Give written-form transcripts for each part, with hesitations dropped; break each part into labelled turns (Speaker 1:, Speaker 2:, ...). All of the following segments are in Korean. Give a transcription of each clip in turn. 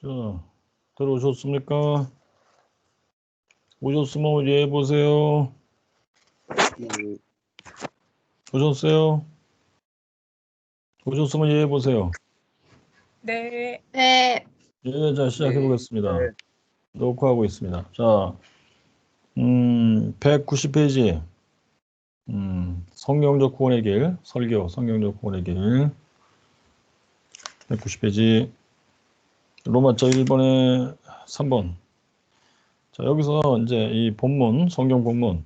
Speaker 1: 자, 들어오셨습니까? 오셨으면 예 보세요. 오셨어요? 오셨으면 예 보세요.
Speaker 2: 네.
Speaker 3: 네.
Speaker 1: 예, 자 시작해 보겠습니다.
Speaker 4: 네.
Speaker 1: 녹화하고 있습니다. 자, 190페이지. 성경적 구원의 길, 설교, 성경적 구원의 길. 190페이지. 로마자 1번에 3번. 자, 여기서 이제 이 본문, 성경 본문.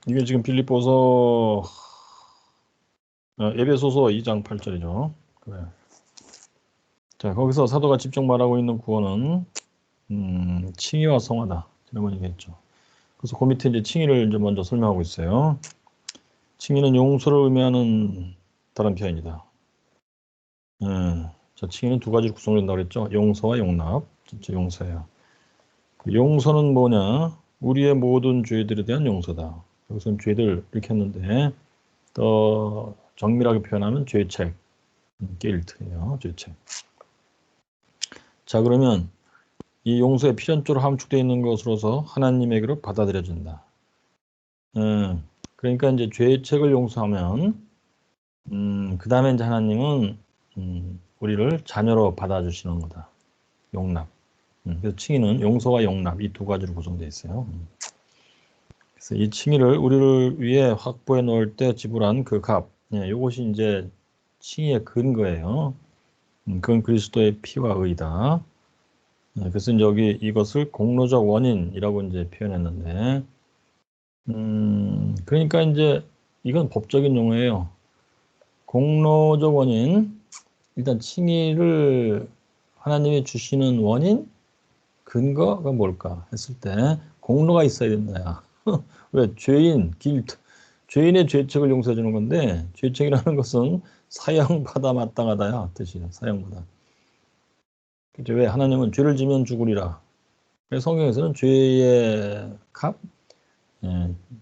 Speaker 1: 이게 지금 빌립보서 에베소서 2장 8절이죠. 그래. 자, 거기서 사도가 집중 말하고 있는 구원은 칭의와 성화다. 이런 얘기했죠. 그래서 그 밑에 이제 칭의를 이제 먼저 설명하고 있어요. 칭의는 용서를 의미하는 다른 표현이다. 자, 칭의는 두 가지로 구성된다고 그랬죠. 용서와 용납. 진짜 용서예요. 용서는 뭐냐? 우리의 모든 죄들에 대한 용서다. 여기서는 죄들 이렇게 했는데 더 정밀하게 표현하면 죄책, guilt예요. 죄책. 자, 그러면 이 용서에 필연적으로 함축되어 있는 것으로서 하나님에게로 받아들여진다. 그러니까 이제 죄책을 용서하면 그 다음에 이제 하나님은 우리를 자녀로 받아주시는 거다. 용납. 그래서 칭의는 용서와 용납 이 두 가지로 구성되어 있어요. 그래서 이 칭의를 우리를 위해 확보해 놓을 때 지불한 그 값, 이것이 이제 칭의의 근거예요. 그건 그리스도의 피와 의다. 그래서 이제 여기 이것을 공로적 원인이라고 이제 표현했는데, 그러니까 이제 이건 법적인 용어예요. 공로적 원인, 일단 칭의를 하나님이 주시는 원인, 근거가 뭘까 했을 때 공로가 있어야 된다야. 왜? 죄인, 길트, 죄인의 죄책을 용서해 주는 건데 죄책이라는 것은 사형받아 마땅하다야 뜻이에요. 사형받아. 그죠? 왜? 하나님은 죄를 지면 죽으리라. 그래서 성경에서는 죄의 값,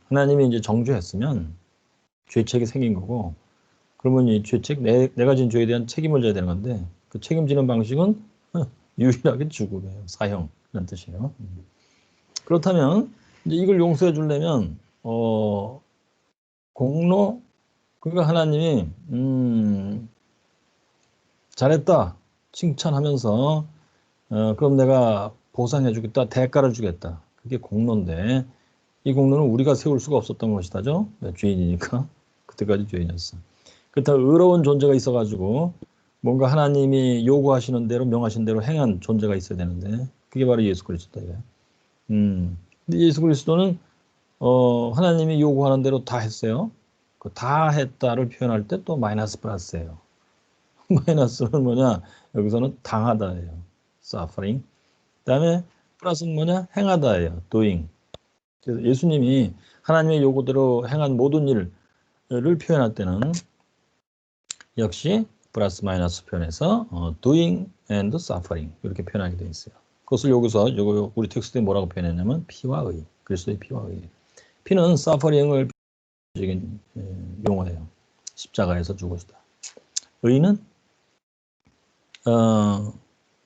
Speaker 1: 하나님이 이제 정죄했으면 죄책이 생긴 거고, 그러면 이 죄책, 내가 진 죄에 대한 책임을 져야 되는 건데, 그 책임지는 방식은 유일하게 죽음이에요. 사형. 그런 뜻이에요. 그렇다면, 이제 이걸 용서해 주려면, 공로, 그러니까 하나님이, 잘했다. 칭찬하면서, 그럼 내가 보상해 주겠다. 대가를 주겠다. 그게 공로인데, 이 공로는 우리가 세울 수가 없었던 것이다죠. 죄인이니까. 그때까지 죄인이었어. 그렇다고 의로운 존재가 있어가지고 뭔가 하나님이 요구하시는 대로 명하신 대로 행한 존재가 있어야 되는데 그게 바로 예수 그리스도예요. 근데 예수 그리스도는 하나님이 요구하는 대로 다 했어요. 그 다 했다를 표현할 때 또 마이너스 플러스예요. 마이너스는 뭐냐? 여기서는 당하다예요. suffering. 그다음에 플러스는 뭐냐? 행하다예요. doing. 그래서 예수님이 하나님의 요구대로 행한 모든 일을 표현할 때는 역시 플러스 마이너스 표현해서 doing and suffering 이렇게 표현하게 되어 있어요. 그것을 여기서 우리 텍스트에 뭐라고 표현했냐면 피와 의, 그리스도의 피와 의. 피는 suffering을 적인 용어예요. 십자가에서 죽었다. 의는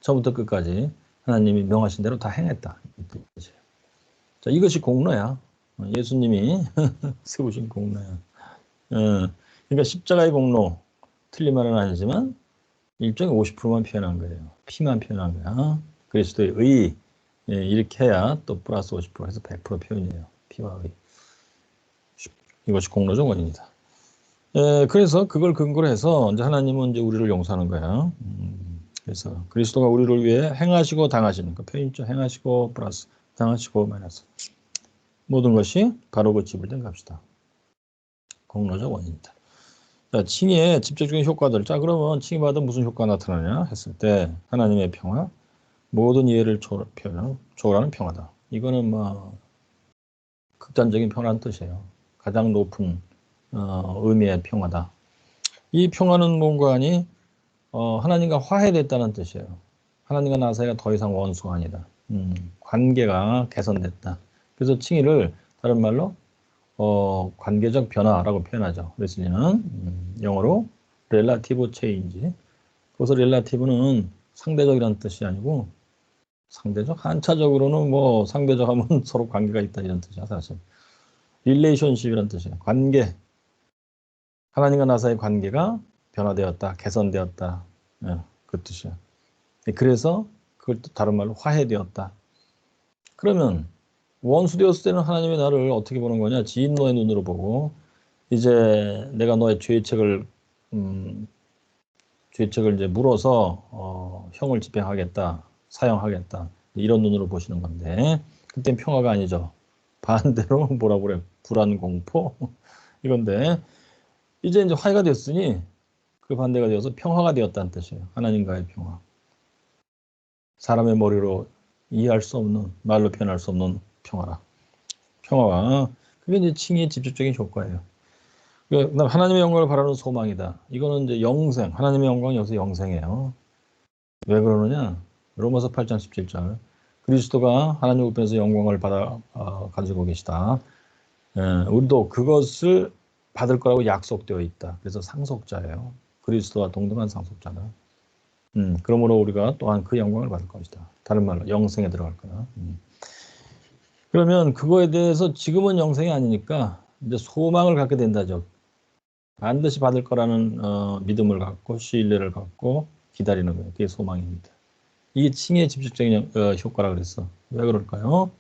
Speaker 1: 처음부터 끝까지 하나님이 명하신 대로 다 행했다. 자, 이것이 공로야. 예수님이 세우신 공로야. 그러니까 십자가의 공로, 틀린 말은 아니지만 일종의 50%만 표현한 거예요. 피만 표현한 거야. 그리스도의 의, 이렇게 해야 또 플러스 50% 해서 100% 표현이에요. 피와 의. 이것이 공로적 원인이다. 그래서 그걸 근거로 해서 이제 하나님은 이제 우리를 용서하는 거야. 그래서 그리스도가 우리를 위해 행하시고 당하시는 그 표현이죠. 행하시고 플러스 당하시고 마이너스 모든 것이 바로 그 지불된 값이다. 공로적 원인이다. 자, 칭의의 직접적인 효과들. 자, 그러면 칭의받은 무슨 효과가 나타나냐 했을 때 하나님의 평화, 모든 이해를 초월하는 평화다. 이거는 뭐 극단적인 평화라는 뜻이에요. 가장 높은 의미의 평화다. 이 평화는 뭔가 하니 하나님과 화해됐다는 뜻이에요. 하나님과 나 사이가 더 이상 원수가 아니다. 관계가 개선됐다. 그래서 칭의를 다른 말로 관계적 변화라고 표현하죠. 웨슬리는 영어로 relative change. 그래서 relative는 상대적이라는 뜻이 아니고 상대적, 한차적으로는 뭐 상대적 하면 서로 관계가 있다 이런 뜻이야 사실. 릴레이션십이라는 뜻이야. 관계. 하나님과 나 사이의 관계가 변화되었다, 개선되었다. 예, 그 뜻이야. 그래서 그걸 또 다른 말로 화해되었다. 그러면 원수 되었을 때는 하나님이 나를 어떻게 보는 거냐? 진노의 눈으로 보고 이제 내가 너의 죄책을 이제 물어서 형을 집행하겠다, 사형하겠다 이런 눈으로 보시는 건데 그땐 평화가 아니죠. 반대로 뭐라고 그래? 불안, 공포 이건데 이제 화해가 됐으니 그 반대가 되어서 평화가 되었다는 뜻이에요. 하나님과의 평화. 사람의 머리로 이해할 수 없는, 말로 표현할 수 없는 평화라. 평화가 그게 이제 칭의의 직접적인 효과예요. 그다음 하나님의 영광을 바라는 소망이다. 이거는 이제 영생, 하나님의 영광이 여기서 영생이에요. 왜 그러느냐? 로마서 8장 17절. 그리스도가 하나님 우편에서 영광을 받아 가지고 계시다. 우리도 그것을 받을 거라고 약속되어 있다. 그래서 상속자예요. 그리스도와 동등한 상속자다. 그러므로 우리가 또한 그 영광을 받을 것이다. 다른 말로 영생에 들어갈 거다. 그러면 그거에 대해서 지금은 영생이 아니니까 이제 소망을 갖게 된다죠. 반드시 받을 거라는 믿음을 갖고 신뢰를 갖고 기다리는 거예요. 그게 소망입니다. 이게 칭의의 직접적인 효과라 그랬어. 왜 그럴까요?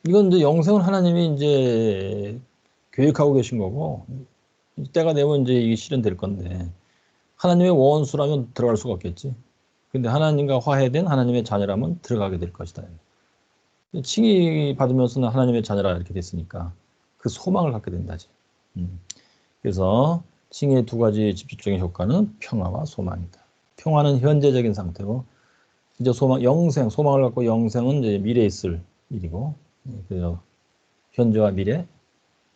Speaker 1: 이건 이제 영생은 하나님이 이제 계획하고 계신 거고 때가 되면 이제 이게 실현될 건데 하나님의 원수라면 들어갈 수가 없겠지. 근데 하나님과 화해된 하나님의 자녀라면 들어가게 될 것이다. 칭의 받으면서는 하나님의 자녀라 이렇게 됐으니까 그 소망을 갖게 된다지. 그래서 칭의의 두 가지 직접적인 효과는 평화와 소망이다. 평화는 현재적인 상태고 이제 영생, 소망을 갖고 영생은 이제 미래에 있을 일이고 그래서 현재와 미래에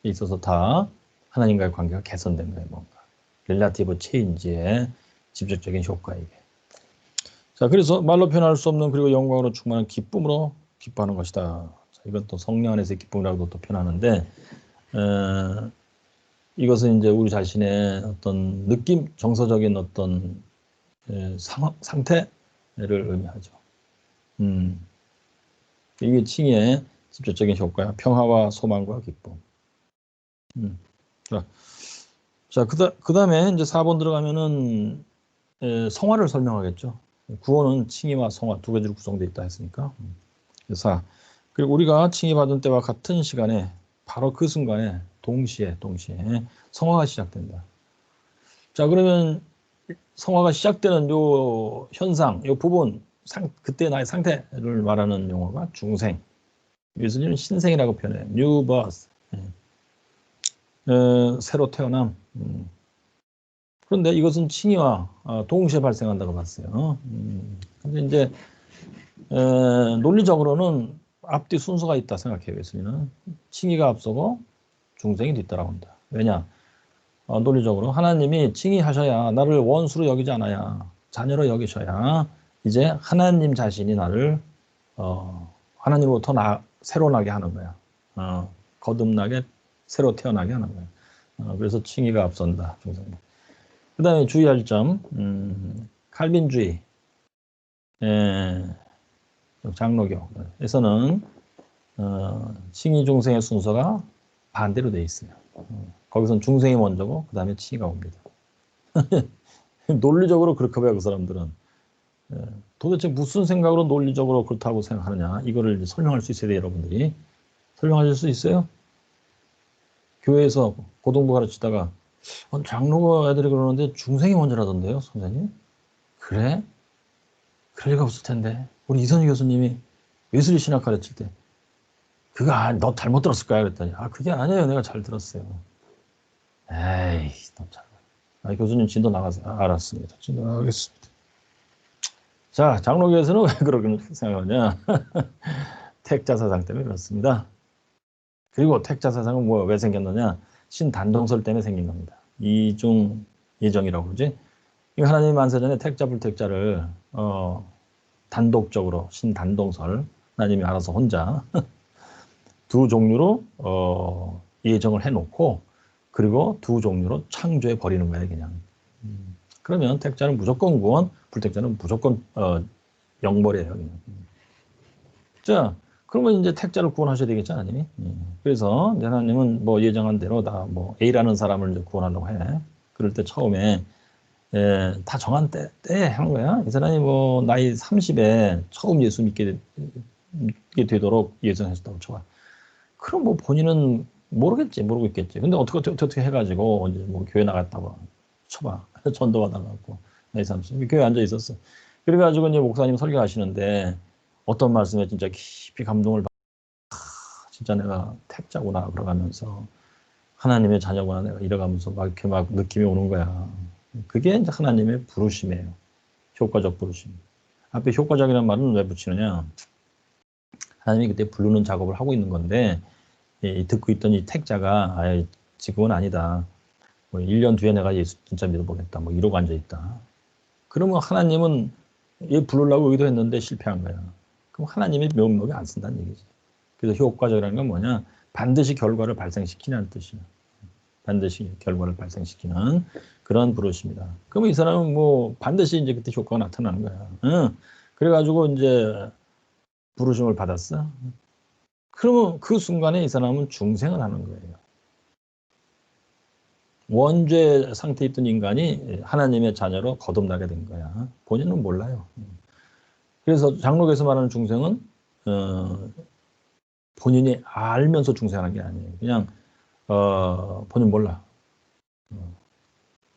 Speaker 1: 있어서 다 하나님과의 관계가 개선된 거예요. 뭔가 릴라티브 체인지의 직접적인 효과 이게. 자, 그래서 말로 표현할 수 없는 그리고 영광으로 충만한 기쁨으로 기뻐하는 것이다. 자, 이건 또 성령 안에서의 기쁨이라고도 또 표현하는데 이것은 이제 우리 자신의 어떤 느낌, 정서적인 어떤 상태를 의미하죠. 이게 칭의의 직접적인 효과야. 평화와 소망과 기쁨. 자, 그 다음에 이제 4번 들어가면은 성화를 설명하겠죠. 구원은 칭의와 성화 두 가지로 구성되어 있다 했으니까. 그래서 그리고 우리가 칭의받은 때와 같은 시간에 바로 그 순간에 동시에 성화가 시작된다. 자, 그러면 성화가 시작되는 요 현상, 요 부분, 그때 나의 상태를 말하는 용어가 중생. 예수님은 신생이라고 표현해요. New birth. 새로 태어남. 그런데 이것은 칭의와 동시에 발생한다고 봤어요. 근데 이제 논리적으로는 앞뒤 순서가 있다 생각해요. 예수님은 칭의가 앞서고 중생이 뒤따라온다. 왜냐? 논리적으로 하나님이 칭의하셔야 나를 원수로 여기지 않아야 자녀로 여기셔야 이제 하나님 자신이 나를 하나님으로부터 새로 나게 하는 거야. 거듭나게 새로 태어나게 하는 거야. 그래서 칭의가 앞선다. 중생. 그 다음에 주의할 점, 칼빈주의, 장로교에서는 칭의 중생의 순서가 반대로 돼 있어요. 거기서는 중생이 먼저고 그 다음에 칭의가 옵니다. 논리적으로 그렇게 봐요. 그 사람들은. 도대체 무슨 생각으로 논리적으로 그렇다고 생각하느냐 이거를 설명할 수 있어야 돼요. 여러분들이 설명하실 수 있어요? 교회에서 고등부 가르치다가 장로가 애들이 그러는데 중생이 먼저라던데요, 선생님? 그래? 그럴 리가 없을 텐데. 우리 이선희 교수님이 웨슬리 신학 가르칠 때 그거 너 잘못 들었을 거야 그랬더니 그게 아니에요. 내가 잘 들었어요. 에이, 너 참. 교수님 진도 나가세요. 알았습니다. 진도 나가겠습니다. 자, 장로교에서는 왜 그렇게 생각하냐? 택자 사상 때문에 그렇습니다. 그리고 택자 사상은 왜 생겼느냐? 신단동설 때문에 생긴 겁니다. 이중 예정이라고 그러지? 하나님이 만세전에 택자 불택자를 단독적으로 신단동설 하나님이 알아서 혼자 두 종류로 예정을 해놓고 그리고 두 종류로 창조해 버리는 거예요. 그냥 그러면 택자는 무조건 구원, 불택자는 무조건 영벌이에요. 그냥. 자, 그러면 이제 택자를 구원하셔야 되겠지 않니? 그래서 하나님은 뭐 예정한 대로 다 뭐 A라는 사람을 이제 구원하려고 해. 그럴 때 처음에 다 정한 때에 하는 거야. 이 사람이 뭐 나이 30에 처음 예수 믿게 되도록 예정했다고 쳐봐. 그럼 뭐 본인은 모르고 있겠지. 근데 어떻게 해가지고 이제 뭐 교회 나갔다고 쳐봐. 전도 받아갖고 나이 30 교회 앉아 있었어. 그래가지고 이제 목사님 설교하시는데 어떤 말씀에 진짜 깊이 감동을 받. 진짜 내가 택자구나 그러가면서 하나님의 자녀구나 내가 이래가면서 막 이렇게 막 느낌이 오는 거야. 그게 이제 하나님의 부르심이에요. 효과적 부르심. 앞에 효과적이라는 말은 왜 붙이느냐? 하나님이 그때 부르는 작업을 하고 있는 건데 듣고 있던 이 택자가 지금은 아니다. 뭐 1년 뒤에 내가 예수 진짜 믿어보겠다. 뭐 이러고 앉아있다. 그러면 하나님은 얘 부르려고 의도했는데 실패한 거야. 그럼 하나님의 명목이 안 쓴다는 얘기지. 그래서 효과적이라는 건 뭐냐? 반드시 결과를 발생시키는 뜻이야. 반드시 결과를 발생시키는 그런 부르심이다. 그러면 이 사람은 뭐 반드시 이제 그때 효과가 나타나는 거야. 응. 그래가지고 이제 부르심을 받았어. 그러면 그 순간에 이 사람은 중생을 하는 거예요. 원죄 상태에 있던 인간이 하나님의 자녀로 거듭나게 된 거야. 본인은 몰라요. 그래서 장로에서 말하는 중생은 본인이 알면서 중생하는 게 아니에요. 그냥 본인 몰라.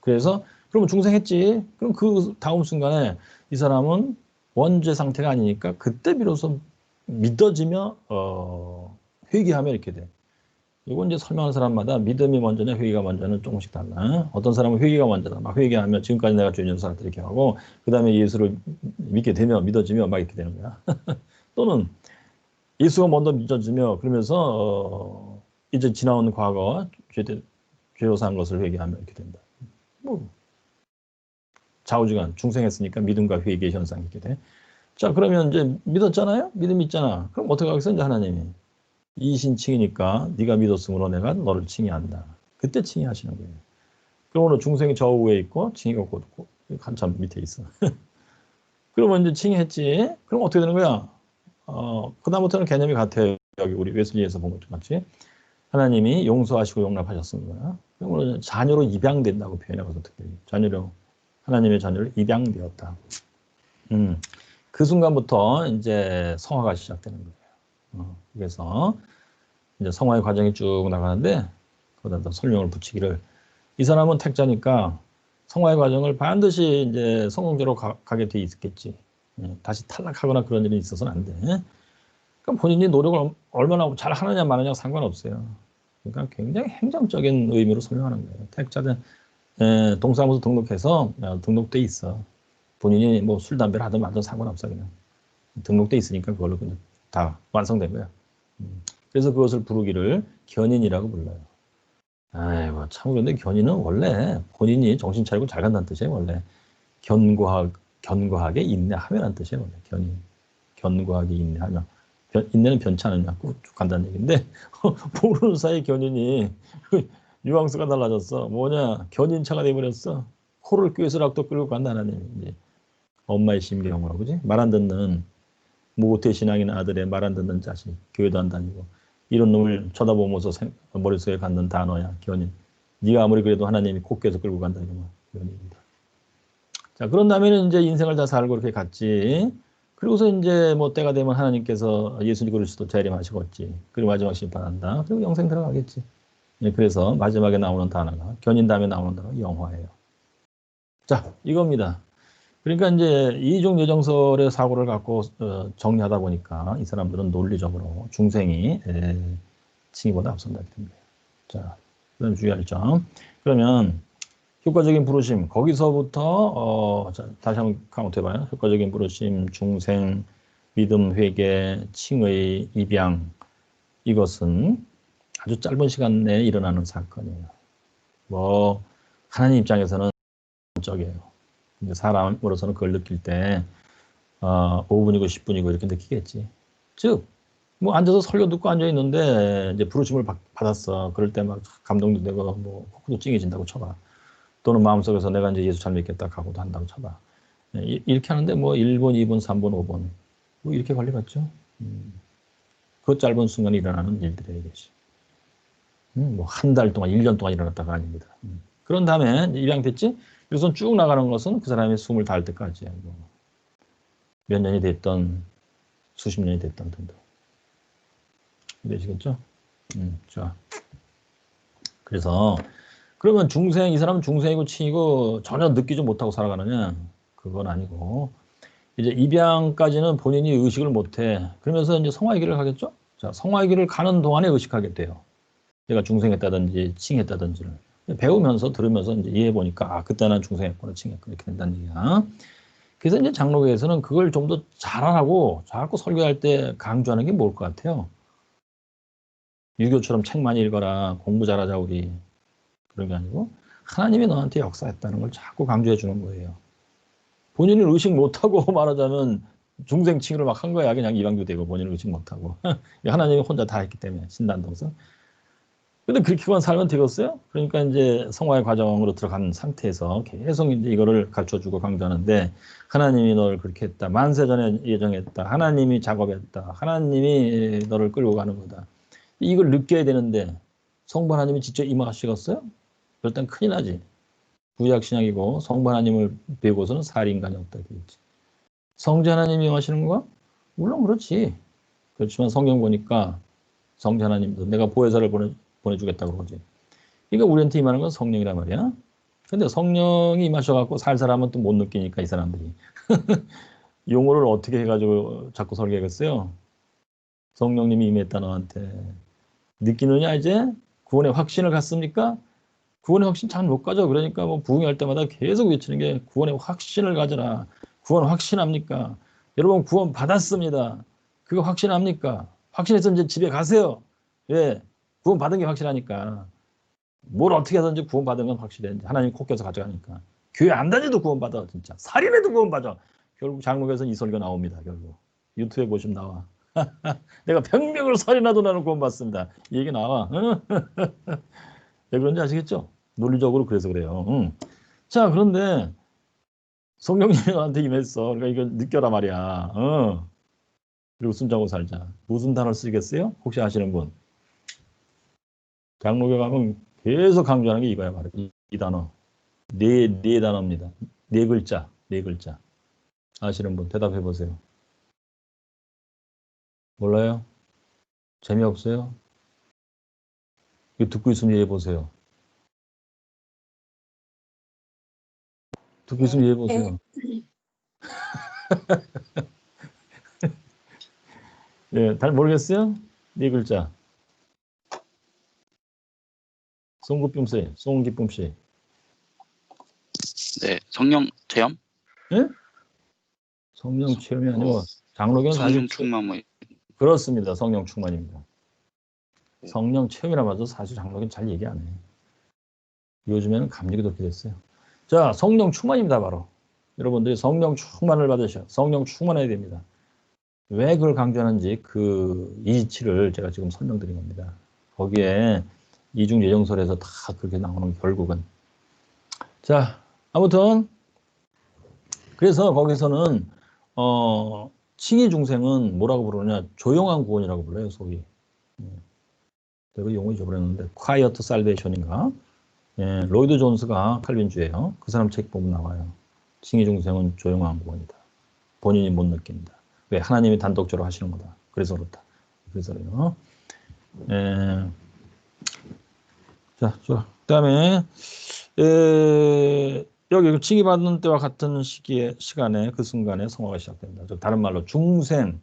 Speaker 1: 그래서 그러면 중생했지. 그럼 그 다음 순간에 이 사람은 원죄 상태가 아니니까 그때 비로소 믿어지며 회개하며 이렇게 돼. 이건 이제 설명하는 사람마다 믿음이 먼저냐 회개가 먼저는 조금씩 달라. 어떤 사람은 회개가 먼저다. 막 회개하면 지금까지 내가 죄인 살았다 이렇게 하고 그 다음에 예수를 믿게 되며 믿어지며 막 이렇게 되는 거야. 또는 예수가 먼저 믿어지며 그러면서 이제 지나온 과거 죄로사한 것을 회개하며 이렇게 된다. 뭐 좌우지간 중생했으니까 믿음과 회개의 현상이 이렇게 돼. 자 그러면 이제 믿었잖아요. 믿음이 있잖아. 그럼 어떻게 하겠어 이제 하나님이 이신칭이니까 네가 믿었으므로 내가 너를 칭의한다. 그때 칭의하시는 거예요. 그러므로 중생이 저 위에 있고 칭의가 곧 한참 밑에 있어. 그러면 이제 칭의했지. 그럼 어떻게 되는 거야? 그다음부터는 개념이 같아요. 여기 우리 웨슬리에서 본 것도 같이 하나님이 용서하시고 용납하셨습니다. 그러므로 자녀로 입양된다고 표현하거든 특별히 자녀로 하나님의 자녀를 입양되었다. 그 순간부터 이제 성화가 시작되는 거예요. 그래서 이제 성화의 과정이 쭉 나가는데 거기다 설명을 붙이기를 이 사람은 택자니까 성화의 과정을 반드시 이제 성공적으로 가게 돼 있겠지. 다시 탈락하거나 그런 일이 있어서는 안 돼. 그러니까 본인이 노력을 얼마나 잘 하느냐 마느냐 상관없어요. 그러니까 굉장히 행정적인 의미로 설명하는 거예요. 택자는 동사무소 등록해서 등록돼 있어. 본인이 뭐 술 담배를 하든 말든 상관없어 그냥 등록돼 있으니까 그걸로 그냥 다 완성된 거야. 그래서 그것을 부르기를 견인이라고 불러요. 아이고 참 그런데 견인은 원래 본인이 정신 차리고 잘 간다는 뜻이에요. 원래 견고하게 인내하면란 뜻이에요. 원래 견인 견고하게 인내하면 인내는 변치 않으면 쭉 간다는 얘기인데 모르는 사이 견인이 뉘앙스가 달라졌어. 뭐냐 견인차가 돼버렸어. 코를 꿰서 락도 끌고 간다는 얘기. 엄마의 심경으로 그지? 말 안 듣는 모태신앙인 아들의 말 안 듣는 자식 교회도 안 다니고 이런 놈을 쳐다보면서 머릿속에 갖는 단어야 견인. 네가 아무리 그래도 하나님이 콧께서 끌고 간다 이거만 견인이다. 자 그런 다음에는 이제 인생을 다 살고 이렇게 갔지. 그리고서 이제 뭐 때가 되면 하나님께서 예수 그리스도 재림하시겠지. 그리고 마지막 심판한다. 그리고 영생 들어가겠지. 그래서 마지막에 나오는 단어가 견인 다음에 나오는 단어가 영화예요. 자 이겁니다. 그러니까 이제 이중 예정설의 사고를 갖고 정리하다 보니까 이 사람들은 논리적으로 중생이 칭의보다 앞선다 됩니다. 자, 그다음 주의할 점. 그러면 효과적인 부르심 거기서부터 자, 다시 한번 카운트해봐요. 효과적인 부르심, 중생, 믿음, 회개, 칭의, 입양 이것은 아주 짧은 시간 내에 일어나는 사건이에요. 뭐 하나님 입장에서는 적이에요. 사람으로서는 그걸 느낄 때 5분이고 10분이고 이렇게 느끼겠지. 즉, 뭐 앉아서 설교 듣고 앉아 있는데 이제 부르심을 받았어. 그럴 때 막 감동도 되고 뭐 코도 찡해진다고 쳐봐. 또는 마음속에서 내가 이제 예수 잘 믿겠다 각오도 한다고 쳐봐. 이렇게 하는데 뭐 1번, 2번, 3번, 5번 뭐 이렇게 걸리겠죠. 그 짧은 순간에 일어나는 일들이에요, 이것이. 뭐 한 달 동안, 1년 동안 일어났다가 아닙니다. 그런 다음에 입양 됐지? 그래서 쭉 나가는 것은 그 사람이 숨을 다할 때까지 몇 년이 됐던 수십 년이 됐던 등등. 되시겠죠? 자, 그래서 그러면 이 사람은 중생이고 칭이고 전혀 느끼지 못하고 살아가느냐? 그건 아니고 이제 입양까지는 본인이 의식을 못해. 그러면서 이제 성화의 길을 가겠죠? 자, 성화의 길을 가는 동안에 의식하게 돼요. 얘가 중생했다든지 칭했다든지를 배우면서 들으면서 이제 이해해 보니까 아, 그때 난 중생했구나, 칭했구나 이렇게 된다는 얘기야. 그래서 이제 장로교에서는 그걸 좀 더 잘하라고 자꾸 설교할 때 강조하는 게 뭘 것 같아요? 유교처럼 책 많이 읽어라, 공부 잘하자 우리. 그런 게 아니고 하나님이 너한테 역사했다는 걸 자꾸 강조해 주는 거예요. 본인을 의식 못하고 말하자면 중생칭을 막 한 거야. 그냥 이방교 되고 본인을 의식 못하고. 하나님이 혼자 다 했기 때문에 신단도서. 근데 그렇게만 살면 되겠어요? 그러니까 이제 성화의 과정으로 들어간 상태에서 계속 이제 이거를 가르쳐주고 강조하는데 하나님이 너를 그렇게 했다. 만세 전에 예정했다. 하나님이 작업했다. 하나님이 너를 끌고 가는 거다. 이걸 느껴야 되는데 성부 하나님이 직접 임하시겠어요? 그럴 땐 큰일 나지. 구약 신약이고 성부 하나님을 배우고서는 살인간이 없다 그랬지. 성자 하나님이 임하시는 거가? 물론 그렇지. 그렇지만 성경 보니까 성자 하나님도 내가 보혜사를 보내주겠다고 그러지. 그러니까 우리한테 임하는 건 성령이란 말이야. 근데 성령이 임하셔갖고 살살하면 또 못 느끼니까 이 사람들이. 용어를 어떻게 해가지고 자꾸 설계하겠어요? 성령님이 임했다 너한테. 느끼느냐 이제? 구원의 확신을 갖습니까? 구원의 확신 잘 못 가져. 그러니까 뭐 부흥할 때마다 계속 외치는 게 구원의 확신을 가져라. 구원 확신합니까? 여러분 구원 받았습니다. 그거 확신합니까? 확신해서 이제 집에 가세요. 왜? 구원 받은 게 확실하니까. 뭘 어떻게 하든지 구원 받은 건 확실해. 하나님이 코 껴서 가져가니까. 교회 안 다녀도 구원 받아 진짜. 살인해도 구원 받아. 결국 장로교에서 이 설교 나옵니다. 결국 유튜브에 보시면 나와. 내가 병명을 살인하도 나는 구원 받습니다. 이 얘기 나와. 왜 그런지 아시겠죠? 논리적으로 그래서 그래요. 자, 그런데 성령님이 너한테 임했어. 그러니까 이걸 느껴라 말이야. 그리고 순자고 살자. 무슨 단어를 쓰겠어요? 혹시 아시는 분? 장로교 가면 계속 강조하는 게 이거야 말이야. 이 단어. 네 단어입니다. 네 글자. 네 글자. 아시는 분 대답해 보세요. 몰라요? 재미없어요? 이거 듣고 있으면 이해해 보세요. 듣고 있으면 이해해 보세요. 예, 잘 모르겠어요? 네 글자. 송기쁨씨, 송기쁨씨.
Speaker 3: 네, 성령 체험?
Speaker 1: 예? 성령 체험이 아니고 장로교는
Speaker 3: 성령
Speaker 1: 사실
Speaker 3: 충만 뭐
Speaker 1: 그렇습니다. 성령 충만입니다.
Speaker 3: 네.
Speaker 1: 성령 체험이라 봐도 사실 장로교는 잘 얘기 안 해. 요즘에는 감리교 그렇게 됐어요. 자, 성령 충만입니다. 바로 여러분들이 성령 충만을 받으셔. 성령 충만해야 됩니다. 왜 그걸 강조하는지 그 이치를 제가 지금 설명드린 겁니다. 거기에 이중 예정설에서 다 그렇게 나오는 결국은. 자, 아무튼 그래서 거기서는 칭의 중생은 뭐라고 부르느냐? 조용한 구원이라고 불러요, 소위. 내가 용어 잊어버렸는데 quiet salvation인가? 예, 로이드 존스가 칼빈주예요. 그 사람 책 보면 나와요. 칭의 중생은 조용한 구원이다. 본인이 못 느낀다. 왜? 하나님이 단독적으로 하시는 거다. 그래서 그렇다. 그래서 그래요. 예. 자, 그다음에 여기 칭의 받는 때와 같은 시간에 그 순간에 성화가 시작된다. 다른 말로 중생을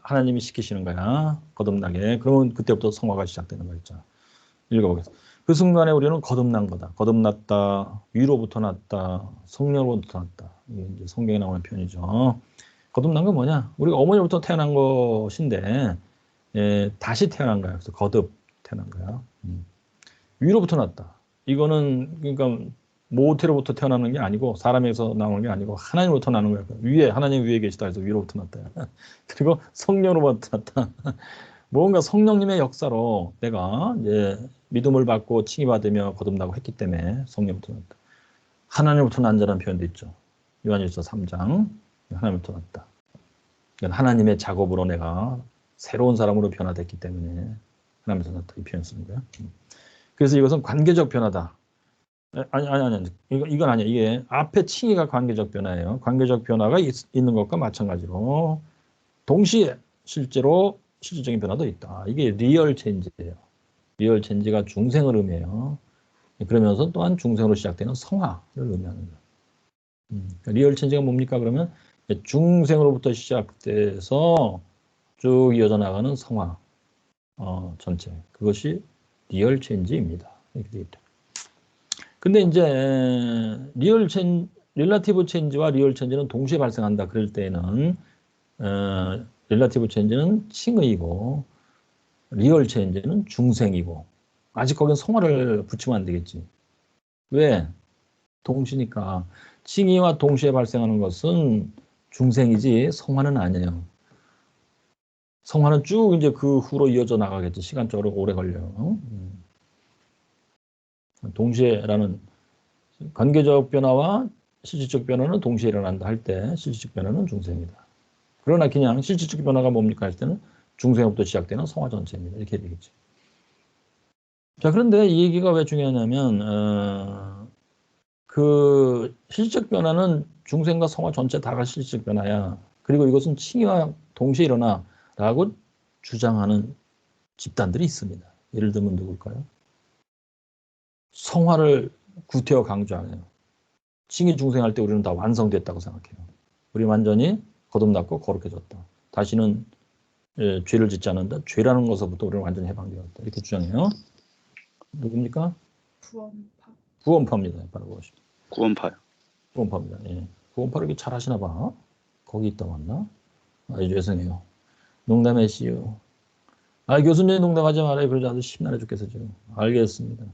Speaker 1: 하나님이 시키시는 거야. 거듭나게. 그러면 그때부터 성화가 시작되는 거겠죠. 읽어보겠습니다. 그 순간에 우리는 거듭난 거다. 거듭났다. 위로부터 났다. 성령으로부터 났다. 이게 이제 성경에 나오는 표현이죠. 거듭난 건 뭐냐? 우리가 어머니로부터 태어난 것인데 다시 태어난 거야. 그래서 거듭 태어난 거야. 위로부터 났다. 이거는 그러니까 모태로부터 태어나는 게 아니고 사람에서 나오는 게 아니고 하나님으로부터 나는 거야. 위에 하나님 위에 계시다 해서 위로부터 났다. 그리고 성령으로부터 났다. 뭔가 성령님의 역사로 내가 이제 믿음을 받고 칭의받으며 거듭나고 했기 때문에 성령부터 났다. 하나님부터 난 자라는 표현도 있죠. 요한일서 3장 하나님부터 났다. 그러니까 하나님의 작업으로 내가 새로운 사람으로 변화됐기 때문에 하나님부터 났다 이 표현 쓰는 거야. 그래서 이것은 관계적 변화다. 아니. 이건 아니야. 이게 앞에 칭의가 관계적 변화예요. 관계적 변화가 있는 것과 마찬가지로 동시에 실제로 실질적인 변화도 있다. 이게 리얼 체인지예요. 리얼 체인지가 중생을 의미해요. 그러면서 또한 중생으로 시작되는 성화를 의미하는 거예요. 그러니까 리얼 체인지가 뭡니까? 그러면 중생으로부터 시작돼서 쭉 이어져 나가는 성화 전체. 그것이 리얼 체인지입니다. 이렇게 되어 있다. 근데 이제 릴라티브 체인지와 리얼 체인지는 동시에 발생한다. 그럴 때에는 릴라티브 체인지는 칭의이고 리얼 체인지는 중생이고 아직 거긴 성화를 붙이면 안 되겠지. 왜? 동시니까. 칭의와 동시에 발생하는 것은 중생이지 성화는 아니에요. 성화는 쭉 이제 그 후로 이어져 나가겠지. 시간적으로 오래 걸려요. 동시에라는 관계적 변화와 실질적 변화는 동시에 일어난다 할 때 실질적 변화는 중생이다. 그러나 그냥 실질적 변화가 뭡니까 할 때는 중생부터 시작되는 성화 전체입니다. 이렇게 되겠지. 자, 그런데 이 얘기가 왜 중요하냐면 그 실질적 변화는 중생과 성화 전체 다가 실질적 변화야. 그리고 이것은 칭의와 동시에 일어나라고 주장하는 집단들이 있습니다. 예를 들면 누굴까요? 성화를 구태여 강조하네요. 칭의 중생할 때 우리는 다 완성됐다고 생각해요. 우리 완전히 거듭났고 거룩해졌다. 다시는 죄를 짓지 않는다. 죄라는 것부터 우리는 완전히 해방되었다. 이렇게 주장해요. 누굽니까?
Speaker 2: 구원파.
Speaker 1: 구원파입니다. 바로 그것이.
Speaker 3: 구원파요.
Speaker 1: 구원파입니다. 예. 구원파를 이렇게 잘 하시나 봐. 거기 있다 왔나? 아주 죄송해요. 농담했시요. 교수님 농담하지 말아요. 그러지 아주 심란해 죽겠어 지금. 알겠습니다.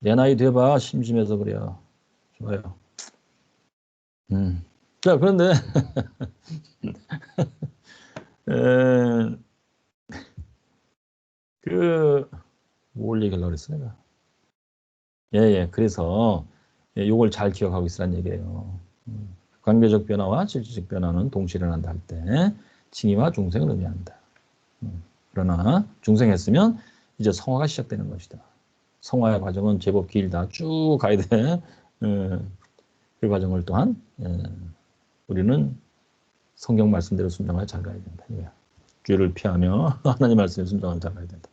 Speaker 1: 내 나이 돼봐. 심심해서 그래요. 좋아요. 자, 그런데 뭘 얘기하려고 그랬어 내가. 그래서 요걸 잘 기억하고 있으란 얘기예요. 관계적 변화와 실질적 변화는 동시에 일어난다 할 때 칭의와 중생을 의미한다. 그러나 중생했으면 이제 성화가 시작되는 것이다. 성화의 과정은 제법 길다. 쭉 가야 돼. 그 과정을 또한 우리는 성경 말씀대로 순종하여 잘 가야 된다. 죄를 피하며 하나님 말씀에 순종하여 잘 가야 된다.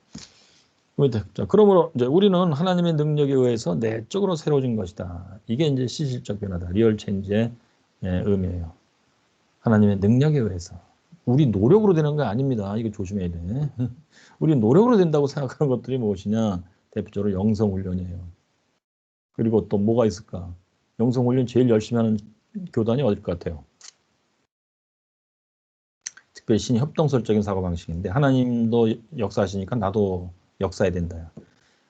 Speaker 1: 자, 그러므로 이제 우리는 하나님의 능력에 의해서 내적으로 새로워진 것이다. 이게 이제 실질적 변화다. 리얼 체인지의 의미예요. 하나님의 능력에 의해서. 우리 노력으로 되는 거 아닙니다. 이거 조심해야 돼. 우리 노력으로 된다고 생각하는 것들이 무엇이냐? 대표적으로 영성훈련이에요. 그리고 또 뭐가 있을까? 영성훈련 제일 열심히 하는 교단이 어딜 것 같아요? 특별히 신협동설적인 사고방식인데 하나님도 역사하시니까 나도 역사해야 된다.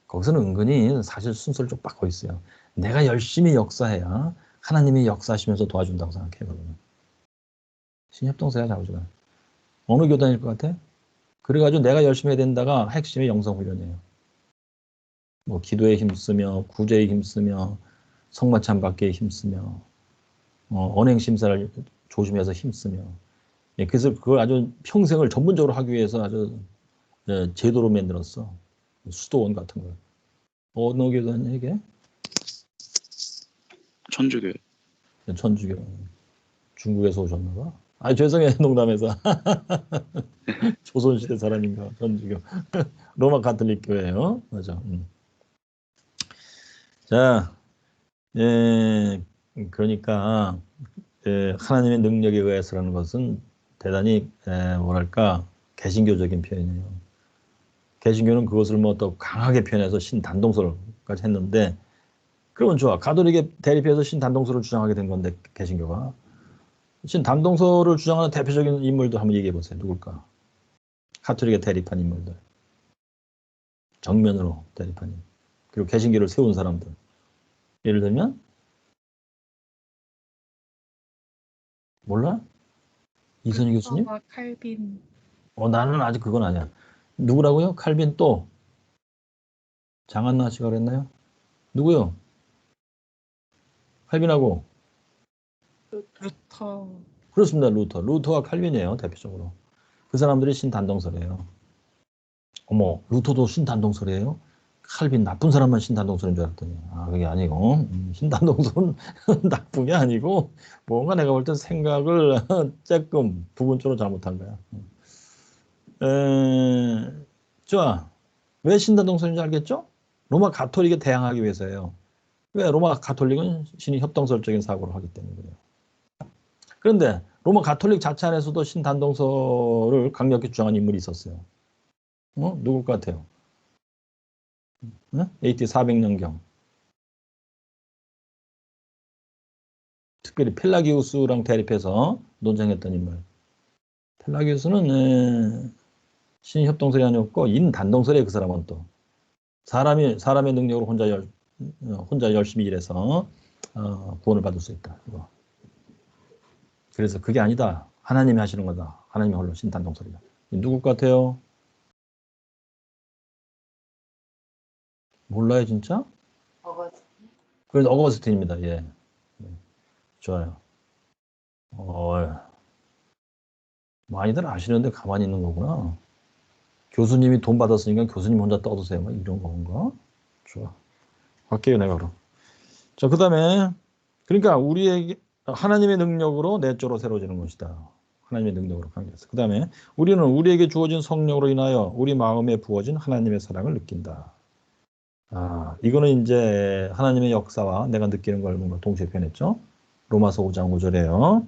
Speaker 1: 거기서는 은근히 사실 순서를 좀 바꿔 있어요. 내가 열심히 역사해야 하나님이 역사하시면서 도와준다고 생각해요. 신협동사야 자우지가. 어느 교단일 것 같아? 그래가지고 내가 열심히 해야 된다가 핵심의 영성훈련이에요. 뭐 기도에 힘쓰며 구제에 힘쓰며 성마참 받기에 힘쓰며 언행심사를 조심해서 힘쓰며 그래서 그걸 아주 평생을 전문적으로 하기 위해서 아주 제도로 만들었어. 수도원 같은 걸. 어느 교단이야 이게?
Speaker 3: 천주교.
Speaker 1: 천주교. 중국에서 오셨나 봐. 죄송해요. 농담해서. 조선시대 사람인가 천주교. 로마 가톨릭 교회예요. 맞아. 자, 그러니까 하나님의 능력에 의해서라는 것은 대단히 뭐랄까 개신교적인 표현이에요. 개신교는 그것을 뭐 더 강하게 표현해서 신단동설까지 했는데 그러면 좋아. 가톨릭에 대립해서 신단동설을 주장하게 된 건데 개신교가 신단동설을 주장하는 대표적인 인물도 한번 얘기해 보세요. 누굴까? 가톨릭에 대립한 인물들. 정면으로 대립한 인물. 그리고 개신교를 세운 사람들. 예를 들면 몰라? 이선희 교수님?
Speaker 2: 칼빈.
Speaker 1: 나는 아직 그건 아니야. 누구라고요? 칼빈 또 장한나 씨가 그랬나요? 누구요? 칼빈하고.
Speaker 2: 루터.
Speaker 1: 그렇습니다. 루터와 칼빈이에요. 대표적으로. 그 사람들이 신단동설이에요. 어머, 루터도 신단동설이에요? 칼빈 나쁜 사람만 신단동설인 줄 알았더니 그게 아니고 신단동설은 나쁜 게 아니고 뭔가 내가 볼 때 생각을 조금 부분적으로 잘못한 거야. 좋아. 왜 신단동설인지 알겠죠? 로마 가톨릭에 대항하기 위해서예요. 왜? 로마 가톨릭은 신이 협동설적인 사고를 하기 때문에 그래요. 그런데 로마 가톨릭 자체 안에서도 신단동설을 강력히 주장한 인물이 있었어요. 누굴 것 같아요? AD 400년경. 특별히 펠라기우스랑 대립해서 논쟁했던 인물. 펠라기우스는 신협동설이 아니었고 인단동설이에요. 그 사람은 또. 사람의 능력으로 혼자 열심히 일해서 구원을 받을 수 있다. 이거. 그래서 그게 아니다. 하나님이 하시는 거다. 하나님이 홀로 신단동설이다. 누굴 것 같아요? 몰라요, 진짜? 그래서 어거스틴입니다. 예. 좋아요. 많이들 아시는데 가만히 있는 거구나. 교수님이 돈 받았으니까 교수님 혼자 떠드세요. 막 이런 건가? 좋아. 할게요, 내가 그럼. 자, 그 다음에, 그러니까 우리에게 하나님의 능력으로 내적으로 새로워지는 것이다. 하나님의 능력으로 강조했어. 그 다음에 우리는 우리에게 주어진 성령으로 인하여 우리 마음에 부어진 하나님의 사랑을 느낀다. 이거는 이제 하나님의 역사와 내가 느끼는 걸 뭔가 동시에 표현했죠. 로마서 5장 5절에요.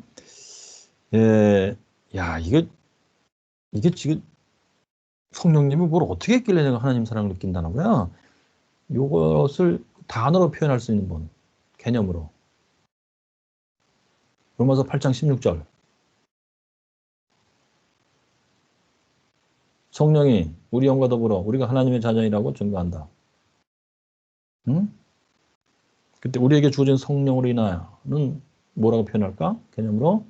Speaker 1: 예, 야, 이게 지금 성령님이 뭘 어떻게 했길래 내가 하나님 사랑을 느낀다는 거야? 이것을 단어로 표현할 수 있는 분, 개념으로. 로마서 8장 16절. 성령이 우리 영과 더불어 우리가 하나님의 자녀이라고 증거한다. 응? 그때 우리에게 주어진 성령으로 인하여는 뭐라고 표현할까? 개념으로?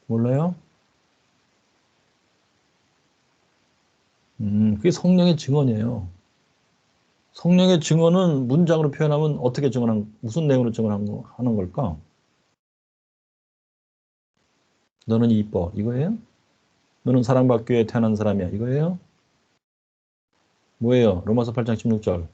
Speaker 1: 몰라요? 그게 성령의 증언이에요. 성령의 증언은 문장으로 표현하면 어떻게 무슨 내용으로 증언하는 걸까? 너는 이뻐. 이거예요? 너는 사랑받기 위해 태어난 사람이야. 이거예요? 뭐예요? 로마서 8장 16절.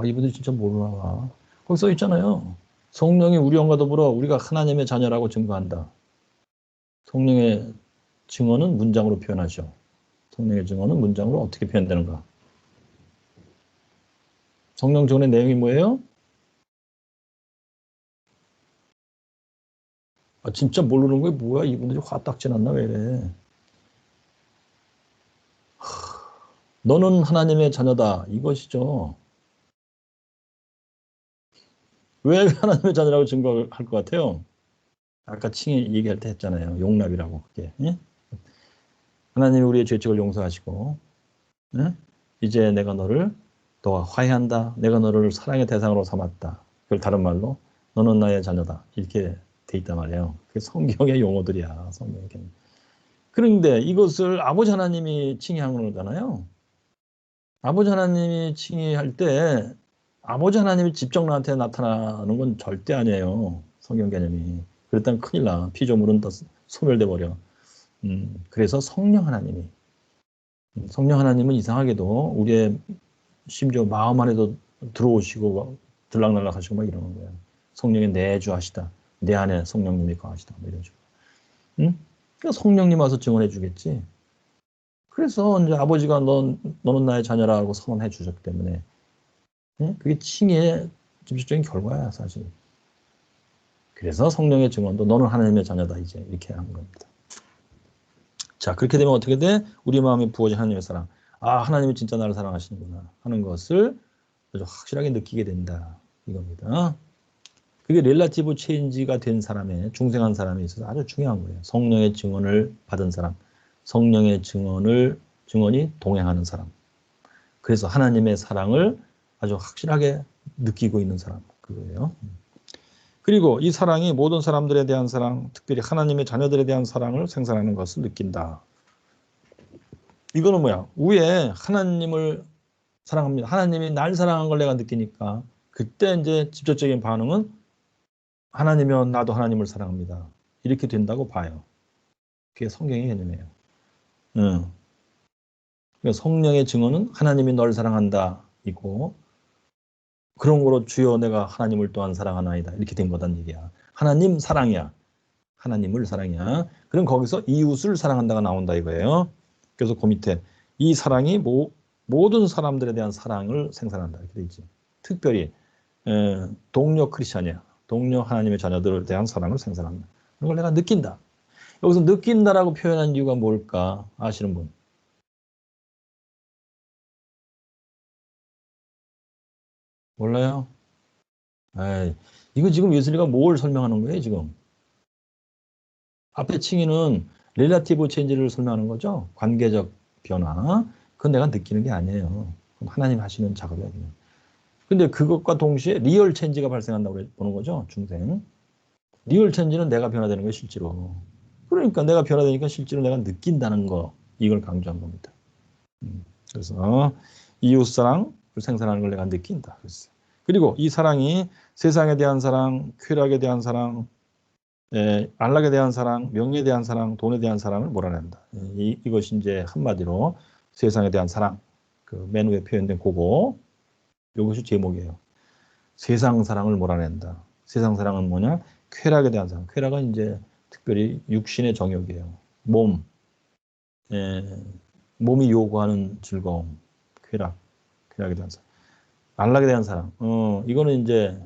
Speaker 1: 이분들이 진짜 모르나 봐. 거기 써 있잖아요. 성령이 우리 영과 더불어 우리가 하나님의 자녀라고 증거한다. 성령의 증언은 문장으로 표현하죠. 성령의 증언은 문장으로 어떻게 표현되는가? 성령 증언의 내용이 뭐예요? 진짜 모르는 거야? 뭐야? 이분들이 화딱 지났나? 왜 이래? 너는 하나님의 자녀다. 이것이죠. 왜 하나님의 자녀라고 증거할 것 같아요? 아까 칭의 얘기할 때 했잖아요. 용납이라고. 그게. 예? 하나님이 우리의 죄책을 용서하시고 예? 이제 내가 너를 더 화해한다. 내가 너를 사랑의 대상으로 삼았다. 그걸 다른 말로 너는 나의 자녀다. 이렇게 돼 있단 말이에요. 그게 성경의 용어들이야. 성경의 개념. 그런데 이것을 아버지 하나님이 칭의한 거잖아요. 아버지 하나님이 칭의할 때 아버지 하나님이 직접 나한테 나타나는 건 절대 아니에요. 성경 개념이. 그랬다면 큰일 나. 피조물은 다 소멸돼 버려. 그래서 성령 하나님은 이상하게도 우리의 심지어 마음 안에도 들어오시고 들락날락 하시고 막 이러는 거예요. 성령이 내주하시다. 내 안에 성령님이 거하시다. 뭐 이런 식으로. 그러니까 성령님 와서 증언해 주겠지. 그래서 이제 아버지가 너는 나의 자녀라고 선언해 주셨기 때문에 그게 칭의의 직접적인 결과야 사실. 그래서 성령의 증언도 너는 하나님의 자녀다 이제 이렇게 한 겁니다. 자, 그렇게 되면 어떻게 돼? 우리 마음에 부어진 하나님의 사랑. 하나님이 진짜 나를 사랑하시는구나 하는 것을 아주 확실하게 느끼게 된다. 이겁니다. 그게 렐라티브 체인지가 된 사람의 중생한 사람에 있어서 아주 중요한 거예요. 성령의 증언을 받은 사람. 성령의 증언이 동행하는 사람. 그래서 하나님의 사랑을 아주 확실하게 느끼고 있는 사람. 그거예요. 그리고 이 사랑이 모든 사람들에 대한 사랑, 특별히 하나님의 자녀들에 대한 사랑을 생산하는 것을 느낀다. 이거는 뭐야? 위에 하나님을 사랑합니다. 하나님이 날 사랑한 걸 내가 느끼니까 그때 이제 직접적인 반응은 하나님이면 나도 하나님을 사랑합니다. 이렇게 된다고 봐요. 그게 성경의 개념이에요. 응. 그러니까 성령의 증언은 하나님이 널 사랑한다 이고 그런 거로 주여 내가 하나님을 또한 사랑하나이다 이렇게 된 거란 얘기야. 하나님 사랑이야. 하나님을 사랑이야. 그럼 거기서 이웃을 사랑한다가 나온다 이거예요. 그래서 그 밑에 이 사랑이 모든 사람들에 대한 사랑을 생산한다 이렇게 돼 있지. 특별히 동료 크리스찬이야. 동료 하나님의 자녀들에 대한 사랑을 생산한다. 그걸 내가 느낀다. 여기서 느낀다라고 표현한 이유가 뭘까? 아시는 분? 몰라요? 에이, 이거 지금 예슬이가 뭘 설명하는 거예요, 지금? 앞에 칭의는 릴레이티브 체인지를 설명하는 거죠. 관계적 변화. 그건 내가 느끼는 게 아니에요. 그건 하나님 하시는 작업이야, 그냥. 근데 그것과 동시에 리얼 체인지가 발생한다고 보는 거죠, 중생. 리얼 체인지는 내가 변화되는 거예요, 실제로. 그러니까 내가 변화되니까 실제로 내가 느낀다는 거, 이걸 강조한 겁니다. 그래서 이웃사랑을 생산하는 걸 내가 느낀다. 그랬어요. 그리고 이 사랑이 세상에 대한 사랑, 쾌락에 대한 사랑, 안락에 대한 사랑, 명예에 대한 사랑, 돈에 대한 사랑을 몰아낸다. 이것이 이제 한마디로 세상에 대한 사랑, 그 맨 위에 표현된 그거, 이것이 제목이에요. 세상 사랑을 몰아낸다. 세상 사랑은 뭐냐? 쾌락에 대한 사랑. 쾌락은 이제 특별히 육신의 정욕이에요. 몸이 요구하는 즐거움, 쾌락에 대한 사랑. 안락에 대한 사랑. 이거는 이제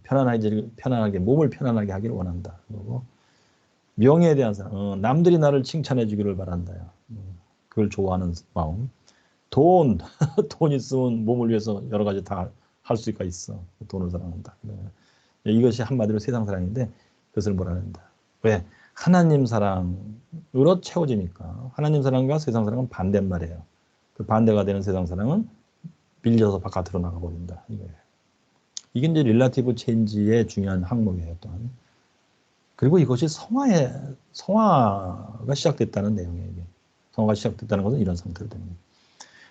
Speaker 1: 편안하게 몸을 편안하게 하기를 원한다. 그리고 명예에 대한 사랑. 남들이 나를 칭찬해 주기를 바란다. 그걸 좋아하는 마음. 돈, 돈 있으면 몸을 위해서 여러 가지 다 할 수가 있어. 돈을 사랑한다. 이것이 한마디로 세상 사랑인데 그것을 몰아낸다. 왜? 하나님 사랑으로 채워지니까. 하나님 사랑과 세상 사랑은 반대말이에요. 그 반대가 되는 세상 사랑은 밀려서 바깥으로 나가버린다. 이거예요. 이게 이제 릴라티브 체인지의 중요한 항목이에요. 또한. 그리고 이것이 성화가 시작됐다는 내용이에요. 이게. 성화가 시작됐다는 것은 이런 상태로 되는 거예요.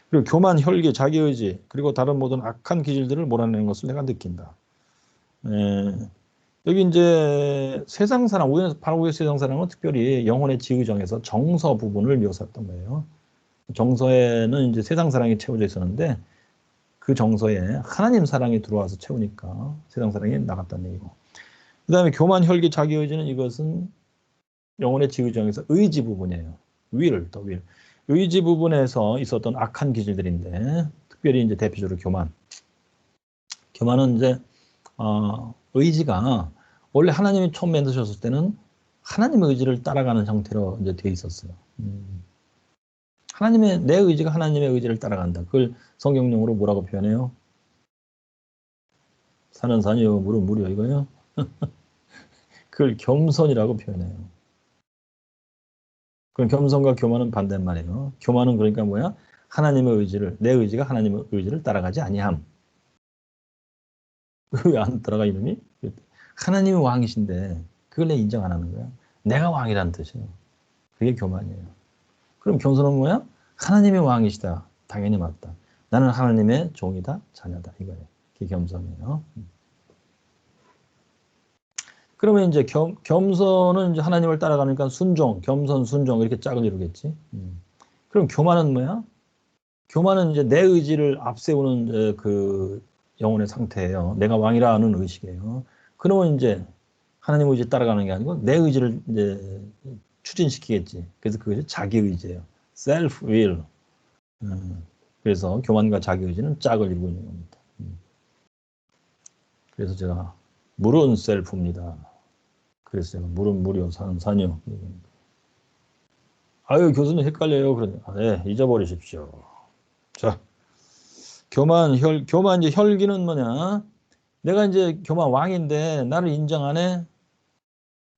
Speaker 1: 그리고 교만, 혈기, 자기의지, 그리고 다른 모든 악한 기질들을 몰아내는 것을 내가 느낀다. 여기 이제 세상 사랑, 바로 위에 세상 사랑은 특별히 영혼의 지의정에서 정서 부분을 묘사했던 거예요. 정서에는 이제 세상 사랑이 채워져 있었는데 그 정서에 하나님 사랑이 들어와서 채우니까 세상 사랑이 나갔다는 얘기고. 그 다음에 교만, 혈기, 자기의지는 이것은 영혼의 지의정에서 의지 부분이에요. 더 will. 의지 부분에서 있었던 악한 기질들인데 특별히 이제 대표적으로 교만. 교만은 이제 의지가 원래 하나님이 처음 만드셨을 때는 하나님의 의지를 따라가는 형태로 이제 돼 있었어요. 내 의지가 하나님의 의지를 따라간다. 그걸 성경용어로 뭐라고 표현해요? 산은 산이요, 물은 물이요, 이거요. 그걸 겸손이라고 표현해요. 그럼 겸손과 교만은 반대말이에요. 교만은 그러니까 뭐야? 내 의지가 하나님의 의지를 따라가지 아니함. 왜 안 따라가 이놈이? 하나님이 왕이신데 그걸 내 인정 안 하는 거야. 내가 왕이라는 뜻이에요. 그게 교만이에요. 그럼 겸손은 뭐야? 하나님이 왕이시다. 당연히 맞다. 나는 하나님의 종이다, 자녀다. 이거예요. 그게 겸손이에요. 그러면 이제 겸손은 이제 하나님을 따라가니까 겸손, 순종 이렇게 짝을 이루겠지. 그럼 교만은 뭐야? 교만은 이제 내 의지를 앞세우는 그 영혼의 상태예요. 내가 왕이라는 의식이에요. 그러면 이제 하나님 의지 따라가는 게 아니고 내 의지를 이제 추진시키겠지. 그래서 그것이 자기 의지예요. self will. 그래서 교만과 자기 의지는 짝을 이루고 있는 겁니다. 그래서 제가 물은 셀프입니다. 그래서 제가 물은 물이요, 산은 산이요. 아유, 교수님 헷갈려요. 그러니, 네, 잊어버리십시오. 자, 교만 이제 혈기는 뭐냐? 내가 이제 교만 왕인데 나를 인정 안 해?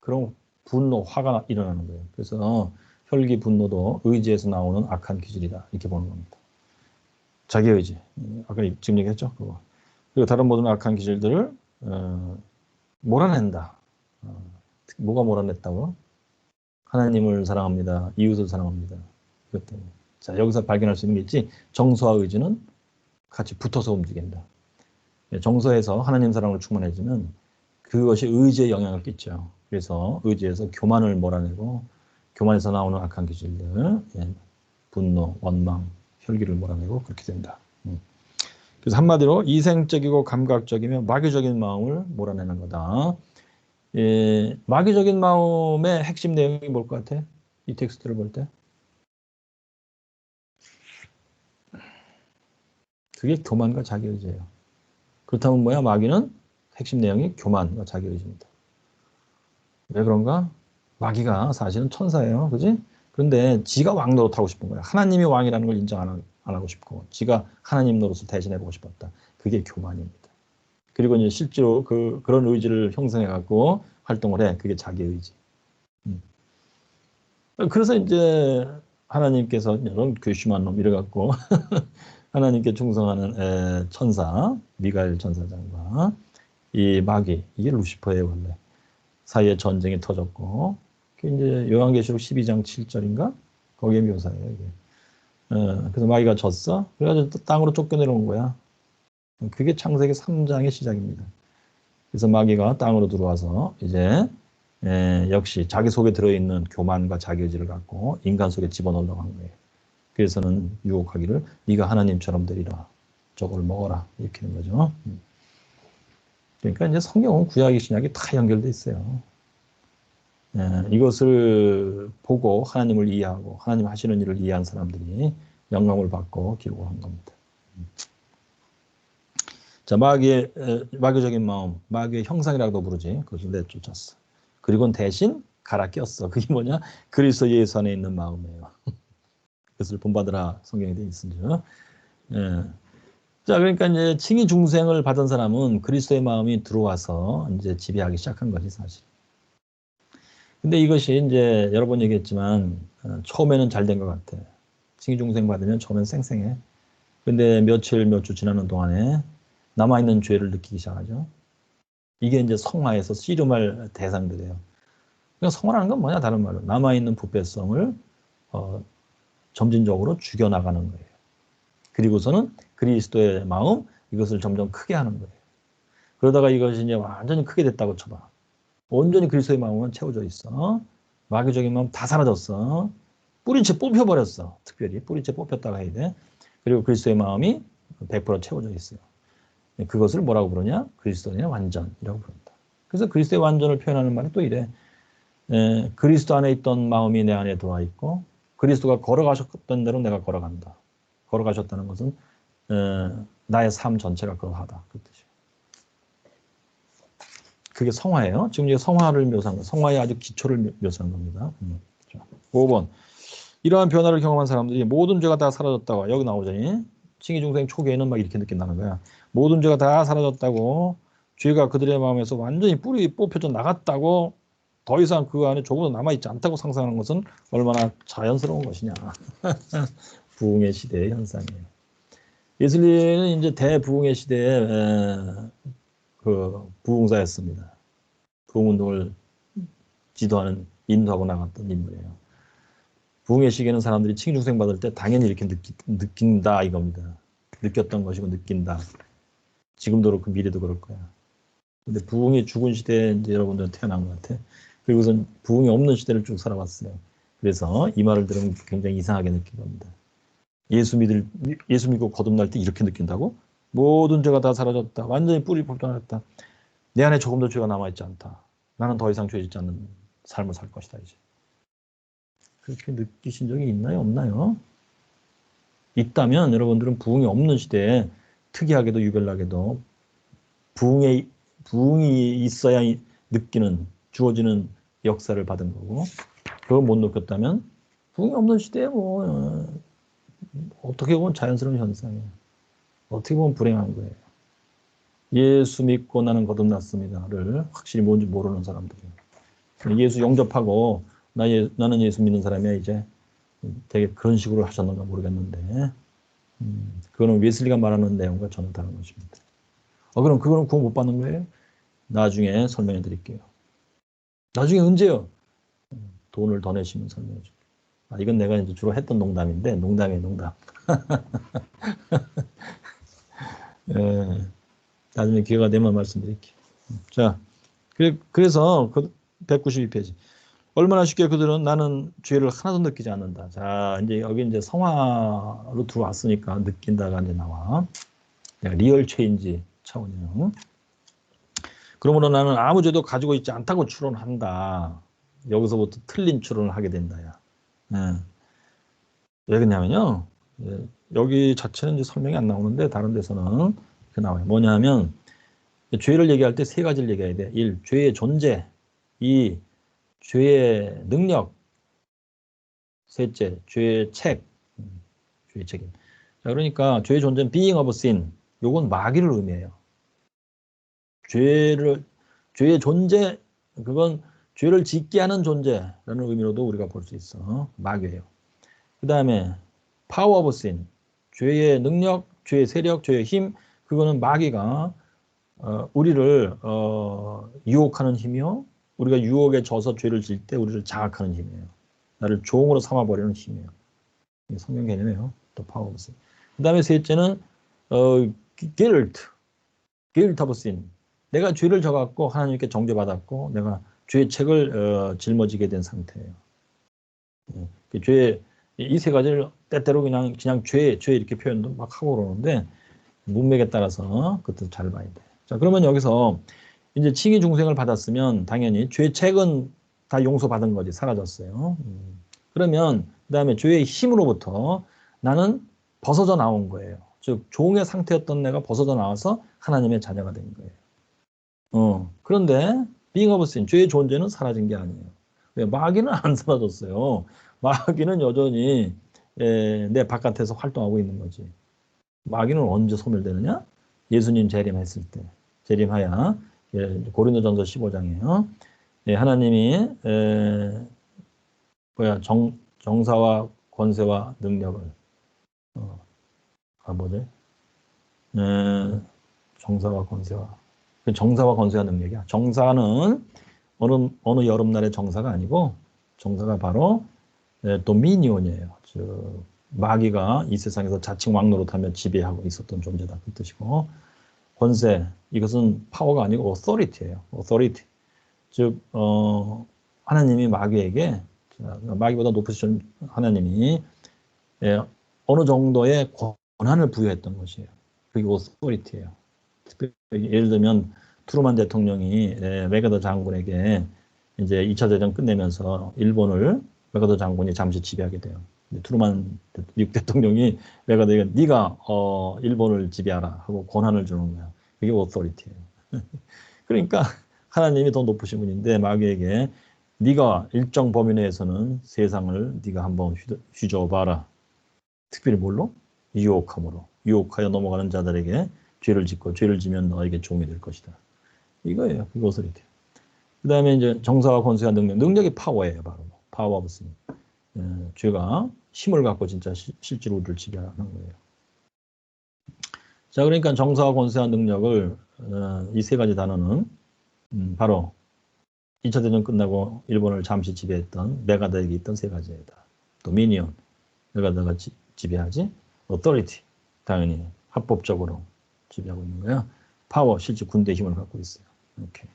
Speaker 1: 그럼 분노, 화가 일어나는 거예요. 그래서 혈기, 분노도 의지에서 나오는 악한 기질이다. 이렇게 보는 겁니다. 자기 의지. 아까 지금 얘기했죠? 그거. 그리고 다른 모든 악한 기질들을 몰아낸다. 뭐가 몰아냈다고? 하나님을 사랑합니다. 이웃을 사랑합니다. 이것 때문에. 자, 여기서 발견할 수 있는 게 있지. 정서와 의지는 같이 붙어서 움직인다. 정서에서 하나님 사랑으로 충만해지면 그것이 의지에 영향을 끼쳐. 그래서 의지에서 교만을 몰아내고 교만에서 나오는 악한 기질들, 분노, 원망, 혈기를 몰아내고 그렇게 된다. 그래서 한마디로 이생적이고 감각적이며 마귀적인 마음을 몰아내는 거다. 마귀적인 마음의 핵심 내용이 뭘 것 같아? 이 텍스트를 볼 때? 그게 교만과 자기의지예요. 그렇다면 뭐야? 마귀는 핵심 내용이 교만과 자기의지입니다. 왜 그런가? 마귀가 사실은 천사예요. 그지? 그런데 지가 왕 노릇하고 싶은 거야. 하나님이 왕이라는 걸 인정 안 하고 싶고 지가 하나님 노릇을 대신해보고 싶었다. 그게 교만입니다. 그리고 이제 실제로 그런 의지를 형성해 갖고 활동을 해. 그게 자기 의지. 그래서 이제 하나님께서 이런 괘씸한 놈 이래 갖고 하나님께 충성하는 천사 미가엘 천사장과 이 마귀 이게 루시퍼예요 원래 사이에 전쟁이 터졌고 이제 요한계시록 12장 7절인가 거기에 묘사예요 이게. 그래서 마귀가 졌어. 그래가지고 또 땅으로 쫓겨내려온 거야. 그게 창세기 3장의 시작입니다. 그래서 마귀가 땅으로 들어와서 이제 역시 자기 속에 들어있는 교만과 자기의지를 갖고 인간 속에 집어넣으려고 한 거예요. 그래서는 유혹하기를 네가 하나님처럼 되리라. 저걸 먹어라. 이렇게 하는 거죠. 그러니까 이제 성경은 구약이 신약이 다 연결돼 있어요. 이것을 보고 하나님을 이해하고 하나님 하시는 일을 이해한 사람들이 영감을 받고 기록을 한 겁니다. 자, 마귀적인 마음, 마귀의 형상이라고도 부르지. 그것을 내쫓았어. 그리고 대신 갈아 꼈어. 그게 뭐냐? 그리스도 예수 안에 있는 마음이에요. 그것을 본받으라 성경에 되어 있으죠. 자, 그러니까 이제 칭의 중생을 받은 사람은 그리스도의 마음이 들어와서 이제 지배하기 시작한 거지 사실. 근데 이것이 이제 여러 번 얘기했지만 처음에는 잘 된 것 같아. 칭의 중생 받으면 처음엔 쌩쌩해. 근데 며칠 몇 주 지나는 동안에 남아있는 죄를 느끼기 시작하죠. 이게 이제 성화에서 씨름할 대상들이에요. 그러니까 성화라는 건 뭐냐 다른 말로 남아있는 부패성을 점진적으로 죽여나가는 거예요. 그리고서는 그리스도의 마음 이것을 점점 크게 하는 거예요. 그러다가 이것이 이제 완전히 크게 됐다고 쳐봐. 온전히 그리스도의 마음은 채워져 있어. 마귀적인 마음 다 사라졌어. 뿌린 채 뽑혀버렸어. 특별히 뿌린 채 뽑혔다고 해야 돼. 그리고 그리스도의 마음이 100% 채워져 있어요. 그것을 뭐라고 부르냐? 그리스도의 완전이라고 부른다. 그래서 그리스도의 완전을 표현하는 말이 또 이래. 그리스도 안에 있던 마음이 내 안에 들어와 있고 그리스도가 걸어가셨던 대로 내가 걸어간다. 걸어가셨다는 것은 나의 삶 전체가 그러하다. 그 뜻이에요. 그게 성화예요. 지금 이제 성화를 묘사한 거, 성화의 아주 기초를 묘사한 겁니다. 자, 5번. 이러한 변화를 경험한 사람들이 모든 죄가 다 사라졌다고 여기 나오더니 칭의 중생 초기에는 막 이렇게 느낀다는 거야. 모든 죄가 다 사라졌다고 죄가 그들의 마음에서 완전히 뿌리 뽑혀져 나갔다고 더 이상 그 안에 조금도 남아있지 않다고 상상하는 것은 얼마나 자연스러운 것이냐. 부흥의 시대의 현상이에요. 예슬리는 이제 대부흥의 시대에 그 부흥사였습니다. 부흥운동을 지도하는 인도하고 나갔던 인물이에요. 부흥의 시기에는 사람들이 칭중생 받을 때 당연히 이렇게 느낀다 이겁니다. 느꼈던 것이고 느낀다. 지금도 그렇고 미래도 그럴 거야. 근데 부흥이 죽은 시대에 이제 여러분들은 태어난 것 같아. 그리고선 부흥이 없는 시대를 쭉 살아왔어요. 그래서 이 말을 들으면 굉장히 이상하게 느낀 겁니다. 예수 믿고 거듭날 때 이렇게 느낀다고? 모든 죄가 다 사라졌다. 완전히 뿌리 뽑혀났다. 내 안에 조금도 죄가 남아있지 않다. 나는 더 이상 죄 짓지 않는 삶을 살 것이다 이제. 그렇게 느끼신 적이 있나요? 없나요? 있다면 여러분들은 부흥이 없는 시대에 특이하게도 유별나게도 부흥이 있어야 느끼는 주어지는 역사를 받은 거고 그걸 못 느꼈다면 부흥이 없는 시대에 뭐 어떻게 보면 자연스러운 현상이에요. 어떻게 보면 불행한 거예요. 예수 믿고 나는 거듭났습니다를 확실히 뭔지 모르는 사람들이에요. 예수 영접하고 나는 예수 믿는 사람이야 이제 되게 그런 식으로 하셨는가 모르겠는데 그거는 웨슬리가 말하는 내용과 전혀 다른 것입니다. 그럼 그거는 구원 못 받는 거예요? 나중에 설명해 드릴게요. 나중에 언제요? 돈을 더 내시면 설명해 줄게요. 아, 이건 내가 이제 주로 했던 농담인데, 농담이에요, 농담. 예, 나중에 기회가 되면 말씀드릴게요. 자, 그래서 그 192페이지. 얼마나 쉽게 그들은 나는 죄를 하나도 느끼지 않는다. 자, 이제 여기 이제 성화로 들어왔으니까 느낀다가 이제 나와. 리얼 체인지 차원이에요. 그러므로 나는 아무 죄도 가지고 있지 않다고 추론한다. 여기서부터 틀린 추론을 하게 된다. 야. 예. 왜 그러냐면요. 예, 여기 자체는 이제 설명이 안 나오는데 다른 데서는 이렇게 나와요. 뭐냐면 죄를 얘기할 때 세 가지를 얘기해야 돼. 1. 죄의 존재. 2. 죄의 능력. 셋째, 죄의 책. 죄의 책임. 자, 그러니까 죄의 존재는 being of sin. 요건 마귀를 의미해요. 죄의 존재, 그건 죄를 짓게 하는 존재라는 의미로도 우리가 볼 수 있어. 마귀예요. 그 다음에 power of sin, 죄의 능력, 죄의 세력, 죄의 힘, 그거는 마귀가 우리를 유혹하는 힘이요. 우리가 유혹에 져서 죄를 질 때 우리를 자학하는 힘이에요. 나를 종으로 삼아버리는 힘이에요. 이게 성경 개념이에요. 또 power of sin. 그 다음에 셋째는 guilt of sin. 내가 죄를 져갖고 하나님께 정죄받았고 내가 죄의 책을 짊어지게 된 상태예요. 죄, 이 세 가지를 때때로 그냥 죄 이렇게 표현도 막 하고 그러는데 문맥에 따라서 그것도 잘 봐야 돼. 자, 그러면 여기서 이제 칭의 중생을 받았으면 당연히 죄 책은 다 용서받은 거지, 사라졌어요. 그러면 그다음에 죄의 힘으로부터 나는 벗어져 나온 거예요. 즉 종의 상태였던 내가 벗어져 나와서 하나님의 자녀가 된 거예요. 그런데 being of sin, 죄의 존재는 사라진 게 아니에요. 왜? 마귀는 안 사라졌어요. 마귀는 여전히 내 바깥에서 활동하고 있는 거지. 마귀는 언제 소멸되느냐? 예수님 재림했을 때. 재림하야. 고린도전서 15장이에요. 하나님이 정사와 권세와 능력을 뭐지? 정사와 권세와 능력이야. 정사는 어느 여름날의 정사가 아니고 정사가 바로 도미니온이에요. 즉 마귀가 이 세상에서 자칭 왕노릇하며 지배하고 있었던 존재다 그 뜻이고, 권세, 이것은 파워가 아니고 authority예요. authority. 즉 하나님이 마귀에게, 마귀보다 높으신 하나님이 어느 정도의 권한을 부여했던 것이에요. 그게 authority예요. 예를 들면 트루만 대통령이 메가더 장군에게 이제 2차 대전 끝내면서 일본을 메가더 장군이 잠시 지배하게 돼요. 트루만 미국 대통령이 메가더에게 네가 일본을 지배하라 하고 권한을 주는 거야. 그게 authority예요. 그러니까 하나님이 더 높으신 분인데 마귀에게 네가 일정 범위 내에서는 세상을 네가 한번 휘저어봐라. 특별히 뭘로? 유혹함으로. 유혹하여 넘어가는 자들에게 죄를 짓고 죄를 지면 너에게 종이 될 것이다. 이거예요. 그게 authority. 그 다음에 이제 정사와 권세와 능력이 파워예요. 바로 파워 오브 신. 죄가 힘을 갖고 진짜 실제로 우리를 지배하는 거예요. 자, 그러니까 정사와 권세와 능력을 이 세 가지 단어는 바로 2차 대전 끝나고 일본을 잠시 지배했던 메가더에게 있던 세 가지이다. 도미니온, 메가더가 지배하지. authority, 당연히 합법적으로 지배하고 있는 거야. 파워, 실제 군대 힘을 갖고 있어요. 이렇게.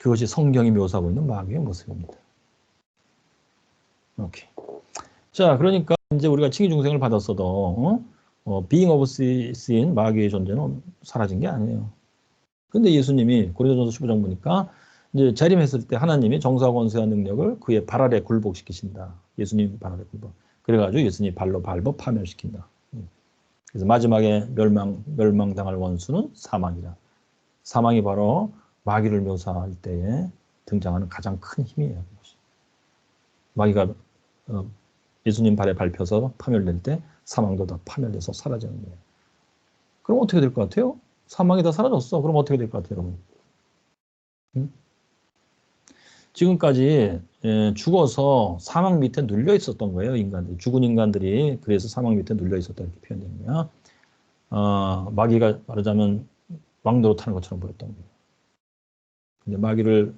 Speaker 1: 그것이 성경이 묘사하고 있는 마귀의 모습입니다. 오케이. 자, 그러니까 이제 우리가 칭의 중생을 받았어도 being of sin, 마귀의 존재는 사라진 게 아니에요. 근데 예수님이 고린도전서 15장 보니까 이제 재림했을 때 하나님이 정사와 권세와 능력을 그의 발 아래 굴복시키신다. 예수님 발 아래 굴복. 그래가지고 예수님 발로 밟아 파멸시킨다. 그래서 마지막에 멸망당할 원수는 사망이다. 사망이 바로 마귀를 묘사할 때에 등장하는 가장 큰 힘이에요. 마귀가 예수님 발에 밟혀서 파멸될 때 사망도 다 파멸돼서 사라지는 거예요. 그럼 어떻게 될 것 같아요? 사망이 다 사라졌어. 그럼 어떻게 될 것 같아요, 여러분? 응? 지금까지 죽어서 사망 밑에 눌려 있었던 거예요, 인간들이. 죽은 인간들이 그래서 사망 밑에 눌려 있었다 이렇게 표현되는 거야. 마귀가 말하자면 왕노릇하는 것처럼 보였던 거예요. 근데 마귀를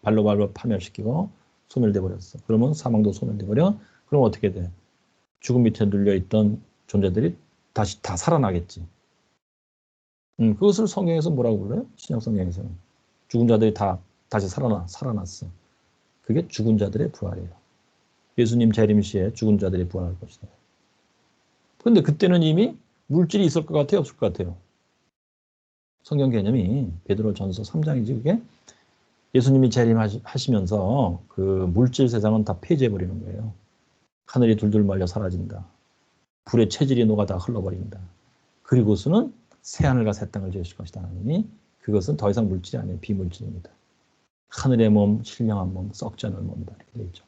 Speaker 1: 발로 파멸시키고 소멸돼 버렸어. 그러면 사망도 소멸돼 버려. 그럼 어떻게 돼? 죽음 밑에 눌려있던 존재들이 다시 다 살아나겠지. 그것을 성경에서 뭐라고 불러요? 신약 성경에서는 죽은 자들이 다 다시 살아났어. 그게 죽은 자들의 부활이에요. 예수님 재림 시에 죽은 자들이 부활할 것이다. 그런데 그때는 이미 물질이 있을 것 같아요, 없을 것 같아요? 성경 개념이 베드로전서 3장이지 그게 예수님이 재림하시면서 그 물질 세상은 다 폐지해 버리는 거예요. 하늘이 둘둘 말려 사라진다. 불의 체질이 녹아 다 흘러버린다. 그리고서는 새하늘과 새 땅을 지으실 것이다. 하나님이 그것은 더 이상 물질이 아니에요. 비물질입니다. 하늘의 몸, 신령한 몸, 썩지 않을 몸이다. 이렇게 되어 있죠.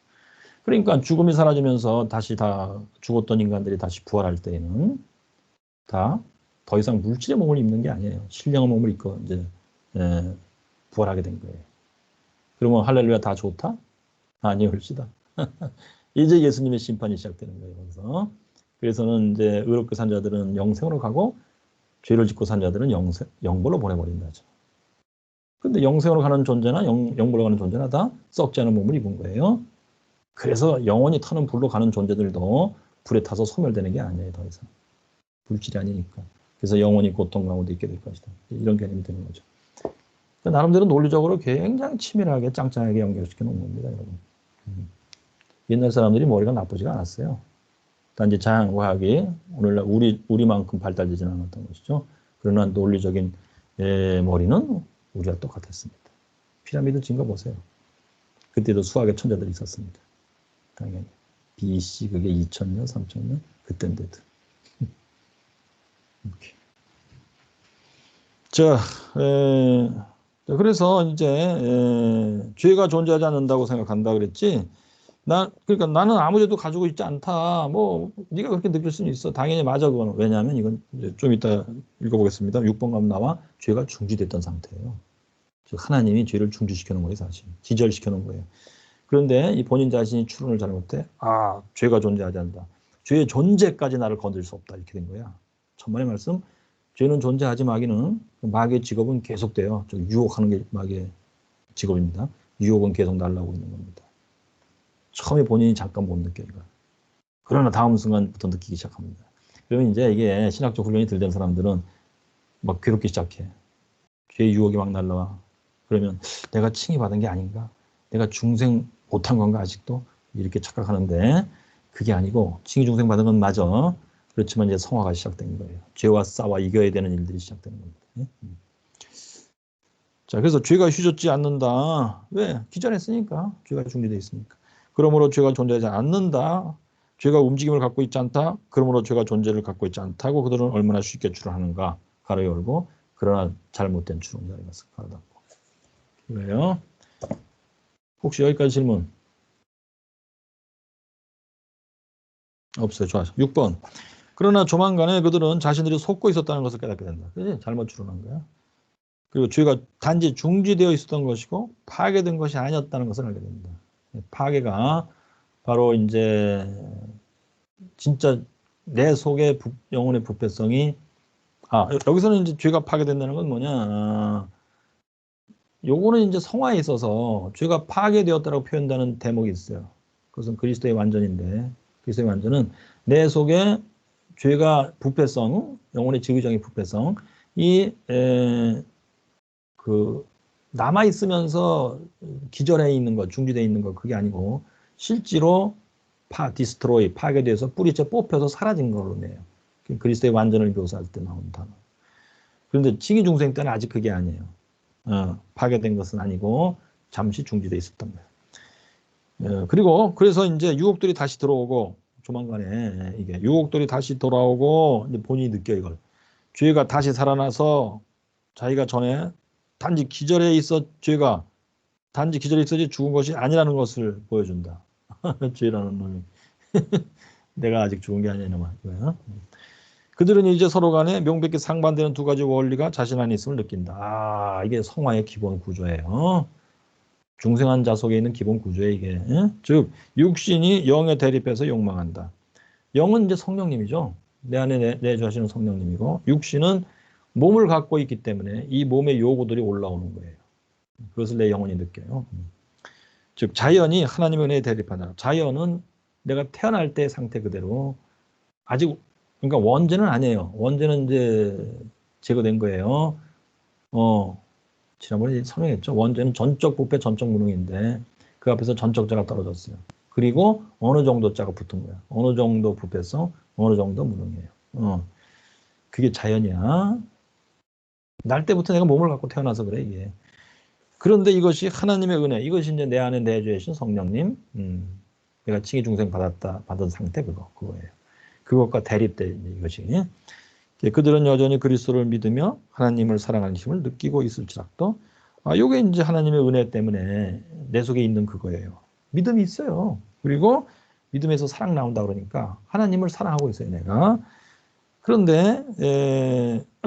Speaker 1: 그러니까 죽음이 사라지면서 다시 다 죽었던 인간들이 다시 부활할 때에는 다 더 이상 물질의 몸을 입는 게 아니에요. 신령한 몸을 입고 이제 부활하게 된 거예요. 그러면 할렐루야 다 좋다? 아니올시다. 이제 예수님의 심판이 시작되는 거예요. 그래서는 이제 의롭게 산 자들은 영생으로 가고 죄를 짓고 산 자들은 영벌로 보내버린다죠. 근데 영생으로 가는 존재나 영벌로 가는 존재나 다 썩지 않은 몸을 입은 거예요. 그래서 영원히 타는 불로 가는 존재들도 불에 타서 소멸되는 게 아니에요. 더 이상. 물질이 아니니까. 그래서 영원히 고통 가운데 있게 될 것이다. 이런 개념이 되는 거죠. 그러니까 나름대로 논리적으로 굉장히 치밀하게 짱짱하게 연결시켜 놓은 겁니다. 여러분. 옛날 사람들이 머리가 나쁘지가 않았어요. 단지 자연과학이 오늘날 우리만큼 발달되지는 않았던 것이죠. 그러나 논리적인 머리는 우리와 똑같았습니다. 피라미드 진 거 보세요. 그때도 수학의 천재들이 있었습니다. 당연히. BC 그게 2000년, 3000년 그때인데도. 이렇게. 자, 그래서 이제 죄가 존재하지 않는다고 생각한다 그랬지. 그러니까 나는 아무 죄도 가지고 있지 않다. 뭐 네가 그렇게 느낄 수는 있어. 당연히 맞아 그거는. 왜냐하면 이건 이제 좀 이따 읽어보겠습니다. 6번 가면 나와 죄가 중지됐던 상태예요. 즉 하나님이 죄를 중지시켜 놓은 거예요. 사실 기절시켜 놓은 거예요. 그런데 이 본인 자신이 추론을 잘못해 죄가 존재하지 않는다. 죄의 존재까지 나를 건들 수 없다. 이렇게 된 거야. 천만의 말씀. 죄는 존재하지 마귀의 직업은 계속돼요. 유혹하는 게 마귀의 직업입니다. 유혹은 계속 날라오고 있는 겁니다. 처음에 본인이 잠깐 못 느껴요. 그러나 다음 순간부터 느끼기 시작합니다. 그러면 이제 이게 신학적 훈련이 덜 된 사람들은 막 괴롭기 시작해. 죄의 유혹이 막 날라와. 그러면 내가 칭의 받은 게 아닌가? 내가 중생 못한 건가 아직도? 이렇게 착각하는데 그게 아니고 칭의 중생 받은 건 맞아. 그렇지만 이제 성화가 시작된 거예요. 죄와 싸워 이겨야 되는 일들이 시작되는 겁니다. 자, 그래서 죄가 휴졌지 않는다. 왜? 기절했으니까. 죄가 중지되어 있으니까. 그러므로 죄가 존재하지 않는다. 죄가 움직임을 갖고 있지 않다. 그러므로 죄가 존재를 갖고 있지 않다고 그들은 얼마나 쉽게 추론하는가. 가로 열고 그러나 잘못된 추론 자리가 가로 닫고. 그래요. 혹시 여기까지 질문? 없어요. 좋아요. 6번. 그러나 조만간에 그들은 자신들이 속고 있었다는 것을 깨닫게 된다. 그지? 잘못 추론한 거야. 그리고 죄가 단지 중지되어 있었던 것이고 파괴된 것이 아니었다는 것을 알게 됩니다. 파괴가 바로 이제 진짜 내 속의 영혼의 부패성이 여기서는 이제 죄가 파괴된다는 건 뭐냐? 요거는 이제 성화에 있어서 죄가 파괴되었다고 표현하는 대목이 있어요. 그것은 그리스도의 완전인데 그리스도의 완전은 내 속에 죄가 부패성, 영혼의 지구적인 부패성 남아 있으면서 기절해 있는 것, 중지되어 있는 것 그게 아니고 실제로 디스트로이 파괴돼서 뿌리째 뽑혀서 사라진 걸로 내요. 그리스도의 완전을 묘사할 때 나온 단어. 그런데 칭의 중생 때는 아직 그게 아니에요. 파괴된 것은 아니고 잠시 중지되어 있었던 거예요. 그래서 이제 유혹들이 다시 들어오고 조만간에 이게 유혹들이 다시 돌아오고 이제 본인이 느껴요 이걸. 죄가 다시 살아나서 자기가 전에 단지 기절해 있었지 죽은 것이 아니라는 것을 보여준다. 죄라는 놈이 내가 아직 죽은 게 아니냐 말이야. 그들은 이제 서로 간에 명백히 상반되는 두 가지 원리가 자신 안에 있음을 느낀다. 이게 성화의 기본 구조예요. 중생한 자 속에 있는 기본 구조예요 이게. 즉 육신이 영에 대립해서 욕망한다. 영은 이제 성령님이죠. 내 안에 내주하시는 성령님이고 육신은 몸을 갖고 있기 때문에 이 몸의 요구들이 올라오는 거예요. 그것을 내 영혼이 느껴요. 즉 자연이 하나님의 은혜에 대립한다. 자연은 내가 태어날 때 상태 그대로 아직 그러니까 원죄는 아니에요. 원죄는 이제 제거된 거예요. 지난번에 설명했죠. 원죄는 전적 부패, 전적 무능인데 그 앞에서 전적자가 떨어졌어요. 그리고 어느 정도 자가 붙은 거야. 어느 정도 부패성, 어느 정도 무능이에요. 그게 자연이야. 날 때부터 내가 몸을 갖고 태어나서 그래 이게. 그런데 이것이 하나님의 은혜, 이것이 이제 내 안에 내주신 성령님, 내가 칭의 중생 받은 상태 그거예요. 그것과 대립된 이것이. 그들은 여전히 그리스도를 믿으며 하나님을 사랑하는 힘을 느끼고 있을지라도, 요게 이제 하나님의 은혜 때문에 내 속에 있는 그거예요. 믿음이 있어요. 그리고 믿음에서 사랑 나온다 그러니까 하나님을 사랑하고 있어요, 내가. 그런데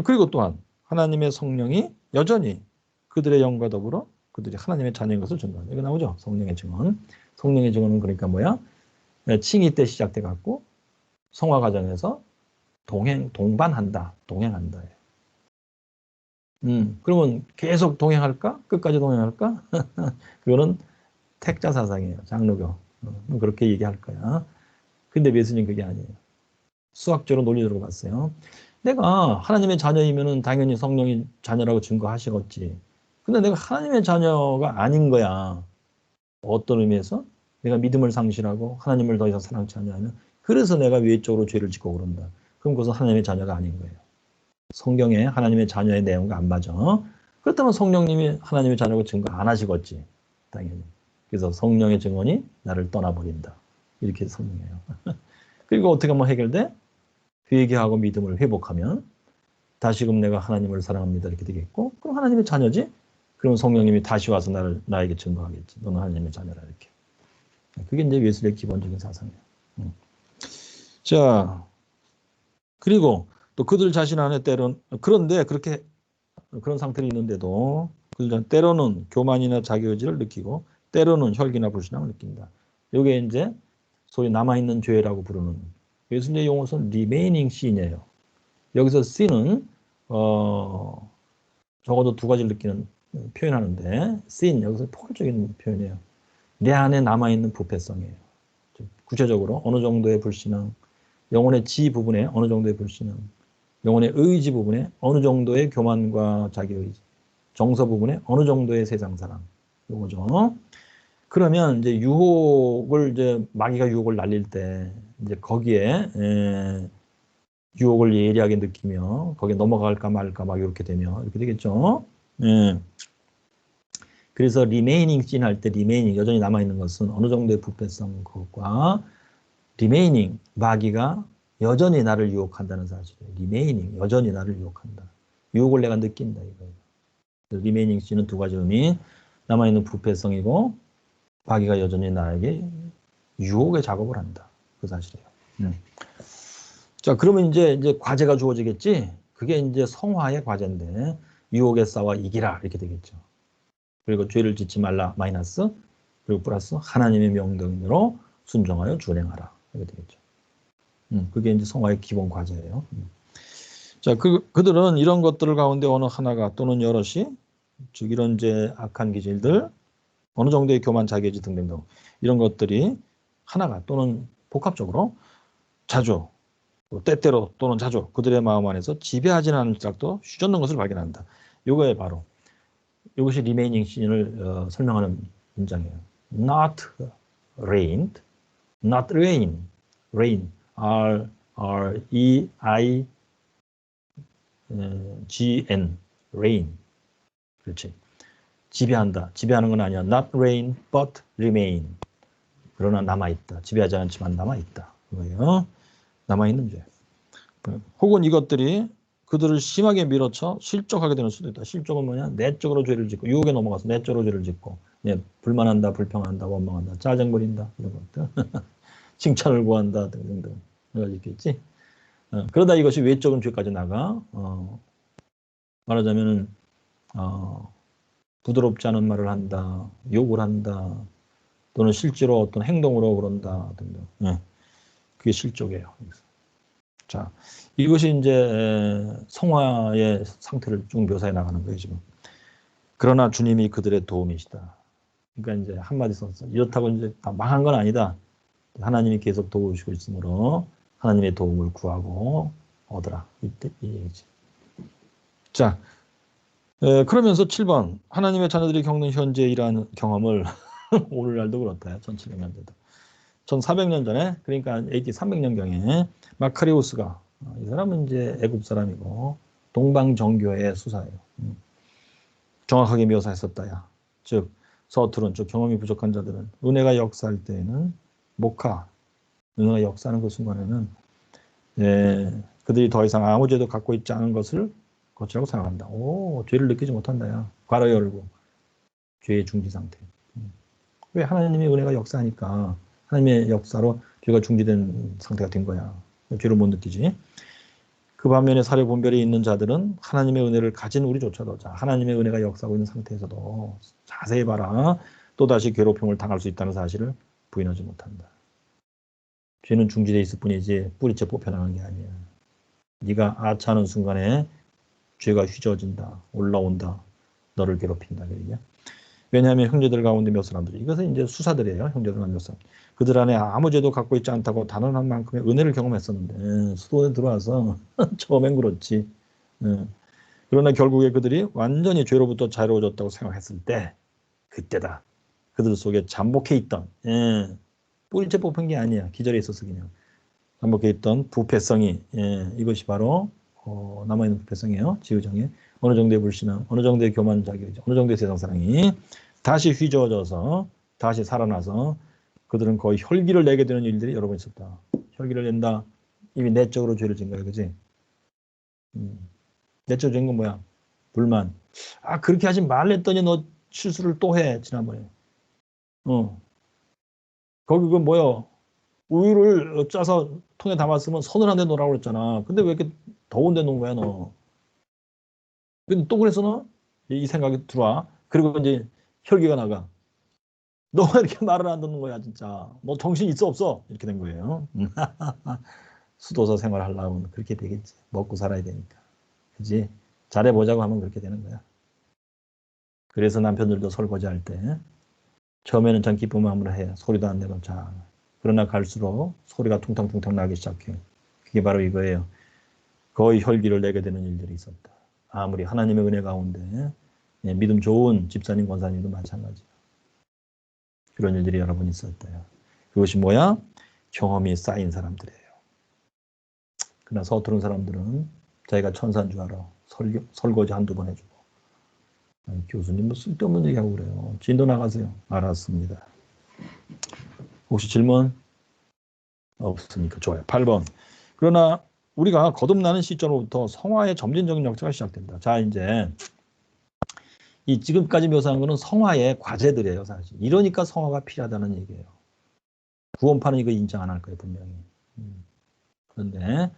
Speaker 1: 그리고 또한 하나님의 성령이 여전히 그들의 영과 더불어 그들이 하나님의 자녀인 것을 증거한다. 이거 나오죠? 성령의 증언. 성령의 증언은 그러니까 뭐야? 칭의 때 시작돼 갖고 성화 과정에서 동반한다, 동행한다. 그러면 계속 동행할까? 끝까지 동행할까? 그거는 택자 사상이에요. 장로교. 그렇게 얘기할 거야. 근데 예수님 그게 아니에요. 수학적으로 논리적으로 봤어요. 내가 하나님의 자녀이면은 당연히 성령이 자녀라고 증거하시겠지. 근데 내가 하나님의 자녀가 아닌 거야. 어떤 의미에서? 내가 믿음을 상실하고 하나님을 더 이상 사랑치 않냐면 그래서 내가 외적으로 죄를 짓고 그런다. 그럼 그것은 하나님의 자녀가 아닌 거예요. 성경에 하나님의 자녀의 내용과 안 맞아. 그렇다면 성령님이 하나님의 자녀고 증거 안 하시겠지. 당연히. 그래서 성령의 증언이 나를 떠나버린다. 이렇게 설명해요. 그리고 어떻게 하면 해결돼? 회개하고 믿음을 회복하면 다시금 내가 하나님을 사랑합니다. 이렇게 되겠고 그럼 하나님의 자녀지? 그럼 성령님이 다시 와서 나에게 증거하겠지. 너는 하나님의 자녀라 이렇게. 그게 이제 예술의 기본적인 사상이에요. 자, 그리고 또 그들 자신 안에 그런데 그렇게 그런 상태로 있는데도 그들 때로는 교만이나 자기의지를 느끼고 때로는 혈기나 불신함을 느낀다. 이게 이제 소위 남아있는 죄라고 부르는 예수님의 용어는 remaining sin이에요. 여기서 sin은 적어도 두 가지를 느끼는 표현하는데 sin 여기서 포괄적인 표현이에요. 내 안에 남아있는 부패성이에요. 구체적으로 어느 정도의 불신앙, 영혼의 지 부분에 어느 정도의 불신앙, 영혼의 의지 부분에 어느 정도의 교만과 자기의지, 정서 부분에 어느 정도의 세상사랑, 요거죠. 그러면 이제 이제 마귀가 유혹을 날릴 때 이제 거기에 유혹을 예리하게 느끼며 거기에 넘어갈까 말까 막 이렇게 되면 이렇게 되겠죠. 그래서 remaining sin 할 때 remaining 여전히 남아 있는 것은 어느 정도의 부패성 그것과 remaining 마귀가 여전히 나를 유혹한다는 사실이에요. remaining 여전히 나를 유혹한다. 유혹을 내가 느낀다 이거예요. remaining sin은 두 가지 의미 남아 있는 부패성이고 마귀가 여전히 나에게 유혹의 작업을 한다. 그 사실이에요. 자, 그러면 이제 과제가 주어지겠지? 그게 이제 성화의 과제인데, 유혹에 싸워 이기라. 이렇게 되겠죠. 그리고 죄를 짓지 말라. 마이너스. 그리고 플러스 하나님의 명령대로 순종하여 준행하라. 이렇게 되겠죠. 그게 이제 성화의 기본 과제예요. 자, 그들은 이런 것들을 가운데 어느 하나가 또는 여럿이, 즉, 이런 이제 악한 기질들, 어느 정도의 교만, 자기의지 등등 이런 것들이 하나가 또는 복합적으로 자주 때때로 또는 자주 그들의 마음 안에서 지배하지는 않을지라도 휘젓는 것을 발견한다. 이거에 바로 이것이 리메이닝 신을 설명하는 문장이에요. Not reigned, not reign, reign, R-E-I-G-N, reign. 그렇지. 지배한다. 지배하는 건 아니야. Not reign, but remain. 그러나 남아있다. 지배하지 않지만 남아있다. 그거예요. 남아있는 죄. 혹은 이것들이 그들을 심하게 밀어쳐 실족하게 되는 수도 있다. 실족은 뭐냐? 내적으로 죄를 짓고 유혹에 넘어가서 내적으로 죄를 짓고 불만한다, 불평한다, 원망한다, 짜증 부린다 이런 것들. 칭찬을 구한다 등등등 여러 가지 있겠지. 그러다 이것이 외적인 죄까지 나가. 말하자면은 부드럽지 않은 말을 한다, 욕을 한다, 또는 실제로 어떤 행동으로 그런다 등등. 그게 실족이에요. 자, 이것이 이제 성화의 상태를 쭉 묘사해 나가는 거예요, 지금. 그러나 주님이 그들의 도움이시다. 그러니까 이제 한마디 썼어. 이렇다고 이제 다 망한 건 아니다. 하나님이 계속 도우시고 있으므로 하나님의 도움을 구하고 얻으라. 이때 이 얘기지. 자, 그러면서 7번 하나님의 자녀들이 겪는 현재 이러한 경험을 오늘날도 그렇다. 1700년대도. 1400년 전에 그러니까 AD 300년경에 마카리우스가 이 사람은 이제 애굽 사람이고 동방정교의 수사예요. 정확하게 묘사했었다야. 즉 서투른 즉 경험이 부족한 자들은 은혜가 역사할 때에는 목화 은혜가 역사하는 그 순간에는 그들이 더 이상 아무 죄도 갖고 있지 않은 것을 거치라고 생각한다. 오, 죄를 느끼지 못한다야. 괄호 열고 죄의 중지 상태. 왜 하나님의 은혜가 역사하니까 하나님의 역사로 죄가 중지된 상태가 된 거야. 죄를 못 느끼지. 그 반면에 사려 분별이 있는 자들은 하나님의 은혜를 가진 우리조차도 자 하나님의 은혜가 역사하고 있는 상태에서도 자세히 봐라. 또다시 괴롭힘을 당할 수 있다는 사실을 부인하지 못한다. 죄는 중지되어 있을 뿐이지 뿌리째 뽑혀나가는 게 아니야. 네가 아차하는 순간에 죄가 휘저어진다. 올라온다. 너를 괴롭힌다. 그러게. 왜냐하면 형제들 가운데 몇 사람들이 이것은 이제 수사들이에요. 형제들 가운데 몇 사람. 그들 안에 아무 죄도 갖고 있지 않다고 단언한 만큼의 은혜를 경험했었는데 수도에 들어와서 처음엔 그렇지. 그러나 결국에 그들이 완전히 죄로부터 자유로워졌다고 생각했을 때 그때다. 그들 속에 잠복해 있던 뿌리째 뽑힌 게 아니야. 기절해 있었어 그냥. 잠복해 있던 부패성이 이것이 바로 남아있는 부패성이에요. 지의정에 어느 정도의 불신앙, 어느 정도의 교만 자격이죠. 어느 정도의 세상사랑이 다시 휘저어져서 다시 살아나서 그들은 거의 혈기를 내게 되는 일들이 여러 번 있었다. 혈기를 낸다. 이미 내적으로 죄를 진 거야. 그지? 내적으로 진 건 뭐야? 불만. 아 그렇게 하지 말랬더니 너 실수를 또 해. 지난번에. 거기 그 뭐야? 우유를 짜서 통에 담았으면 서늘한데 놓으라고 그랬잖아. 근데 왜 이렇게 더운데 놓은 거야 너? 근데 또 그래서 너? 이 생각이 들어와. 그리고 이제 혈기가 나가. 너가 이렇게 말을 안 듣는 거야 진짜. 너 정신 있어 없어? 이렇게 된 거예요. 수도사 생활하려면 그렇게 되겠지. 먹고 살아야 되니까. 그지? 잘해보자고 하면 그렇게 되는 거야. 그래서 남편들도 설거지할 때 처음에는 참 기쁜 마음으로 해. 소리도 안 내고 자. 그러나 갈수록 소리가 퉁탕퉁탕 나기 시작해. 그게 바로 이거예요. 거의 혈기를 내게 되는 일들이 있었다. 아무리 하나님의 은혜 가운데 믿음 좋은 집사님, 권사님도 마찬가지야. 그런 일들이 여러 번 있었대요. 그것이 뭐야? 경험이 쌓인 사람들이에요. 그러나 서투른 사람들은 자기가 천사인 줄 알아. 설거지 한두 번 해주고. 아니, 교수님 뭐 쓸데없는 얘기하고 그래요. 진도 나가세요. 알았습니다. 혹시 질문? 없으니까 좋아요. 8번. 그러나 우리가 거듭나는 시점으로부터 성화의 점진적인 역사가 시작된다. 자, 이제 이 지금까지 묘사한 거는 성화의 과제들이에요, 사실. 이러니까 성화가 필요하다는 얘기예요. 구원파는 이거 인정 안 할 거예요, 분명히. 그런데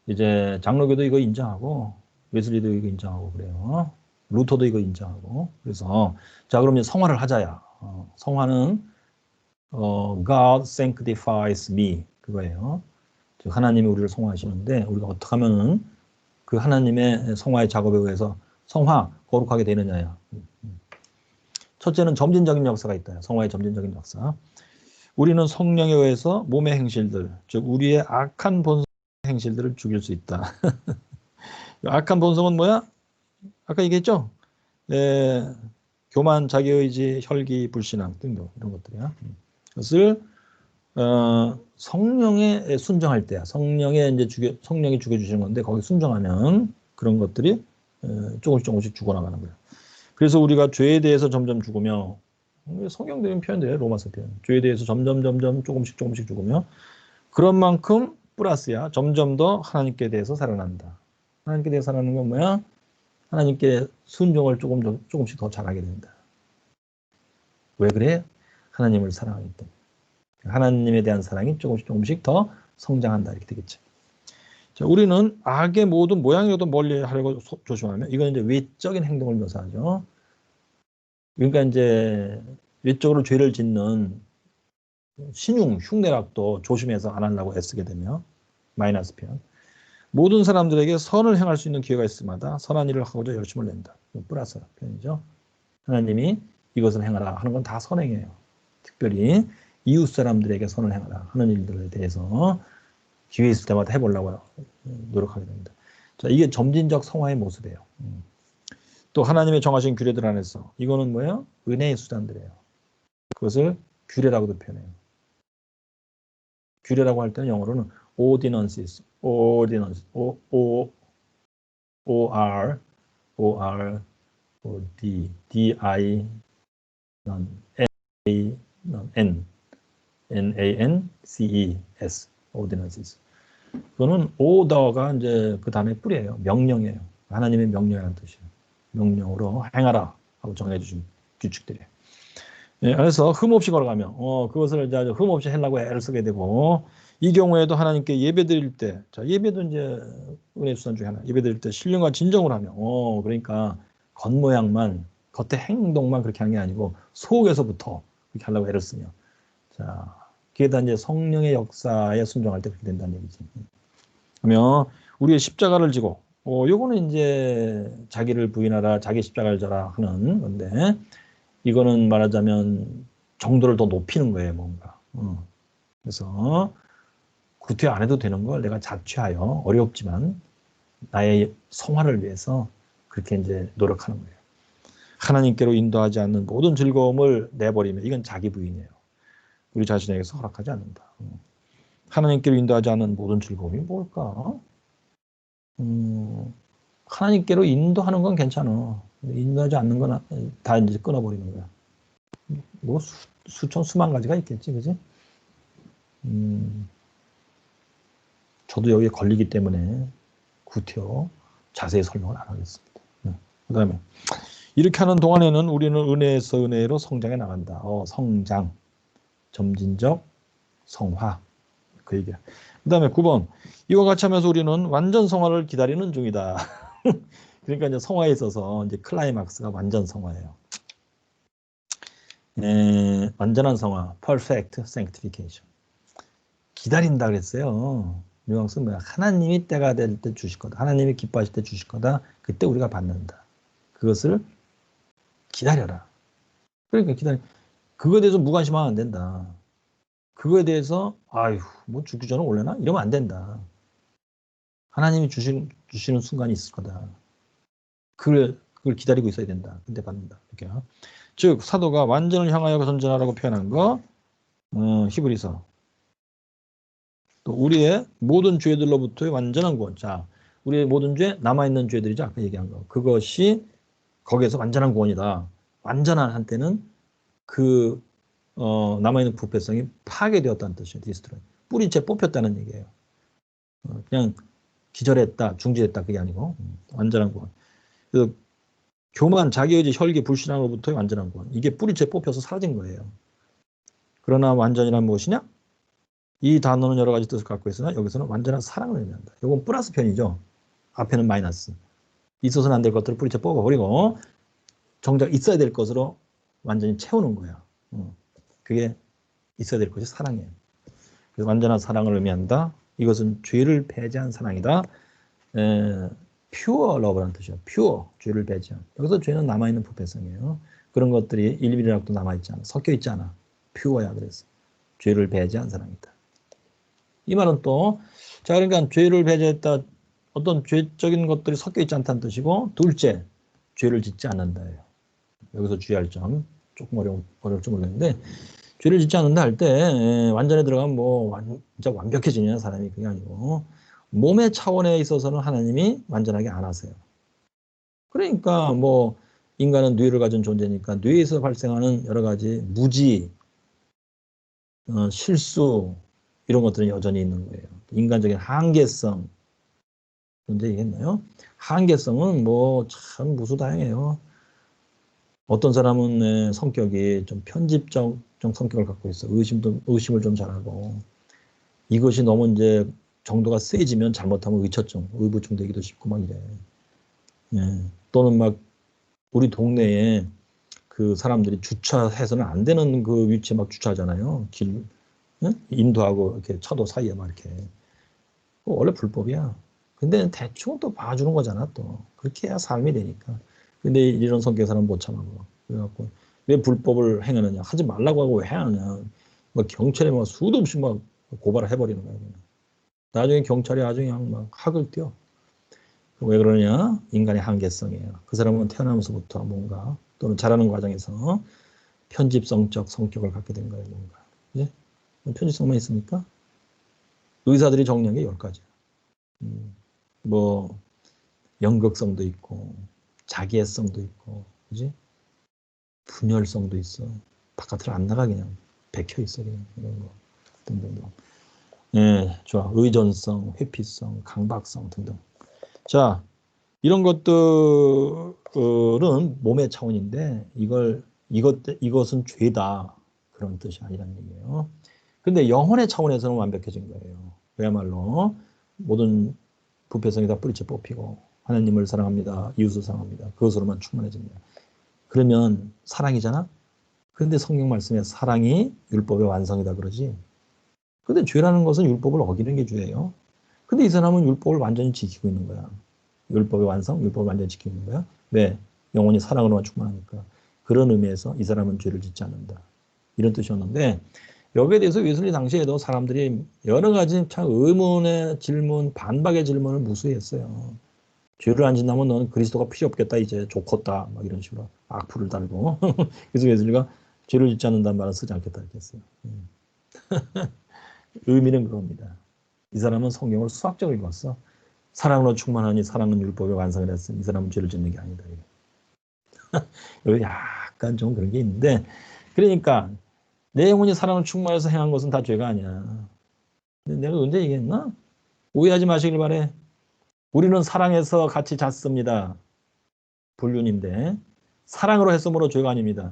Speaker 1: 이제 장로교도 이거 인정하고 웨슬리도 이거 인정하고 그래요. 루터도 이거 인정하고. 그래서 자, 그럼 이제 성화를 하자야. 성화는 God sanctifies me 그거예요. 즉 하나님이 우리를 성화하시는데 우리가 어떻게 하면은 그 하나님의 성화의 작업에 의해서 성화, 거룩하게 되느냐야. 첫째는 점진적인 역사가 있다. 성화의 점진적인 역사. 우리는 성령에 의해서 몸의 행실들, 즉 우리의 악한 본성 행실들을 죽일 수 있다. 악한 본성은 뭐야? 아까 얘기했죠? 교만, 자기의지, 혈기, 불신앙 등등 이런 것들이야. 그것을 성령에 순종할 때야. 성령에 이제 성령이 죽여주시는 건데 거기 순종하면 그런 것들이 조금씩 죽어나가는 거예요. 그래서 우리가 죄에 대해서 점점 죽으며 성경적인 표현들이에요. 로마서 표현. 죄에 대해서 점점 조금씩 죽으며 그런 만큼 플러스야. 점점 더 하나님께 대해서 살아난다. 하나님께 대해서 살아나는 건 뭐야? 하나님께 순종을 조금씩 더 잘하게 된다. 왜 그래? 하나님을 사랑하기 때문에. 하나님에 대한 사랑이 조금씩 더 성장한다. 이렇게 되겠죠. 자, 우리는 악의 모든 모양이라도 멀리 하려고 조심하면 이건 이제 외적인 행동을 묘사하죠. 그러니까 이제 외적으로 죄를 짓는 신용, 흉내락도 조심해서 안 하려고 애쓰게 되며 마이너스 표현. 모든 사람들에게 선을 행할 수 있는 기회가 있을마다 선한 일을 하고자 열심을 낸다. 플러스 표현이죠. 하나님이 이것을 행하라 하는 건 다 선행이에요. 특별히 이웃 사람들에게 선을 행하라 하는 일들에 대해서 기회 있을 때마다 해보려고 노력하게 됩니다. 자, 이게 점진적 성화의 모습이에요. 또 하나님의 정하신 규례들 안에서 이거는 뭐예요? 은혜의 수단들이에요. 그것을 규례라고도 표현해요. 규례라고 할 때는 영어로는 ordinances, O R O D I N A N C E S ordinances. 그거는 order가 이제 그 단어의 뿌리예요. 명령이에요. 하나님의 명령이라는 뜻이에요. 명령으로 행하라 하고 정해주신 규칙들이에요. 예, 그래서 흠없이 걸어가면 그것을 이제 흠없이 하려고 애를 쓰게 되고 이 경우에도 하나님께 예배드릴 때, 자 예배도 이제 은혜 수단 중에 하나. 예배드릴 때 신령과 진정을 하며, 그러니까 겉모양만, 겉의 행동만 그렇게 하는 게 아니고 속에서부터 그렇게 하려고 애를 쓰며, 자 그게 다 이제 성령의 역사에 순종할 때 그렇게 된다는 얘기지. 그러면 우리의 십자가를 지고, 요거는 이제 자기를 부인하라, 자기 십자가를 져라 하는 건데, 이거는 말하자면 정도를 더 높이는 거예요, 뭔가. 그래서 구태 안 해도 되는 걸 내가 자취하여 어렵지만 나의 성화를 위해서 그렇게 이제 노력하는 거예요. 하나님께로 인도하지 않는 모든 즐거움을 내버리면 이건 자기 부인이에요. 우리 자신에게서 허락하지 않는다. 하나님께로 인도하지 않는 모든 즐거움이 뭘까? 하나님께로 인도하는 건 괜찮아. 인도하지 않는 건 다 이제 끊어버리는 거야. 뭐 수천 수만 가지가 있겠지, 그지? 저도 여기에 걸리기 때문에 구태여 자세히 설명을 안 하겠습니다. 그 다음에 이렇게 하는 동안에는 우리는 은혜에서 은혜로 성장해 나간다. 성장, 점진적 성화, 그 얘기야. 그 다음에 9번 이와 같이 하면서 우리는 완전 성화를 기다리는 중이다. 그러니까 이제 성화에 있어서 이제 클라이막스가 완전 성화예요. 완전한 성화, perfect sanctification. 기다린다 그랬어요. 뉘앙스는 뭐야? 하나님이 때가 될 때 주실 거다. 하나님이 기뻐하실 때 주실 거다. 그때 우리가 받는다. 그것을 기다려라. 그러니까 기다려. 그거에 대해서 무관심하면 안 된다. 그거에 대해서 아유 뭐 죽기 전에 올려나? 이러면 안 된다. 하나님이 주시는 순간이 있을 거다. 그걸 기다리고 있어야 된다. 근데 받는다. 이렇게. 즉 사도가 완전을 향하여 전진하라고 표현한 거 히브리서. 또 우리의 모든 죄들로부터의 완전한 구원. 자, 우리의 모든 죄, 남아있는 죄들이죠. 아까 얘기한 거. 그것이 거기에서 완전한 구원이다. 완전한 한때는 그 남아있는 부패성이 파괴되었다는 뜻이에요. 디스트로이. 뿌리채 뽑혔다는 얘기예요. 그냥 기절했다, 중지했다 그게 아니고 완전한 구원. 그래서 교만, 자기의지, 혈기, 불신앙으로부터의 완전한 구원. 이게 뿌리채 뽑혀서 사라진 거예요. 그러나 완전이란 무엇이냐? 이 단어는 여러 가지 뜻을 갖고 있으나 여기서는 완전한 사랑을 의미한다. 이건 플러스 편이죠. 앞에는 마이너스. 있어서는 안 될 것들을 뿌리채 뽑아버리고 정작 있어야 될 것으로 완전히 채우는 거야. 그게 있어야 될 것이 사랑이에요. 그래서 완전한 사랑을 의미한다. 이것은 죄를 배제한 사랑이다. pure love라는 뜻이에요. pure, 죄를 배제한. 여기서 죄는 남아있는 부패성이에요. 그런 것들이 1mm라도 남아있지 않아. 섞여있지 않아. pure야 그래서. 죄를 배제한 사랑이다. 이 말은 또, 자, 그러니까 죄를 배제했다. 어떤 죄적인 것들이 섞여 있지 않다는 뜻이고, 둘째, 죄를 짓지 않는다예요. 여기서 주의할 점, 조금 어려울지 모르겠는데, 죄를 짓지 않는다 할 때, 완전에 들어가면 뭐, 진짜 완벽해지냐, 사람이. 그게 아니고, 몸의 차원에 있어서는 하나님이 완전하게 안 하세요. 그러니까 뭐, 인간은 뇌를 가진 존재니까, 뇌에서 발생하는 여러 가지 무지, 실수, 이런 것들은 여전히 있는 거예요. 인간적인 한계성. 언제 얘기했나요? 한계성은 뭐 참 무수다양해요. 어떤 사람은 성격이 좀 편집적 성격을 갖고 있어. 의심을 좀 잘하고. 이것이 너무 이제 정도가 세지면 잘못하면 의처증, 의부증 되기도 쉽고 막 이래. 또는 막 우리 동네에 그 사람들이 주차해서는 안 되는 그 위치에 막 주차하잖아요. 인도하고 이렇게 차도 사이에 막 이렇게. 원래 불법이야. 근데 대충 또 봐주는 거잖아 또. 그렇게 해야 삶이 되니까. 근데 이런 성격의 사람은 못 참아고. 그래갖고 왜 불법을 행하느냐. 하지 말라고 하고 왜 하느냐. 뭐 경찰에 막 수도 없이 막 고발을 해버리는 거야. 그냥. 나중에 경찰이 아주 그냥 막 학을 띄워. 왜 그러냐? 인간의 한계성이에요. 그 사람은 태어나면서부터 뭔가 또는 자라는 과정에서 편집성적 성격을 갖게 된 거예요. 뭔가. 그지? 편집성만 있습니까? 의사들이 정리한 게 10가지야. 뭐 연극성도 있고 자기애성도 있고 그지? 분열성도 있어. 바깥으로 안 나가 그냥 백혀 있어 그냥 이런 거 등등등. 예, 좋아. 의존성, 회피성, 강박성 등등. 자, 이런 것들은 몸의 차원인데 이것은 죄다 그런 뜻이 아니라는 얘기예요. 근데 영혼의 차원에서는 완벽해진 거예요. 그야말로 모든 부패성이 다 뿌리째 뽑히고 하나님을 사랑합니다. 이웃을 사랑합니다. 그것으로만 충만해집니다. 그러면 사랑이잖아? 그런데 성경 말씀에 사랑이 율법의 완성이다 그러지. 근데 죄라는 것은 율법을 어기는 게 죄예요. 근데 이 사람은 율법을 완전히 지키고 있는 거야. 율법의 완성, 율법을 완전히 지키고 있는 거야. 왜? 영혼이 사랑으로만 충만하니까. 그런 의미에서 이 사람은 죄를 짓지 않는다. 이런 뜻이었는데 여기에 대해서 웨슬리 당시에도 사람들이 여러 가지 참 의문의 질문, 반박의 질문을 무수했어요. 죄를 안 짓는다면 너는 그리스도가 필요 없겠다. 이제 좋겠다. 막 이런 식으로 악플을 달고. 그래서 웨슬리가 죄를 짓지 않는다는 말은 쓰지 않겠다 이렇게 했어요. 의미는 그겁니다. 이 사람은 성경을 수학적으로 읽었어. 사랑으로 충만하니 사랑은 율법의 완성을 했으니 이 사람은 죄를 짓는 게 아니다. 여기 약간 좀 그런 게 있는데 그러니까 내 영혼이 사랑을 충만해서 행한 것은 다 죄가 아니야. 근데 내가 언제 얘기했나? 오해하지 마시길 바래. 우리는 사랑해서 같이 잤습니다. 불륜인데 사랑으로 했으므로 죄가 아닙니다.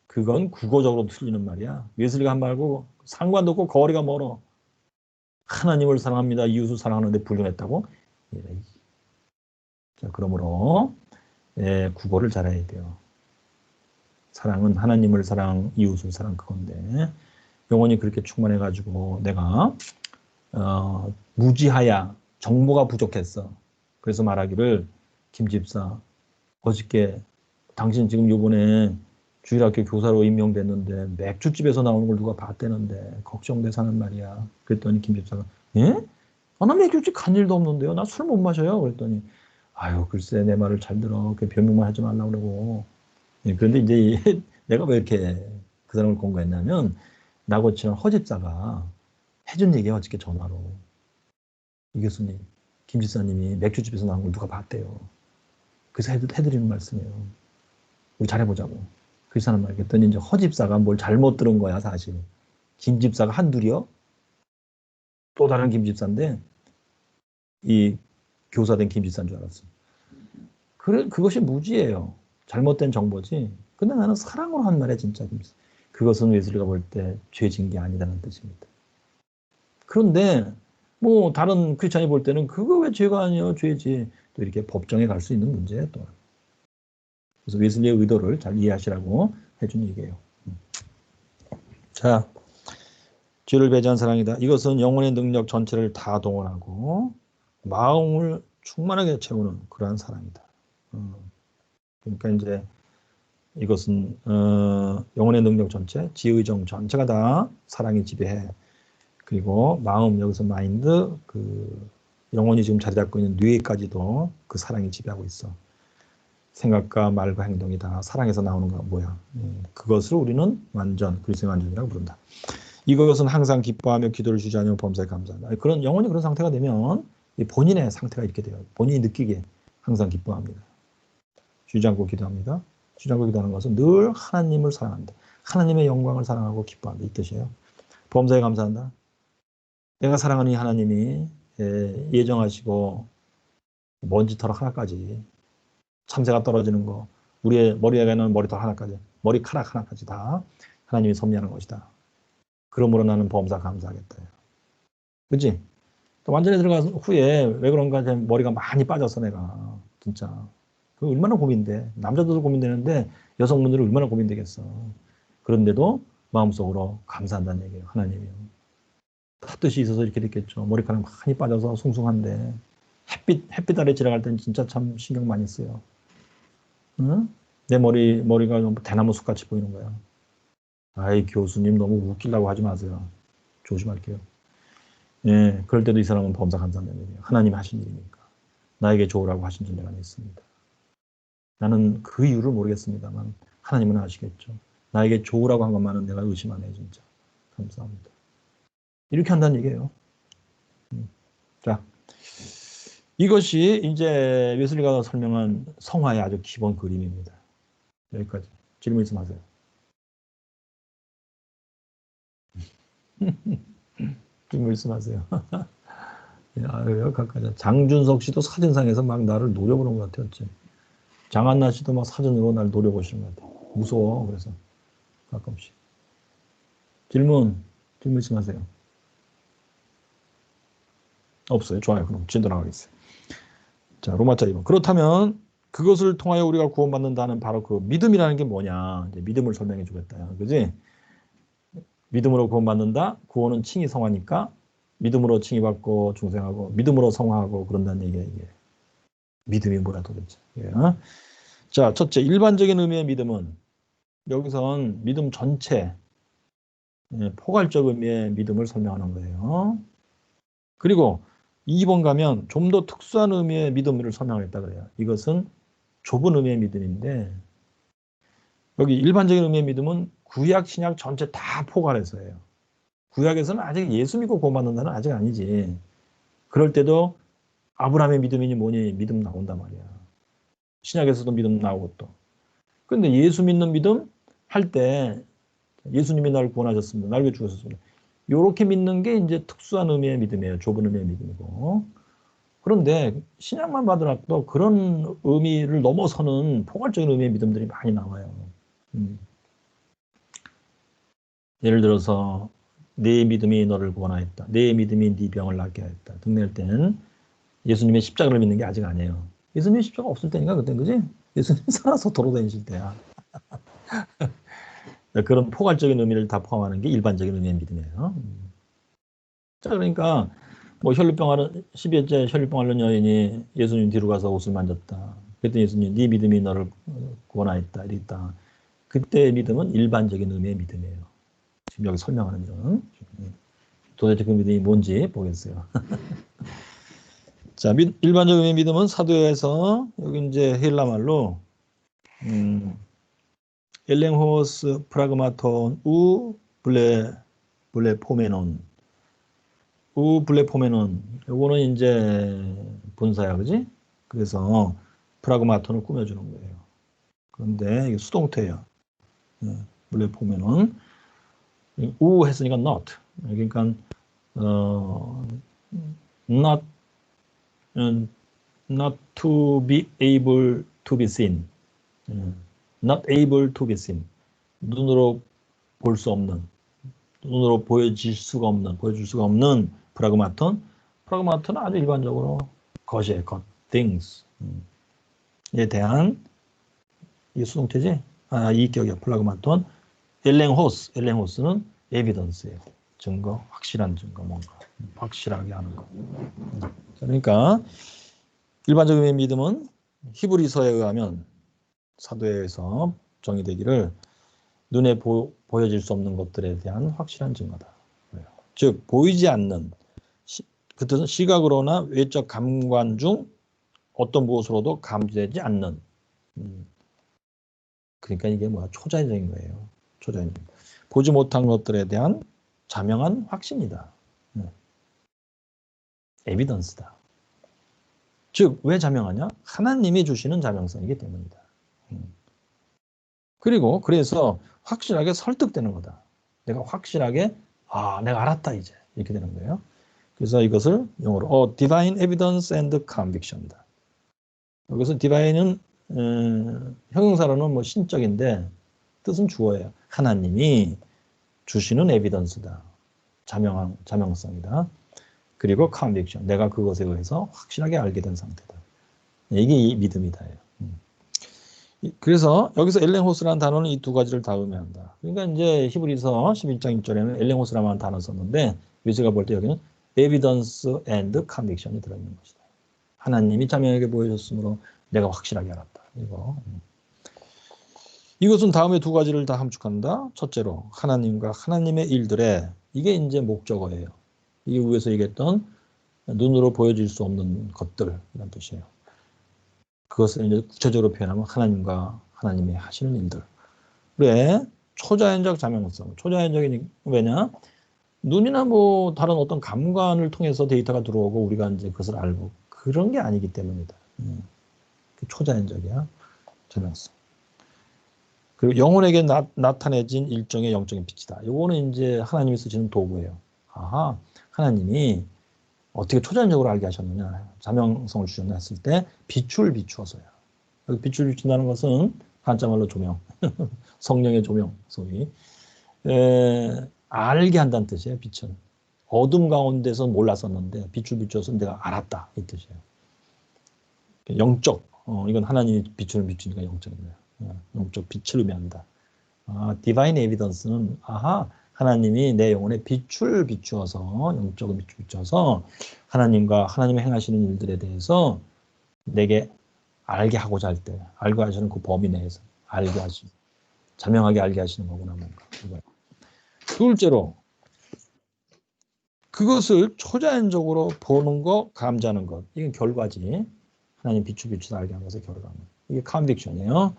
Speaker 1: 그건 국어적으로 틀리는 말이야. 웨슬리가 한 말고 상관도 없고 거리가 멀어. 하나님을 사랑합니다. 이웃을 사랑하는데 불륜했다고? 자, 그러므로 국어를 잘해야 돼요. 사랑은 하나님을 사랑, 이웃을 사랑 그건데 영혼이 그렇게 충만해가지고 내가 무지하야 정보가 부족했어. 그래서 말하기를 김 집사 어저께 당신 지금 요번에 주일학교 교사로 임명됐는데 맥주집에서 나오는 걸 누가 봤대는데 걱정돼서 하는 말이야. 그랬더니 김 집사가 예? 아, 나 맥주집 간 일도 없는데요. 나 술 못 마셔요. 그랬더니 아유 글쎄 내 말을 잘 들어. 그 변명만 하지 말라고 그러고. 예, 그런데 이제 내가 왜 이렇게 그 사람을 공부했냐면 나고 친한 허집사가 해준 얘기야 어저께 전화로. 이 교수님, 김 집사님이 맥주집에서 나온 걸 누가 봤대요. 그래서 해드리는 말씀이에요. 우리 잘해보자고. 그래서 하는 말. 그랬더니 이제 허집사가 뭘 잘못 들은 거야 사실. 김 집사가 한둘이요? 또 다른 김 집사인데 이 교사된 김 집사인 줄 알았어. 그것이 무지예요. 잘못된 정보지. 근데 나는 사랑으로 한 말이야 진짜. 그것은 웨슬리가 볼 때 죄진 게 아니라는 뜻입니다. 그런데 뭐 다른 크리스찬이 볼 때는 그거 왜 죄가 아니에요? 죄지. 또 이렇게 법정에 갈 수 있는 문제예요 또. 그래서 웨슬리의 의도를 잘 이해하시라고 해준 얘기예요. 자, 죄를 배제한 사랑이다. 이것은 영혼의 능력 전체를 다 동원하고 마음을 충만하게 채우는 그러한 사랑이다. 그러니까 이제 이것은 영혼의 능력 전체, 지의정 전체가 다 사랑이 지배해. 그리고 마음 여기서 마인드, 그 영혼이 지금 자리 잡고 있는 뇌까지도 그 사랑이 지배하고 있어. 생각과 말과 행동이 다 사랑에서 나오는 거 뭐야? 그것을 우리는 완전 그리스도의 완전이라고 부른다. 이것은 항상 기뻐하며 기도를 주저하며 범사에 감사한다. 그런 영혼이 그런 상태가 되면 본인의 상태가 이렇게 돼요. 본인이 느끼기에 항상 기뻐합니다. 쉬지 않고 기도합니다. 쉬지 않고 기도하는 것은 늘 하나님을 사랑한다. 하나님의 영광을 사랑하고 기뻐한다. 이 뜻이에요. 범사에 감사한다. 내가 사랑하는 이 하나님이 예정하시고 먼지털 하나까지 참새가 떨어지는 거 우리의 머리에는 머리털 하나까지 머리카락 하나까지 다 하나님이 섭리하는 것이다. 그러므로 나는 범사 감사하겠다. 그치? 또 완전히 들어간 후에 왜 그런가 머리가 많이 빠져서 내가 진짜 그 얼마나 고민돼. 남자들도 고민되는데 여성분들은 얼마나 고민되겠어. 그런데도 마음속으로 감사한다는 얘기예요. 하나님이요. 뜻이 있어서 이렇게 됐겠죠. 머리카락 많이 빠져서 숭숭한데 햇빛 아래 지나갈 때는 진짜 참 신경 많이 써요. 응? 내 머리가 너무 대나무 숲같이 보이는 거야. 아이, 교수님 너무 웃기려고 하지 마세요. 조심할게요. 예, 그럴 때도 이 사람은 범사 감사한다는 얘기예요. 하나님이 하신 일이니까. 나에게 좋으라고 하신 줄 내가 믿습니다. 나는 그 이유를 모르겠습니다만 하나님은 아시겠죠. 나에게 좋으라고 한 것만은 내가 의심 안 해요, 진짜. 감사합니다. 이렇게 한다는 얘기예요. 자, 이것이 이제 웨슬리가 설명한 성화의 아주 기본 그림입니다. 여기까지. 질문 있으면 하세요. 질문 있으면 하세요. 아유, 가까이. 장준석 씨도 사진상에서 막 나를 노려보는 것 같아요. 장한나 씨도 막 사진으로 날 노려보시는 것 같아요. 무서워. 그래서 가끔씩. 질문 있으면 하세요. 없어요. 좋아요. 그럼 진도나가겠어요. 자, 로마자 2번. 그렇다면 그것을 통하여 우리가 구원받는다는 바로 그 믿음이라는 게 뭐냐. 이제 믿음을 설명해 주겠다. 그지? 믿음으로 구원받는다. 구원은 칭의 성화니까 믿음으로 칭의받고 중생하고 믿음으로 성화하고 그런다는 얘기예요. 이게. 믿음이 뭐야 도대체. 예. 자, 첫째, 일반적인 의미의 믿음은 여기선 믿음 전체, 포괄적 의미의 믿음을 설명하는 거예요. 그리고 2번 가면 좀 더 특수한 의미의 믿음을 설명했다 그래요. 이것은 좁은 의미의 믿음인데 여기 일반적인 의미의 믿음은 구약, 신약 전체 다 포괄해서 해요. 구약에서는 아직 예수 믿고 구원받는다는 아직 아니지. 그럴 때도 아브라함의 믿음이니 뭐니 믿음 나온단 말이야. 신약에서도 믿음 나오고 또. 그런데 예수 믿는 믿음 할 때 예수님이 나를 구원하셨습니다. 나를 위해 죽으셨습니다. 이렇게 믿는 게 이제 특수한 의미의 믿음이에요. 좁은 의미의 믿음이고. 그런데 신약만 봐도 그런 의미를 넘어서는 포괄적인 의미의 믿음들이 많이 나와요. 예를 들어서 내 믿음이 너를 구원하였다. 내 믿음이 네 병을 낫게 하였다. 등할 때는 예수님의 십자가를 믿는 게 아직 아니에요. 예수님의 십자가 없을 때니까 그땐 그지? 예수님 살아서 돌아다니실 때야. 그런 포괄적인 의미를 다 포함하는 게 일반적인 의미의 믿음이에요. 자, 그러니까 뭐 혈루병 앓은 12회째 혈루병 앓는 여인이 예수님 뒤로 가서 옷을 만졌다. 그랬더니 예수님 네 믿음이 너를 구원하였다. 이랬다. 그때의 믿음은 일반적인 의미의 믿음이에요. 지금 여기 설명하는 이런. 도대체 그 믿음이 뭔지 보겠어요. 자, 일반적 의미의 믿음은 사도에서 여기 이제 헬라 말로 엘랭호스 프라그마톤 우 블레포메논 우 블레포메논 요거는 이제 분사야, 그지? 그래서 프라그마톤을 꾸며주는 거예요. 그런데 이게 수동태예요. 블레포메논 우 했으니까 not. 그러니까 not not to be able to be seen. not able to be seen. 눈으로 볼 수 없는, 눈으로 보여질 수가 없는 프라그마톤. 프라그마톤은 아주 일반적으로 것이에요. 것, things. 에 대한 이게 수동태지? 이격이야. 프라그마톤. 엘랭호스는 에비던스예요. 증거, 확실한 증거, 뭔가 확실하게 하는 거. 그러니까 일반적인 믿음은 히브리서에 의하면 사도에서 정의되기를 눈에 보여질 수 없는 것들에 대한 확실한 증거다. 즉 보이지 않는 그 뜻은 시각으로나 외적 감관 중 어떤 무엇으로도 감지되지 않는. 그러니까 이게 뭐야? 초자연적인 거예요. 초자연적. 보지 못한 것들에 대한 자명한 확신이다. 에비던스다. 즉 왜 자명하냐? 하나님이 주시는 자명성이기 때문이다. 그리고 그래서 확실하게 설득되는 거다. 내가 확실하게 내가 알았다 이제 이렇게 되는 거예요. 그래서 이것을 영어로 divine evidence and conviction이다. 여기서 divine은 형용사로는 뭐 신적인데 뜻은 주어예요. 하나님이 주시는 에비던스다. 자명성이다. 그리고 conviction, 내가 그것에 의해서 확실하게 알게 된 상태다. 이게 이 믿음이다. 그래서 여기서 엘랭호스라는 단어는 이 두 가지를 다 의미한다. 그러니까 이제 히브리서 11장 1절에는 엘랭호스라는 단어 썼는데 요새가 볼 때 여기는 evidence and conviction이 들어있는 것이다. 하나님이 자명하게 보여줬으므로 내가 확실하게 알았다. 이거. 이것은 다음에 두 가지를 다 함축한다. 첫째로 하나님과 하나님의 일들에 이게 이제 목적어예요. 이게 위에서 얘기했던 눈으로 보여질 수 없는 것들이란 뜻이에요. 그것을 이제 구체적으로 표현하면 하나님과 하나님이 하시는 일들. 왜? 초자연적 자명성. 초자연적인 왜냐? 눈이나 뭐 다른 어떤 감관을 통해서 데이터가 들어오고 우리가 이제 그것을 알고 그런 게 아니기 때문이다. 초자연적이야. 자명성. 그리고 영혼에게 나타내진 일종의 영적인 빛이다. 요거는 이제 하나님이 쓰시는 도구예요. 아하, 하나님이 어떻게 초자연적으로 알게 하셨느냐, 자명성을 주셨나 했을 때 빛을 비추어서요. 빛을 비춘다는 것은 한자말로 조명, 성령의 조명, 소위 알게 한다는 뜻이에요. 빛은 어둠 가운데서 몰랐었는데 빛을 비추어서 내가 알았다 이 뜻이에요. 영적, 이건 하나님이 빛을 비추니까 영적인 거예요. 영적 빛을 의미한다. 디바인 에비던스는 아하, 하나님이 내 영혼에 빛을 비추어서 영적인 빛을 비추어서 하나님과 하나님의 행하시는 일들에 대해서 내게 알게 하고자 할 때 알고 하시는 그 범위 내에서 알게 하시는 자명하게 알게 하시는 거구나 뭔가. 둘째로 그것을 초자연적으로 보는 것, 감지하는 것. 이건 결과지. 하나님 빛을 비추어서 알게 한 것의 결과는. 이게 컨빅션이에요.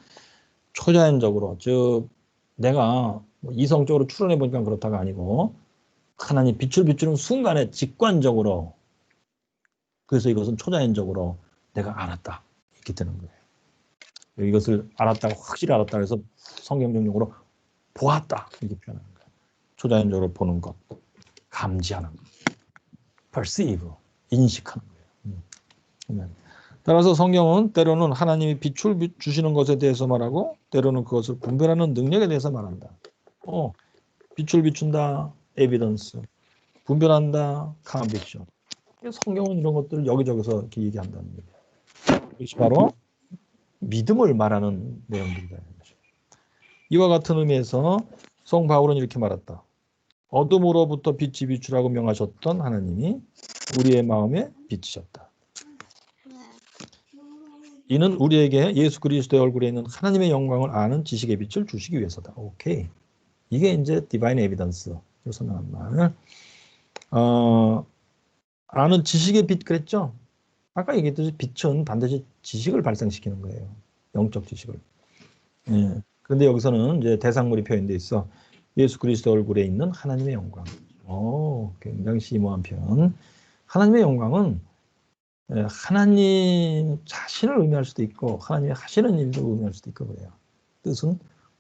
Speaker 1: 초자연적으로 즉 내가 뭐 이성적으로 추론해 보니까 그렇다가 아니고 하나님 빛을 비추는 순간에 직관적으로 그래서 이것은 초자연적으로 내가 알았다 이렇게 되는 거예요. 이것을 알았다고 확실히 알았다 해서 성경적용어로 보았다 이렇게 표현하는 거예요. 초자연적으로 보는 것, 감지하는 것, perceive 인식하는 거예요. 따라서 성경은 때로는 하나님이 빛을 주시는 것에 대해서 말하고 때로는 그것을 분별하는 능력에 대해서 말한다. 빛을 비춘다, 에비던스. 분별한다, 컨빅션. 성경은 이런 것들을 여기저기서 이렇게 얘기한다는 얘기예요. 이것이 바로 믿음을 말하는 내용들이다. 이와 같은 의미에서 성 바울은 이렇게 말했다. 어둠으로부터 빛이 비추라고 명하셨던 하나님이 우리의 마음에 비치셨다. 이는 우리에게 예수 그리스도의 얼굴에 있는 하나님의 영광을 아는 지식의 빛을 주시기 위해서다. 오케이. 이게 이제 디바인 에비던스로 설명한 말. 아는 지식의 빛 그랬죠? 아까 얘기했듯이 빛은 반드시 지식을 발생시키는 거예요. 영적 지식을. 예. 그런데 여기서는 이제 대상물이 표현되어 있어. 예수 그리스도 얼굴에 있는 하나님의 영광. 굉장히 심오한 표현. 하나님의 영광은 하나님 자신을 의미할 수도 있고 하나님이 하시는 일도 의미할 수도 있고 그래요. 뜻은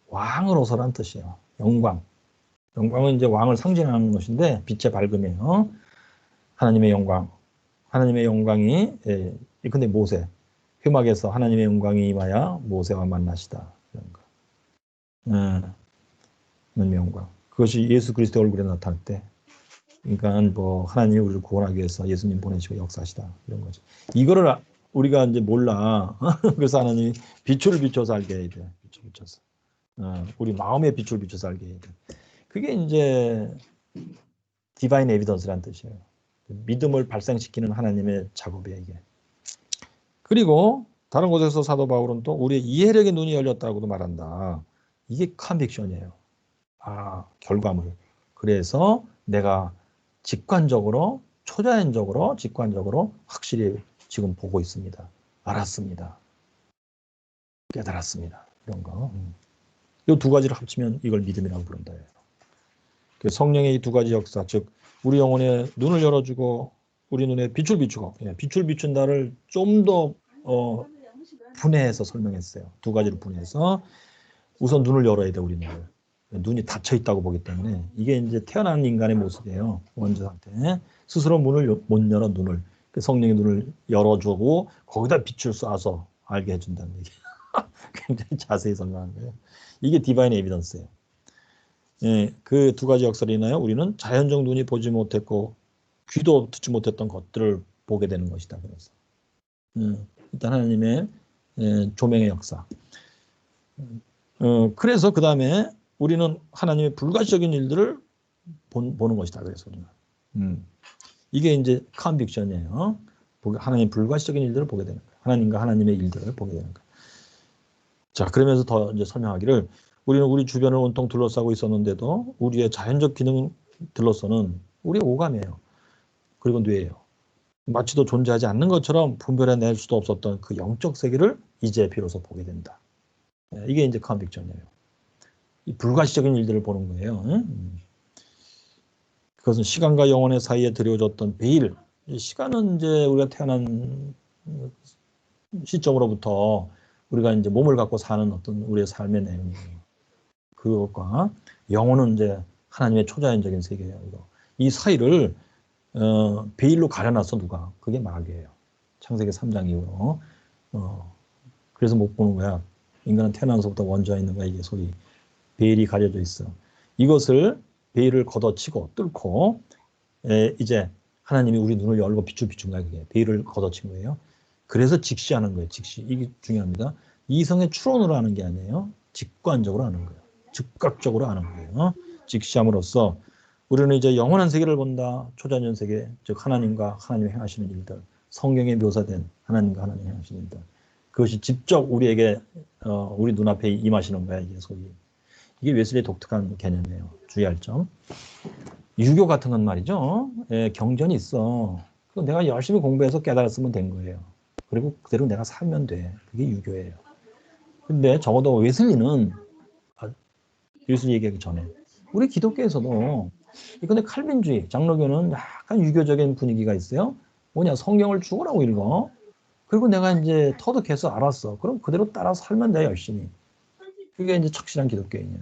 Speaker 1: 왕으로서란 뜻이에요. 영광. 영광은 이제 왕을 상징하는 것인데 빛의 밝음이에요. 하나님의 영광. 하나님의 영광이 근데 모세 회막에서 하나님의 영광이 임하여 모세와 만나시다 이런 거. 하나님의 영광. 그것이 예수 그리스도의 얼굴에 나타날 때, 그러니까 뭐 하나님이 우리를 구원하기 위해서 예수님 보내시고 역사하시다 이런 거죠. 이거를 우리가 이제 몰라. 그래서 하나님이 빛을 비춰서 알게 해야 돼. 빛을 비춰서. 우리 마음에 빛을 비춰서 알게 해야 돼. 그게 이제 디바인 에비던스라는 뜻이에요. 믿음을 발생시키는 하나님의 작업이에요, 이게. 그리고 다른 곳에서 사도 바울은 또 우리의 이해력의 눈이 열렸다고도 말한다. 이게 컨빅션이에요. 결과물. 그래서 내가 직관적으로, 초자연적으로, 직관적으로 확실히 지금 보고 있습니다. 알았습니다. 깨달았습니다. 이런 거. 이 두 가지를 합치면 이걸 믿음이라고 부른다. 성령의 이 두 가지 역사, 즉 우리 영혼에 눈을 열어주고 우리 눈에 빛을 비추고, 빛을 비춘다를 좀 더 분해해서 설명했어요. 두 가지를 분해해서 우선 눈을 열어야 돼, 우리 눈이 닫혀 있다고 보기 때문에 이게 이제 태어난 인간의 모습이에요. 원죄 상태. 스스로 문을 못 열어 눈을. 성령의 눈을 열어주고 거기다 빛을 쏴서 알게 해준다는 얘기. 굉장히 자세히 설명한 거예요. 이게 디바인 에비던스예요. 그 두 가지 역사로 인하여 우리는 자연적 눈이 보지 못했고 귀도 듣지 못했던 것들을 보게 되는 것이다. 그래서 일단 하나님의 조명의 역사. 그래서 그 다음에 우리는 하나님의 불가시적인 일들을 보는 것이다. 그래서 우리는 이게 이제 컨빅션이에요. 하나님 불가시적인 일들을 보게 되는 거예요. 하나님과 하나님의 일들을 보게 되는 거예요. 자, 그러면서 더 이제 설명하기를 우리는 우리 주변을 온통 둘러싸고 있었는데도 우리의 자연적 기능 들로서는 우리의 오감이에요. 그리고 뇌예요. 마치도 존재하지 않는 것처럼 분별해낼 수도 없었던 그 영적 세계를 이제 비로소 보게 된다. 이게 이제 컨빅션이에요. 이 불가시적인 일들을 보는 거예요. 그것은 시간과 영혼의 사이에 드려졌던 베일. 시간은 이제 우리가 태어난 시점으로부터 우리가 이제 몸을 갖고 사는 어떤 우리의 삶의 내용이에요. 그것과 영혼은 이제 하나님의 초자연적인 세계예요. 이 사이를 베일로 가려놨어 누가? 그게 마귀예요. 창세기 3장 이후로. 그래서 못 보는 거야. 인간은 태어나서부터 원죄가 있는 거야. 이게 소위 베일이 가려져 있어. 이것을 베일을 걷어치고 뚫고 이제 하나님이 우리 눈을 열고 비춘 거야. 그게 베일을 걷어친 거예요. 그래서 직시하는 거예요. 직시. 이게 중요합니다. 이성의 추론으로 하는 게 아니에요. 직관적으로 하는 거예요. 즉각적으로 하는 거예요. 직시함으로써 우리는 이제 영원한 세계를 본다. 초자연 세계, 즉 하나님과 하나님이 행하시는 일들, 성경에 묘사된 하나님과 하나님이 행하시는 일들. 그것이 직접 우리에게 우리 눈앞에 임하시는 거야. 이게 소위. 이게 웨슬리의 독특한 개념이에요. 주의할 점. 유교 같은 건 말이죠. 경전이 있어. 내가 열심히 공부해서 깨달았으면 된 거예요. 그리고 그대로 내가 살면 돼. 그게 유교예요. 근데 적어도 웨슬리는 웨슬리 얘기하기 전에 우리 기독교에서도 근데 칼빈주의, 장로교는 약간 유교적인 분위기가 있어요. 뭐냐, 성경을 죽으라고 읽어. 그리고 내가 이제 터득해서 알았어. 그럼 그대로 따라 살면 돼, 열심히. 그게 이제 착실한 기독교인이에요.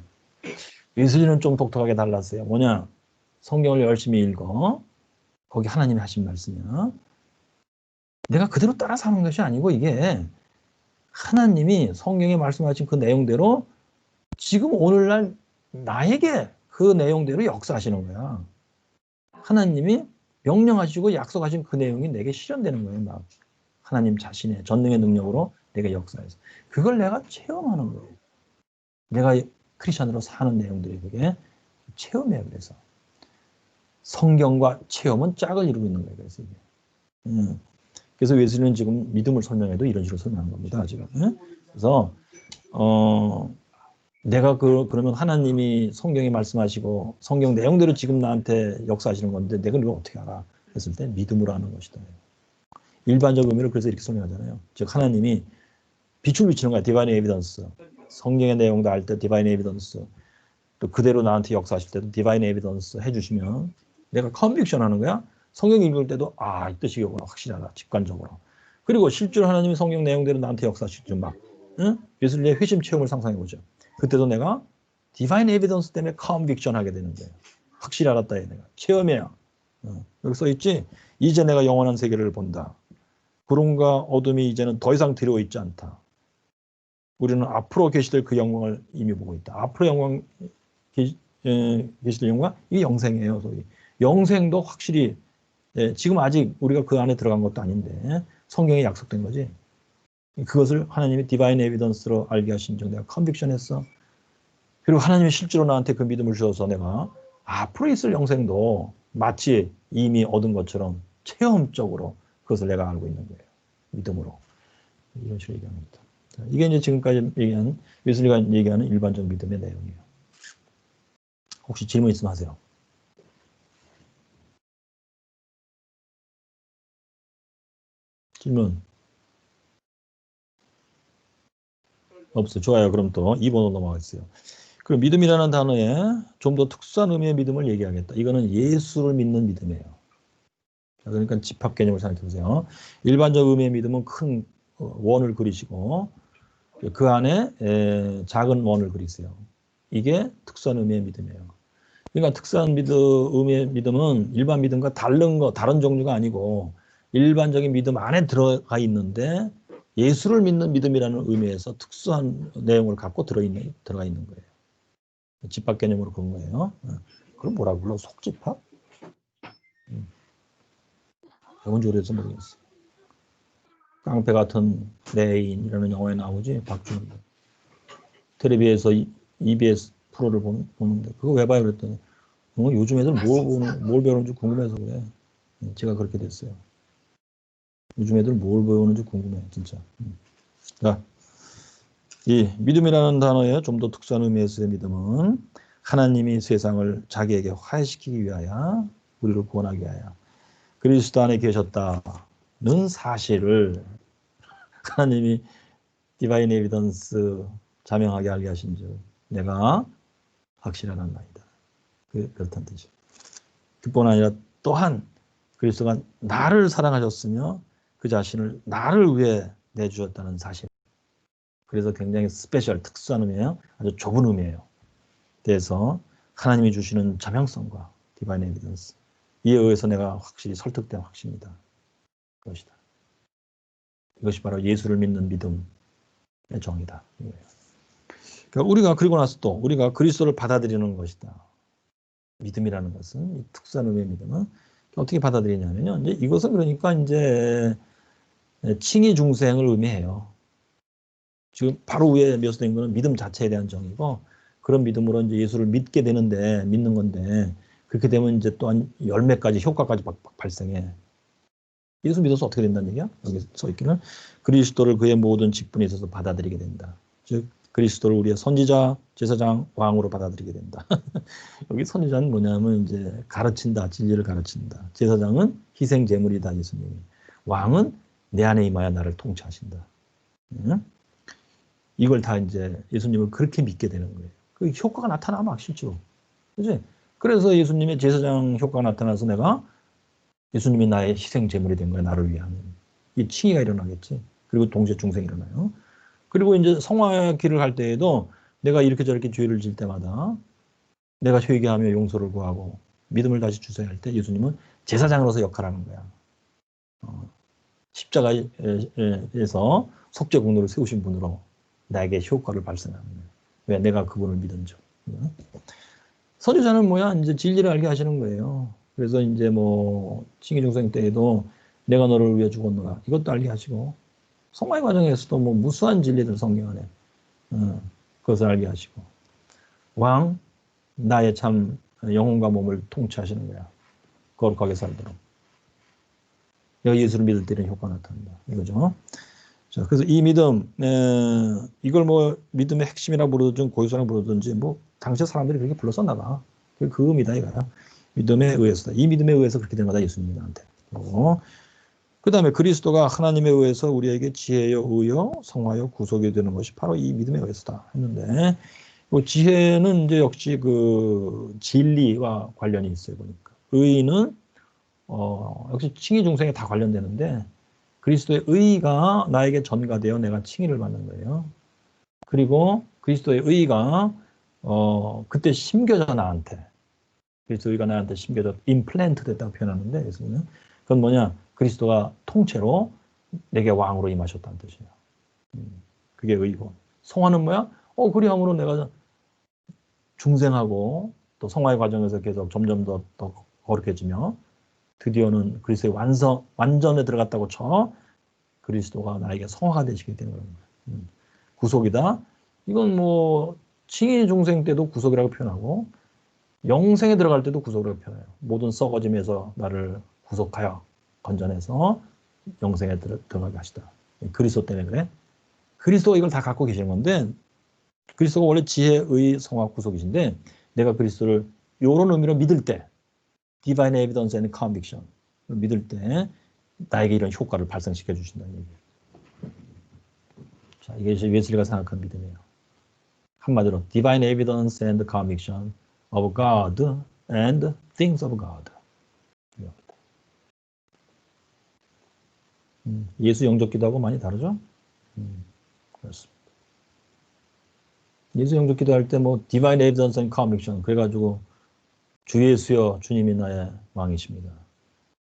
Speaker 1: 웨슬리는 좀 독특하게 달랐어요. 뭐냐, 성경을 열심히 읽어. 거기 하나님이 하신 말씀이야. 내가 그대로 따라 사는 것이 아니고 이게 하나님이 성경에 말씀하신 그 내용대로 지금 오늘날 나에게 그 내용대로 역사하시는 거야. 하나님이 명령하시고 약속하신 그 내용이 내게 실현되는 거예요. 막 하나님 자신의 전능의 능력으로 내가 역사해서. 그걸 내가 체험하는 거예요. 내가 크리스천으로 사는 내용들이 그게 체험이에요. 그래서 성경과 체험은 짝을 이루고 있는 거예요. 그래서 이게. 그래서 웨슬리는 지금 믿음을 설명해도 이런 식으로 설명한 겁니다. 지금. 그래서 내가 그러면 하나님이 성경에 말씀하시고 성경 내용대로 지금 나한테 역사하시는 건데 내가 이걸 어떻게 알아? 했을 때 믿음으로 하는 것이다. 일반적 의미를 그래서 이렇게 설명하잖아요. 즉 하나님이 빛을 비치는 거야. 디바인 에비던스. 성경의 내용도 알 때 디바인 에비던스. 또 그대로 나한테 역사하실 때도 디바인 에비던스 해주시면 내가 컨빅션 하는 거야. 성경 읽을 때도 이 뜻이겠구나. 확실히 알아. 직관적으로. 그리고 실제로 하나님이 성경 내용대로 나한테 역사하실 줄 막. 웨슬리의 회심 체험을 상상해보죠. 그때도 내가 디바인 에비던스 때문에 컨빅션 하게 되는 거예요. 확실히 알았다. 내가. 체험이야. 여기 써있지. 이제 내가 영원한 세계를 본다. 구름과 어둠이 이제는 더 이상 두려워있지 않다. 우리는 앞으로 계시될 그 영광을 이미 보고 있다. 앞으로 계시될 영광? 이게 영생이에요. 소위. 영생도 확실히 지금 아직 우리가 그 안에 들어간 것도 아닌데 성경에 약속된 거지. 그것을 하나님이 디바인 에비던스로 알게 하신 줄 내가 컨빅션했어. 그리고 하나님이 실제로 나한테 그 믿음을 주셔서 내가 앞으로 있을 영생도 마치 이미 얻은 것처럼 체험적으로 그것을 내가 알고 있는 거예요. 믿음으로. 이런 식으로 얘기합니다. 이게 이제 지금까지 얘기한 웨슬리가 얘기하는 일반적 믿음의 내용이에요. 혹시 질문 있으면 하세요. 질문 없어요. 좋아요. 그럼 또 2번으로 넘어가겠어요. 그럼 믿음이라는 단어에 좀 더 특수한 의미의 믿음을 얘기하겠다. 이거는 예수를 믿는 믿음이에요. 그러니까 집합 개념을 생각해 보세요. 일반적 의미의 믿음은 큰 원을 그리시고 그 안에 작은 원을 그리세요. 이게 특수한 의미의 믿음이에요. 그러니까 특수한 의미의 믿음은 일반 믿음과 다른 종류가 아니고 일반적인 믿음 안에 들어가 있는데 예수를 믿는 믿음이라는 의미에서 특수한 내용을 갖고 들어가 있는 거예요. 집합 개념으로 그런 거예요. 그럼 뭐라고 불러? 속집합? 뭔지 오래돼서 모르겠어요. 깡패 같은 내 애인이라는 영화에 나오지, 박준호. 텔레비에서 EBS 프로를 보는데 그거 왜 봐요? 그랬더니 요즘 애들 뭘 배우는지 궁금해서 그래. 제가 그렇게 됐어요. 요즘 애들 뭘 배우는지 궁금해, 진짜. 자, 이 믿음이라는 단어에 좀 더 특수한 의미에서의 믿음은 하나님이 세상을 자기에게 화해시키기 위하여 우리를 구원하기 위하여 그리스도 안에 계셨다는 사실을 하나님이 디바인 에비던스 자명하게 알게 하신 줄 내가 확실하단 말이다. 그렇다는 뜻이죠. 그뿐 아니라 또한 그리스도가 나를 사랑하셨으며 그 자신을 나를 위해 내주셨다는 사실. 그래서 굉장히 스페셜, 특수한 의미예요. 아주 좁은 의미예요. 그래서 하나님이 주시는 자명성과 디바인 에비던스 이에 의해서 내가 확실히 설득된 확신이다. 그것이다. 이것이 바로 예수를 믿는 믿음의 정의다. 그러니까 우리가 그리고 나서 또 우리가 그리스도를 받아들이는 것이다. 믿음이라는 것은 이 특수한 의미의 믿음은 어떻게 받아들이냐면요. 이제 이것은 그러니까 이제 칭의 중생을 의미해요. 지금 바로 위에 묘사된 것은 믿음 자체에 대한 정의고 그런 믿음으로 이제 예수를 믿게 되는데 믿는 건데 그렇게 되면 이제 또한 열매까지 효과까지 막 발생해. 예수 믿어서 어떻게 된다는 얘기야? 여기 써 있기는 그리스도를 그의 모든 직분에 있어서 받아들이게 된다. 즉 그리스도를 우리의 선지자, 제사장, 왕으로 받아들이게 된다. 여기 선지자는 뭐냐면 이제 가르친다, 진리를 가르친다. 제사장은 희생 제물이다, 예수님이. 왕은 내 안에 임하여 나를 통치하신다. 응? 이걸 다 이제 예수님을 그렇게 믿게 되는 거예요. 그 효과가 나타나면 실제로. 그지? 그래서 예수님의 제사장 효과가 나타나서 내가 예수님이 나의 희생 제물이 된 거야, 나를 위한. 이 칭의가 일어나겠지. 그리고 동시에 중생이 일어나요. 그리고 이제 성화 길을 할 때에도 내가 이렇게 저렇게 죄를 질 때마다 내가 회개하며 용서를 구하고 믿음을 다시 주셔야 할 때 예수님은 제사장으로서 역할하는 거야. 십자가에서 속죄 공로를 세우신 분으로 나에게 효과를 발생하는 거야. 왜? 내가 그분을 믿은 줄. 선지자는 뭐야? 이제 진리를 알게 하시는 거예요. 그래서 이제 뭐 칭의 중생 때에도 내가 너를 위해 죽었노라. 이것도 알게 하시고 성화의 과정에서도 뭐 무수한 진리들 성경 안에 그것을 알게 하시고 왕 나의 참 영혼과 몸을 통치하시는 거야. 거룩하게 살도록. 내가 예수를 믿을 때는 효과가 나타난다. 이거죠. 자, 그래서 이 믿음, 이걸 뭐 믿음의 핵심이라고 부르든 고유사라고 부르든지 뭐 당시 사람들이 그렇게 불렀었나 봐. 그 의미다 이거야. 믿음에 의해서다. 이 믿음에 의해서 그렇게 된 거다 예수님이 나한테. 그 다음에 그리스도가 하나님에 의해서 우리에게 지혜여 의여 성화여 구속이 되는 것이 바로 이 믿음에 의해서다 했는데 지혜는 이제 역시 그 진리와 관련이 있어요 보니까. 의는 역시 칭의 중생에 다 관련되는데 그리스도의 의가 나에게 전가되어 내가 칭의를 받는 거예요. 그리고 그리스도의 의가 그때 심겨져 나한테. 그리스도의 의가 나한테 심겨져 임플랜트 됐다고 표현하는데 예수님은 그건 뭐냐? 그리스도가 통째로 내게 왕으로 임하셨다는 뜻이에요. 그게 의고. 성화는 뭐야? 그리함으로 내가 중생하고 또 성화의 과정에서 계속 점점 더 거룩해지며 드디어는 그리스도의 완전에 들어갔다고 쳐 그리스도가 나에게 성화가 되시게 되는 거예요. 구속이다. 이건 뭐 칭의 중생 때도 구속이라고 표현하고 영생에 들어갈 때도 구속이라고 표현해요. 모든 썩어짐에서 나를 구속하여 건져내서 영생에 들어가게 하시다. 그리스도 때문에 그래. 그리스도가 이걸 다 갖고 계신 건데 그리스도가 원래 지혜의 성화 구속이신데 내가 그리스도를 이런 의미로 믿을 때 Divine Evidence and Conviction 믿을 때 나에게 이런 효과를 발생시켜 주신다는 얘기예요. 자, 이게 웨슬리가 생각한 믿음이에요. 한마디로 Divine Evidence and Conviction of God and Things of God. 예수 영접 기도하고 많이 다르죠? 그렇습니다. 예수 영접 기도할 때 뭐 Divine Evidence and Conviction 그래가지고 주 예수여 주님이 나의 왕이십니다.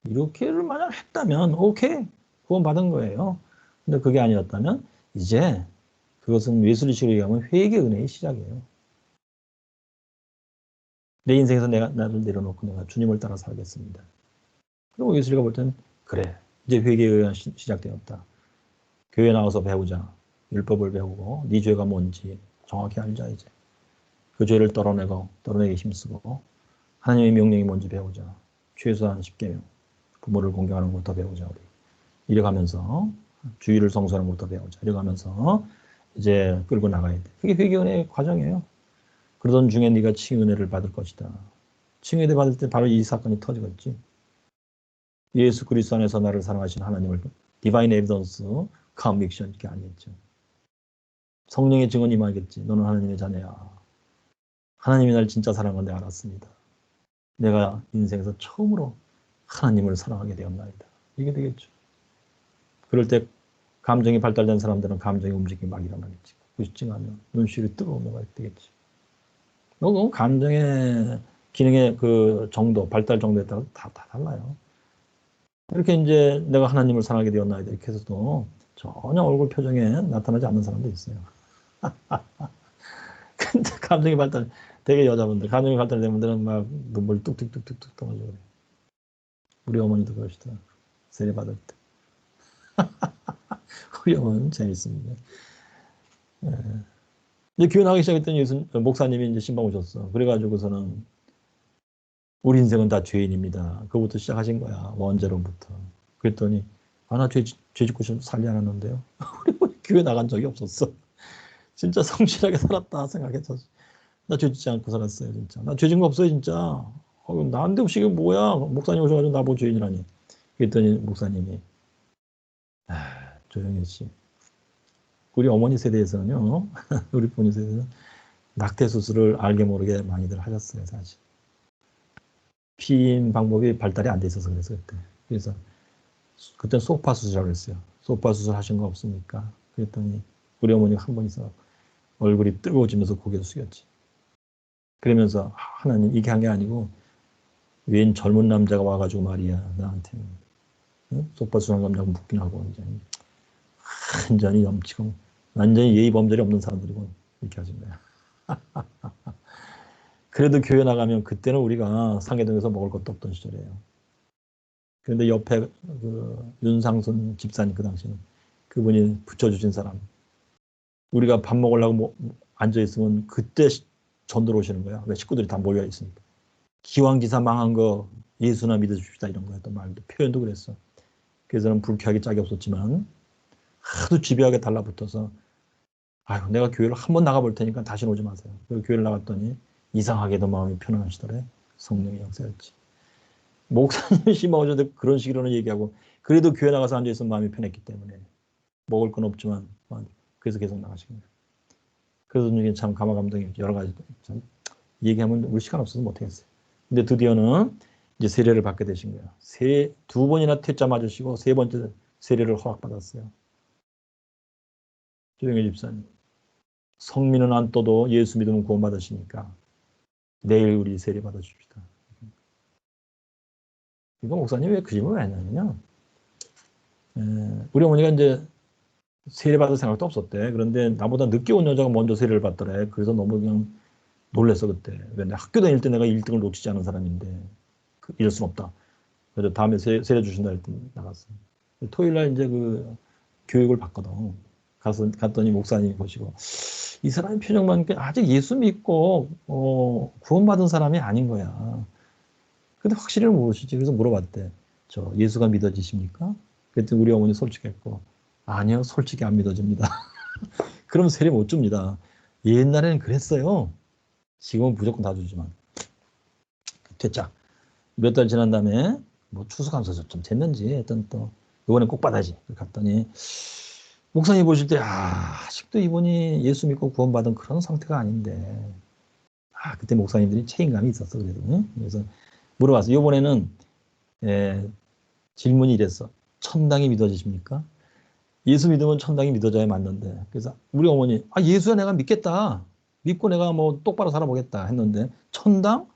Speaker 1: 이렇게를 만약 했다면 오케이 구원 받은 거예요. 근데 그게 아니었다면 이제 그것은 웨슬리식으로 얘기하면 회개 은혜의 시작이에요. 내 인생에서 내가 나를 내려놓고 내가 주님을 따라 살겠습니다. 그리고 웨슬리가 볼 때는 그래 이제 회개가 시작되었다. 교회 나와서 배우자. 율법을 배우고 네 죄가 뭔지 정확히 알자 이제. 그 죄를 떨어내기 힘쓰고 하나님의 명령이 뭔지 배우자. 최소한 10계명. 부모를 공경하는 것부터 배우자 우리. 이래가면서 주의를 성수하는 것부터 배우자. 이래가면서 이제 끌고 나가야 돼. 그게 회개의 과정이에요. 그러던 중에 네가 칭의를 받을 것이다. 칭의를 받을 때 바로 이 사건이 터지겠지. 예수 그리스도 안에서 나를 사랑하신 하나님을 디바인 에비던스 컨빅션 이렇게 아니겠죠. 성령의 증언이 임하겠지. 너는 하나님의 자녀야. 하나님이 날 진짜 사랑하는 내가 알았습니다. 내가 인생에서 처음으로 하나님을 사랑하게 되었나이다. 이게 되겠죠. 그럴 때 감정이 발달된 사람들은 감정의 움직임이 막 일어나겠지. 부딪히면 눈시울이 뜨거우면 되겠지. 너무 감정의 기능의 그 정도, 발달 정도에 따라 다 달라요. 이렇게 이제 내가 하나님을 사랑하게 되었나이다. 이렇게 해서도 전혀 얼굴 표정에 나타나지 않는 사람도 있어요. 근데 감정이 발달, 되게 여자분들, 감정이 발달된 분들은 막 눈물 뚝뚝뚝뚝뚝 떨어져 그래. 우리 어머니도 그러시더라고요. 세례 받을 때. 우리 어머니는 재밌습니다. 예. 이제 교회 나가기 시작했더니 목사님이 이제 신방 오셨어. 그래가지고서는 우리 인생은 다 죄인입니다. 그거부터 시작하신 거야. 원죄론부터. 그랬더니 나 죄 짓고 살지 않았는데요. 우리 교회 나간 적이 없었어. 진짜 성실하게 살았다 생각했었어. 나 죄 짓지 않고 살았어요. 진짜. 나 죄 짓은 거 없어요. 진짜. 나한테 없이 이게 뭐야. 목사님 오셔가지고 나보고 죄인이라니. 그랬더니 목사님이 조영애 씨. 우리 어머니 세대에서는요. 우리 부모님 세대에서는 낙태 수술을 알게 모르게 많이들 하셨어요. 사실. 피임 방법이 발달이 안 돼 있어서 그래서 그때. 그래서 그때 소파 수술이라고 했어요. 소파 수술 하신 거 없습니까? 그랬더니 우리 어머니가 한 번 있어 얼굴이 뜨거워지면서 고개를 숙였지. 그러면서 하나님 이게 한 게 아니고 웬 젊은 남자가 와가지고 말이야 나한테 응? 소파 수술한 남자가 묻긴 하고 완전히 염치고 완전히 예의 범절이 없는 사람들이고 이렇게 하신 거야. 그래도 교회 나가면 그때는 우리가 상계동에서 먹을 것도 없던 시절이에요. 그런데 옆에 그 윤상순 집사님 그 당시는 그분이 붙여주신 사람. 우리가 밥 먹으려고 앉아있으면 그때 전도로 오시는 거야. 왜 식구들이 다 모여 있으니까. 기왕지사 망한 거 예수나 믿어줍시다 이런 거였던 말도 표현도 그랬어. 그래서는 불쾌하기 짝이 없었지만 하도 집요하게 달라붙어서 아유 내가 교회를 한번 나가볼 테니까 다시는 오지 마세요. 그리고 교회를 나갔더니 이상하게도 마음이 편안하시더래. 성령의 역사였지. 목사님 심하 오셔도 그런 식으로는 얘기하고 그래도 교회 나가서 앉아있으면 마음이 편했기 때문에 먹을 건 없지만 그래서 계속 나가신 거예요. 그래서 중에 참 감화감동이 여러 가지 참 얘기하면 우리 시간 없어서 못하겠어요. 근데 드디어는 이제 세례를 받게 되신 거예요. 두 번이나 퇴짜 맞으시고 세 번째 세례를 허락받았어요. 조영애 집사님. 성민은 안 떠도 예수 믿으면 구원받으시니까 내일 우리 세례 받아줍시다. 이거 목사님 왜 그 질문을 왜 했냐면요. 우리 어머니가 이제 세례 받을 생각도 없었대. 그런데 나보다 늦게 온 여자가 먼저 세례를 받더래. 그래서 너무 그냥 놀랬어 그때. 왜 학교 다닐 때 내가 1등을 놓치지 않은 사람인데 이럴 순 없다. 그래서 다음에 세례 주신다 할 때 나갔어. 토요일 날 이제 그 교육을 받거든. 갔더니 목사님이 보시고 이 사람의 표정만 아직 예수 믿고 구원받은 사람이 아닌 거야. 근데 확실히 모르시지. 그래서 물어봤대. 저 예수가 믿어지십니까? 그랬더니 우리 어머니 솔직했고 아니요. 솔직히 안 믿어집니다. 그럼 세례 못 줍니다. 옛날에는 그랬어요. 지금은 무조건 다 주지만. 됐자. 몇 달 지난 다음에 뭐 추수감사절 좀 됐는지 했더니 또 이번엔 꼭 받아야지. 갔더니 목사님 보실 때 아직도 이분이 예수 믿고 구원받은 그런 상태가 아닌데 그때 목사님들이 책임감이 있었어. 그래서 물어봤어. 이번에는 질문이 이랬어. 천당이 믿어지십니까? 예수 믿으면 천당이 믿어져야 맞는데. 그래서 우리 어머니 예수야 내가 믿겠다. 믿고 내가 뭐 똑바로 살아보겠다 했는데 천당?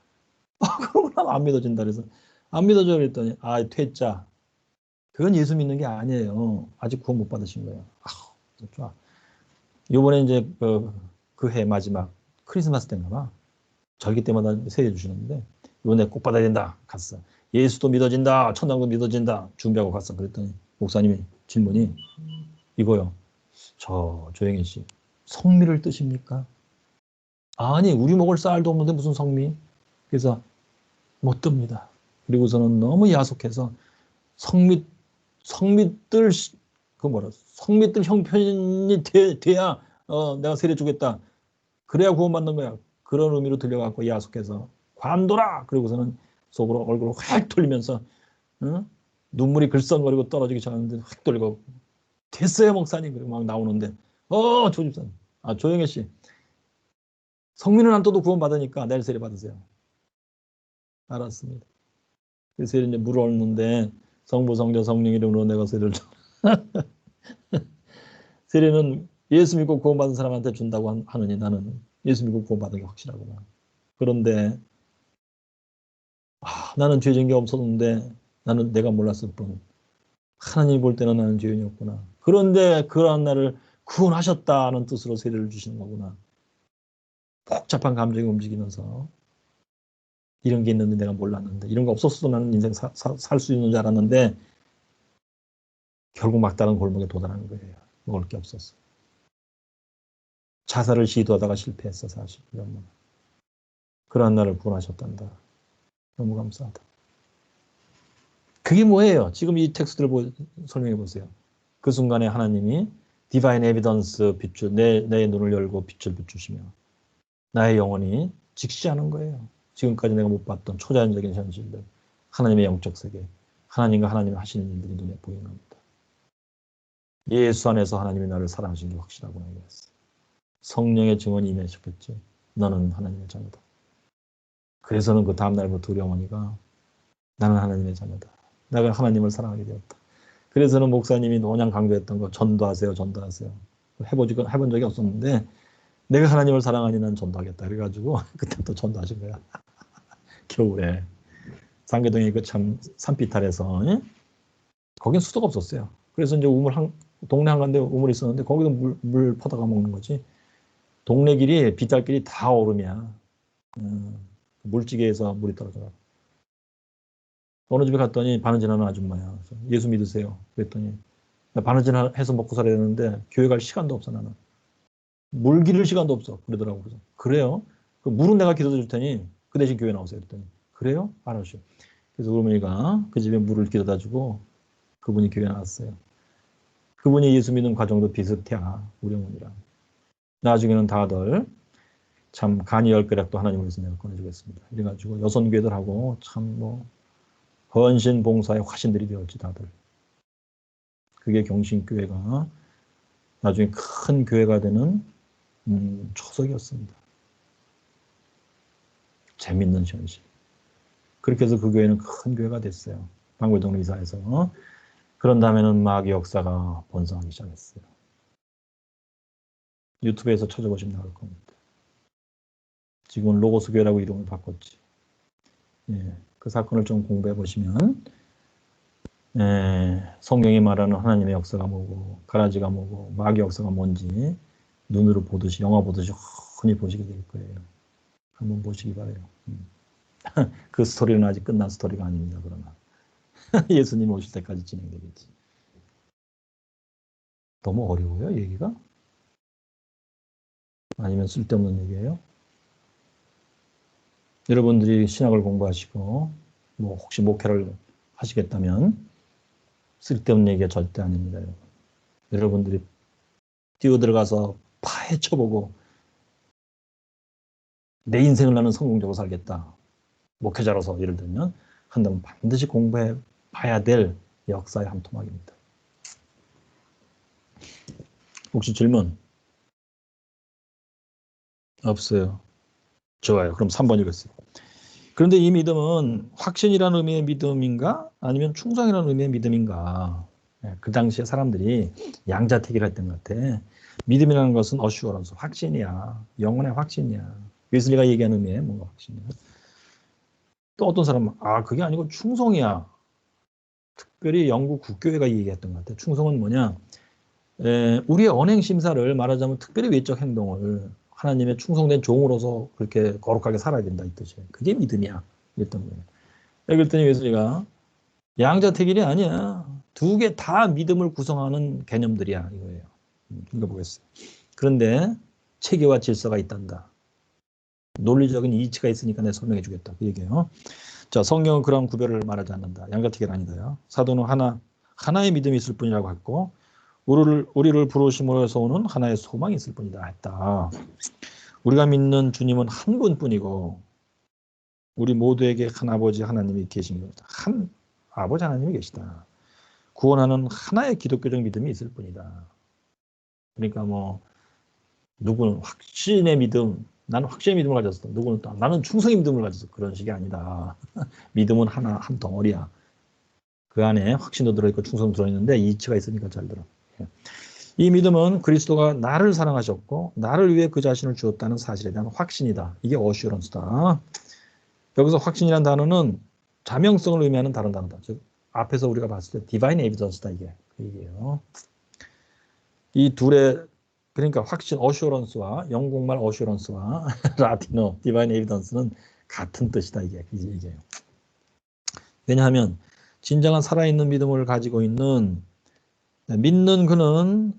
Speaker 1: 그러면 안 믿어진다. 그래서 안 믿어져 그랬더니 퇴짜. 그건 예수 믿는 게 아니에요. 아직 구원 못 받으신 거예요. 좋아. 이번에 이제 그 해 마지막 크리스마스 때인가 봐. 절기 때마다 세례 주시는데 이번에 꼭 받아야 된다. 갔어. 예수도 믿어진다. 천당도 믿어진다. 준비하고 갔어. 그랬더니 목사님이 질문이 이거요. 조영애 씨. 성미를 뜻입니까? 아니 우리 먹을 쌀도 없는데 무슨 성미? 그래서 못 듭니다. 그리고서는 너무 야속해서 성미 성밑들 성밑들 형편이 돼야 내가 세례 주겠다. 그래야 구원받는 거야. 그런 의미로 들려갖고 야속해서 관둬라. 그러고서는 속으로 얼굴을 확 돌리면서 눈물이 글썽거리고 떨어지기 전에 확 돌리고 됐어요 목사님. 그리고 막 나오는데 조집사님, 조영애 씨, 성민은 안 떠도 구원받으니까 내일 세례 받으세요. 알았습니다. 그래서 이제 물을 얹는데 성부 성자 성령 이름으로 내가 세례를 세례는 예수 믿고 구원받은 사람한테 준다고 하느니 나는 예수 믿고 구원받은 게 확실하구나. 그런데 나는 죄진 게 없었는데 나는 내가 몰랐을 뿐 하나님이 볼 때는 나는 죄인이었구나. 그런데 그러한 나를 구원하셨다는 뜻으로 세례를 주시는 거구나. 복잡한 감정이 움직이면서 이런 게 있는데 내가 몰랐는데, 이런 거 없었어도 나는 인생 살 수 있는 줄 알았는데 결국 막다른 골목에 도달하는 거예요. 먹을 게 없었어. 자살을 시도하다가 실패했어. 사실 그러한 나를 구원하셨단다. 너무 감사하다. 그게 뭐예요? 지금 이 텍스트를 설명해 보세요. 그 순간에 하나님이 디바인 에비던스 빛을 내 눈을 열고 빛을 비추시며 나의 영혼이 직시하는 거예요. 지금까지 내가 못 봤던 초자연적인 현실들, 하나님의 영적 세계, 하나님과 하나님이 하시는 일들이 눈에 보이는 겁니다. 예수 안에서 하나님이 나를 사랑하신 게 확실하구나 이랬어. 성령의 증언이 임하셨겠지. 너는 하나님의 자녀다. 그래서는 그 다음 날부터 우리 어머니가 나는 하나님의 자녀다. 내가 하나님을 사랑하게 되었다. 그래서는 목사님이 노냥 강조했던 거 전도하세요. 전도하세요. 해본 적이 없었는데 내가 하나님을 사랑하니 난 전도하겠다. 그래가지고 그때부터 전도하신 거야. 겨울에. 상계동에 그 참 산비탈에서 거긴 수도가 없었어요. 그래서 이제 동네 한가운데 우물이 있었는데 거기도 물 퍼다가 먹는 거지. 동네 길이 비탈길이 다 얼음이야. 물찌개에서 물이 떨어져요. 어느 집에 갔더니 바느질하는 아줌마야. 예수 믿으세요. 그랬더니 나 바느질 해서 먹고 살아야 되는데 교회 갈 시간도 없어 나는. 물 기를 시간도 없어. 그러더라고. 그래서 그래요? 그 물은 내가 기도해 줄 테니 그 대신 교회 나오세요. 그랬더니 그래요? 알았어요. 그래서 어머니가 그 집에 물을 기도다 주고 그분이 교회 나왔어요. 그분이 예수 믿는 과정도 비슷해. 우리 어머니랑. 나중에는 다들 참 간이 10개락도 하나님을 위해서 내가 꺼내주겠습니다. 이래가지고 여선교회들하고 참 헌신 봉사의 화신들이 되었지 다들. 그게 경신교회가 나중에 큰 교회가 되는 초석이었습니다. 재밌는 현실. 그렇게 해서 그 교회는 큰 교회가 됐어요. 방골동로 이사해서. 그런 다음에는 마귀 역사가 번성하기 시작했어요. 유튜브에서 찾아보시면 나올 겁니다. 지금은 로고스 교회라고 이름을 바꿨지. 그 사건을 좀 공부해 보시면 성경이 말하는 하나님의 역사가 뭐고 가라지가 뭐고 마귀 역사가 뭔지 눈으로 보듯이 영화 보듯이 흔히 보시게 될 거예요. 한번 보시기 바라요. 그 스토리는 아직 끝난 스토리가 아닙니다. 그러나 예수님 오실 때까지 진행되겠지. 너무 어려워요, 얘기가? 아니면 쓸데없는 얘기예요? 여러분들이 신학을 공부하시고 혹시 목회를 하시겠다면 쓸데없는 얘기가 절대 아닙니다. 여러분들이 뛰어들어가서 파헤쳐보고 내 인생을 나는 성공적으로 살겠다. 목회자로서 예를 들면 한다면 반드시 공부해 봐야 될 역사의 한 토막입니다. 혹시 질문? 없어요. 좋아요. 그럼 3번 읽겠어요. 그런데 이 믿음은 확신이라는 의미의 믿음인가? 아니면 충성이라는 의미의 믿음인가? 그 당시에 사람들이 양자택일을 했던 것 같아. 믿음이라는 것은 어슈어런스, 확신이야. 영혼의 확신이야. 웨슬리가 얘기하는 의미의 뭔가 확신이야. 또 어떤 사람은 그게 아니고 충성이야. 특별히 영국 국교회가 얘기했던 것 같아. 충성은 뭐냐? 우리의 언행 심사를 말하자면 특별히 외적 행동을 하나님의 충성된 종으로서 그렇게 거룩하게 살아야 된다 이 뜻이에요. 그게 믿음이야. 이랬던 거예요. 그랬더니 웨슬리가 양자택일이 아니야. 두 개 다 믿음을 구성하는 개념들이야 이거예요. 읽어보겠어요. 그런데 체계와 질서가 있단다. 논리적인 이치가 있으니까 내가 설명해 주겠다. 그 얘기예요. 자, 성경은 그런 구별을 말하지 않는다. 양자택일 아니다요. 사도는 하나의 믿음이 있을 뿐이라고 했고 우리를 부르심으로 해서 오는 하나의 소망이 있을 뿐이다 했다. 우리가 믿는 주님은 한 분뿐이고 우리 모두에게 한 아버지 하나님이 계신 것이다. 한 아버지 하나님이 계시다. 구원하는 하나의 기독교적 믿음이 있을 뿐이다. 그러니까 뭐 누구는 확신의 믿음, 나는 확신의 믿음을 가졌어. 누구는 또 나는 충성의 믿음을 가졌어. 그런 식이 아니다. 믿음은 하나, 한 덩어리야. 그 안에 확신도 들어있고 충성도 들어있는데 이치가 있으니까 잘 들어. 이 믿음은 그리스도가 나를 사랑하셨고 나를 위해 그 자신을 주었다는 사실에 대한 확신이다. 이게 어슈런스다. 여기서 확신이라는 단어는 자명성을 의미하는 다른 단어다. 즉 앞에서 우리가 봤을 때 디바인 에비던스다 이게. 그 얘기예요. 이 둘의 그러니까 확신 어슈런스와 영국말 어슈런스와 라틴어 디바인 에비던스는 같은 뜻이다 이게. 이게요. 왜냐하면 진정한 살아있는 믿음을 가지고 있는 믿는 그는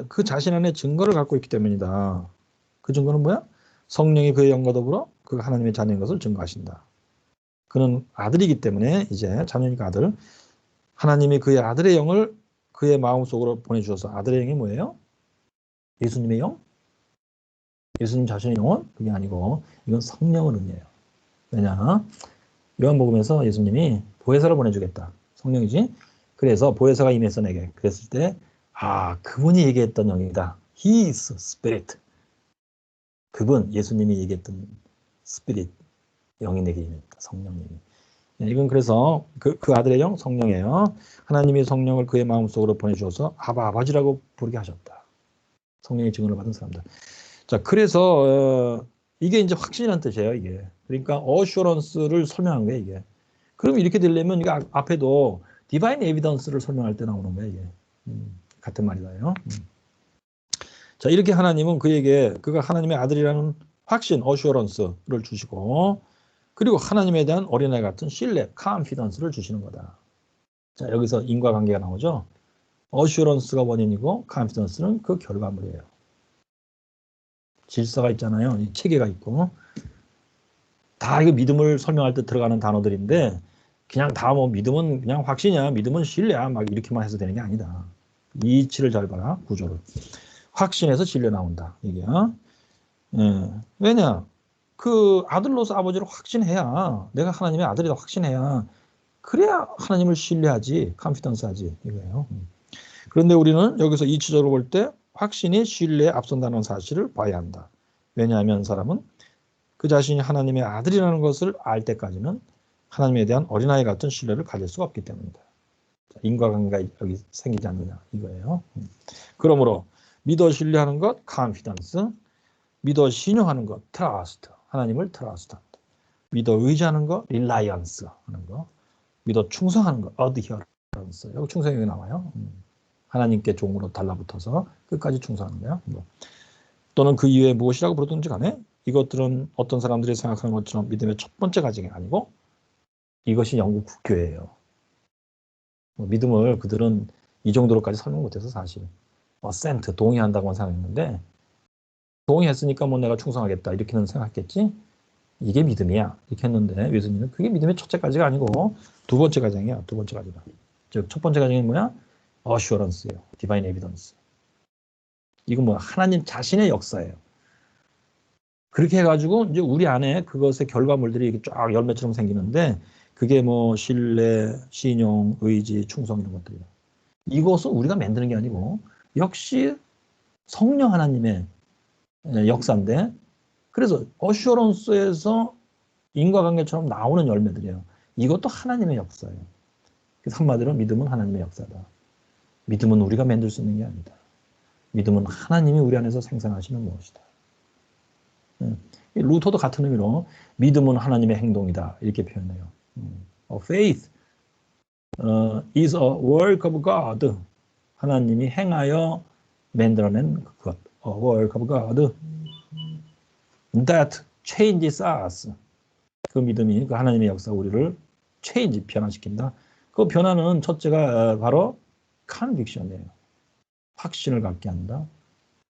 Speaker 1: 그 자신 안에 증거를 갖고 있기 때문이다. 그 증거는 뭐야? 성령이 그의 영과 더불어 그 하나님의 자녀인 것을 증거하신다. 그는 아들이기 때문에 이제 자녀니까 아들. 하나님이 그의 아들의 영을 그의 마음속으로 보내주셔서 아들의 영이 뭐예요? 예수님의 영? 예수님 자신의 영은? 그게 아니고 이건 성령을 의미해요. 왜냐? 요한복음에서 예수님이 보혜사를 보내주겠다. 성령이지? 그래서 보혜사가 임해서 내게 그랬을 때 그분이 얘기했던 영이다. He is Spirit. 그분 예수님이 얘기했던 스피릿 영이 내게 임했다. 성령님이. 이건 그래서 그 아들의 영 성령이에요. 하나님이 성령을 그의 마음속으로 보내주셔서 아버지라고 부르게 하셨다. 성령의 증언을 받은 사람들. 자, 그래서 이게 이제 확신이라는 뜻이에요. 이게. 그러니까 어슈런스를 설명한 거예요. 이게. 그럼 이렇게 되려면 이게 앞에도 디바인 에비던스를 설명할 때 나오는 거예요. 이게. 같은 말이다요. 자, 이렇게 하나님은 그에게 그가 하나님의 아들이라는 확신, 어슈런스를 주시고 그리고 하나님에 대한 어린아이 같은 신뢰, 컨피던스를 주시는 거다. 자, 여기서 인과관계가 나오죠. 어슈런스가 원인이고 컨피던스는 그 결과물이에요. 질서가 있잖아요. 체계가 있고 다 이거 믿음을 설명할 때 들어가는 단어들인데 그냥 다 뭐 믿음은 그냥 확신이야, 믿음은 신뢰야 막 이렇게만 해서 되는 게 아니다. 이치를 잘 봐라 구조를. 확신에서 신뢰 나온다 이게. 왜냐? 그 아들로서 아버지를 확신해야 내가 하나님의 아들이다 확신해야 그래야 하나님을 신뢰하지 컨피던스하지 이거예요. 그런데 우리는 여기서 이치적으로 볼 때 확신이 신뢰에 앞선다는 사실을 봐야 한다. 왜냐하면 사람은 그 자신이 하나님의 아들이라는 것을 알 때까지는 하나님에 대한 어린아이 같은 신뢰를 가질 수가 없기 때문이다. 인과관계가 여기 생기지 않느냐 이거예요. 그러므로 믿어 신뢰하는 것 confidence, 믿어 신용하는 것 trust, 하나님을 trust한다. 믿어 의지하는 것 reliance 하는 거, 믿어 충성하는 것 adherence. 여기 충성이 여기 나와요. 하나님께 종으로 달라붙어서 끝까지 충성하는 거야. 또는 그 이외에 무엇이라고 부르든지 간에 이것들은 어떤 사람들이 생각하는 것처럼 믿음의 첫 번째 과정이 아니고 이것이 영국 국교예요. 믿음을 그들은 이 정도로까지 설명 못해서 사실 어센트 동의한다고만 생각했는데 동의했으니까 뭐 내가 충성하겠다 이렇게는 생각했겠지. 이게 믿음이야 이렇게 했는데 예수님은 그게 믿음의 첫째 까지가 아니고 두 번째 과정이야. 두 번째 과정이다. 즉 첫 번째 과정이 뭐야? 어슈런스예요. 디바인 에비던스. 이건 뭐 하나님 자신의 역사예요. 그렇게 해가지고 이제 우리 안에 그것의 결과물들이 이렇게 쫙 열매처럼 생기는데 그게 뭐 신뢰, 신용, 의지, 충성 이런 것들이에요. 이것은 우리가 만드는 게 아니고 역시 성령 하나님의 역사인데 그래서 어슈런스에서 인과관계처럼 나오는 열매들이에요. 이것도 하나님의 역사예요. 그래서 한마디로 믿음은 하나님의 역사다. 믿음은 우리가 만들 수 있는 게 아니다. 믿음은 하나님이 우리 안에서 생산하시는 무엇이다. 루터도 같은 의미로 믿음은 하나님의 행동이다 이렇게 표현해요. Faith is a work of God. 하나님이 행하여 만들어낸 것. A work of God that changes us. 그 믿음이 그 하나님의 역사가 우리를 change, 변화시킨다. 그 변화는 첫째가 바로 conviction이에요. 확신을 갖게 한다.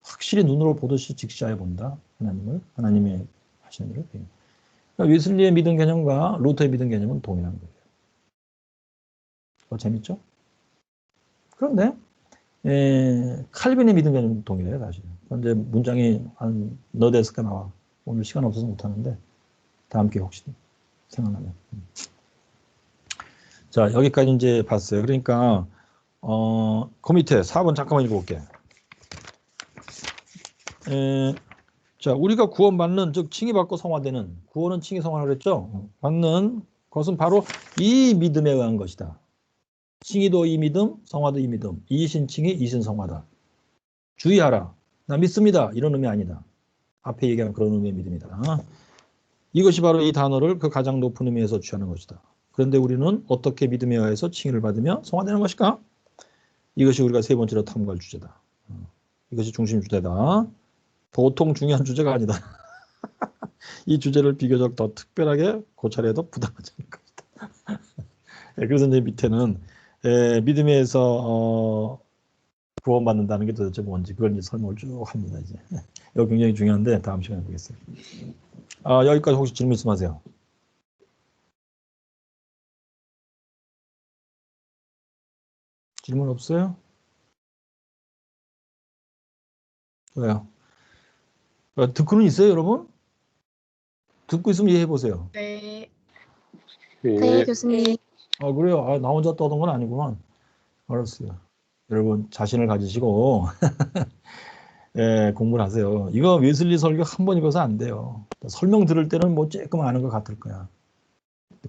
Speaker 1: 확실히 눈으로 보듯이 직시하여 본다. 하나님을, 하나님의 하시는 일을. 그러니까 웨슬리의 믿음 개념과 루터의 믿음 개념은 동일한 거예요. 재밌죠? 그런데 칼빈의 믿음과 좀 동일해요, 사실. 근데 문장이 한 너데스가 나와. 오늘 시간 없어서 못하는데 다음 기회에 혹시 생각나면. 자, 여기까지 이제 봤어요. 그러니까 그 밑에 4번 잠깐만 읽어볼게. 자, 우리가 구원받는, 즉 칭의받고 성화되는, 구원은 칭의 성화를 그랬죠. 받는 것은 바로 이 믿음에 의한 것이다. 칭의도 이 믿음, 성화도 이 믿음. 이신 칭의, 이신 성화다. 주의하라. 나 믿습니다. 이런 의미 아니다. 앞에 얘기한 그런 의미의 믿음이다. 이것이 바로 이 단어를 그 가장 높은 의미에서 취하는 것이다. 그런데 우리는 어떻게 믿음에 의해서 칭의를 받으며 성화되는 것일까? 이것이 우리가 세 번째로 탐구할 주제다. 이것이 중심 주제다. 보통 중요한 주제가 아니다. 이 주제를 비교적 더 특별하게 고찰해도 부담하지 않을 것이다. 그래서 이제 밑에는 믿음에서 구원받는다는 게 도대체 뭔지 그걸 이제 설명을 쭉 합니다. 이제 이거 굉장히 중요한데 다음 시간에 보겠습니다. 여기까지 혹시 질문 있으면 하세요. 질문 없어요? 왜요? 듣고는 있어요, 여러분? 듣고 있으면 이해해 보세요.
Speaker 2: 네.
Speaker 4: 네, 교수님.
Speaker 1: 그래요? 나 혼자 떠든 건 아니구만. 알았어요. 여러분 자신을 가지시고 공부를 하세요. 이거 웨슬리 설교 한 번 읽어서 안 돼요. 설명 들을 때는 뭐 조금 아는 것 같을 거야.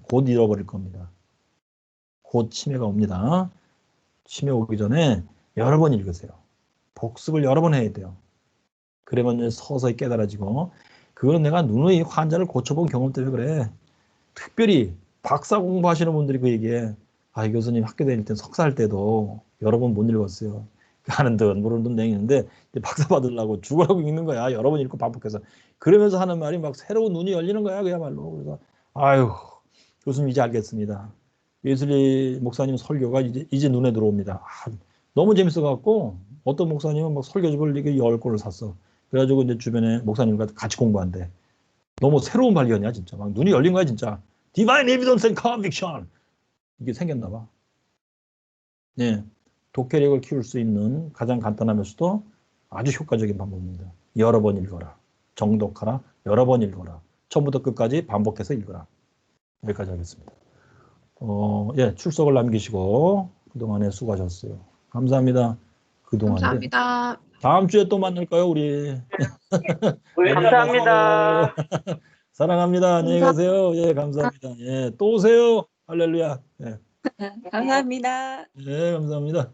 Speaker 1: 곧 잃어버릴 겁니다. 곧 치매가 옵니다. 치매 오기 전에 여러 번 읽으세요. 복습을 여러 번 해야 돼요. 그러면 서서히 깨달아지고, 그건 내가 누누이 환자를 고쳐본 경험 때문에 그래. 특별히 박사 공부하시는 분들이 그 얘기해. 이 교수님 학교 다닐 때 석사할 때도 여러 번 못 읽었어요. 하는 듯 모르는 듯 냉이는데 박사 받으려고 죽으라고 읽는 거야. 여러 번 읽고 반복해서. 그러면서 하는 말이 막 새로운 눈이 열리는 거야, 그야말로. 그래서 아유, 교수님 이제 알겠습니다. 웨슬리 목사님 설교가 이제 눈에 들어옵니다. 너무 재밌어갖고 어떤 목사님은 막 설교집을 이게 10권을 샀어. 그래가지고 이제 주변에 목사님과 같이 공부한대. 너무 새로운 발견이야, 진짜. 막 눈이 열린 거야, 진짜. Divine Evidence and Conviction. 이게 생겼나 봐. 네. 독해력을 키울 수 있는 가장 간단하면서도 아주 효과적인 방법입니다. 여러 번 읽어라. 정독하라. 여러 번 읽어라. 처음부터 끝까지 반복해서 읽어라. 여기까지 하겠습니다. 출석을 남기시고 그동안에 수고하셨어요. 감사합니다. 그동안에.
Speaker 4: 감사합니다.
Speaker 1: 다음 주에 또 만날까요, 우리?
Speaker 5: 감사합니다.
Speaker 1: 사랑합니다. 안녕히 가세요. 예, 감사합니다. 예, 또 오세요. 할렐루야. 예,
Speaker 2: 감사합니다.
Speaker 1: 예, 감사합니다.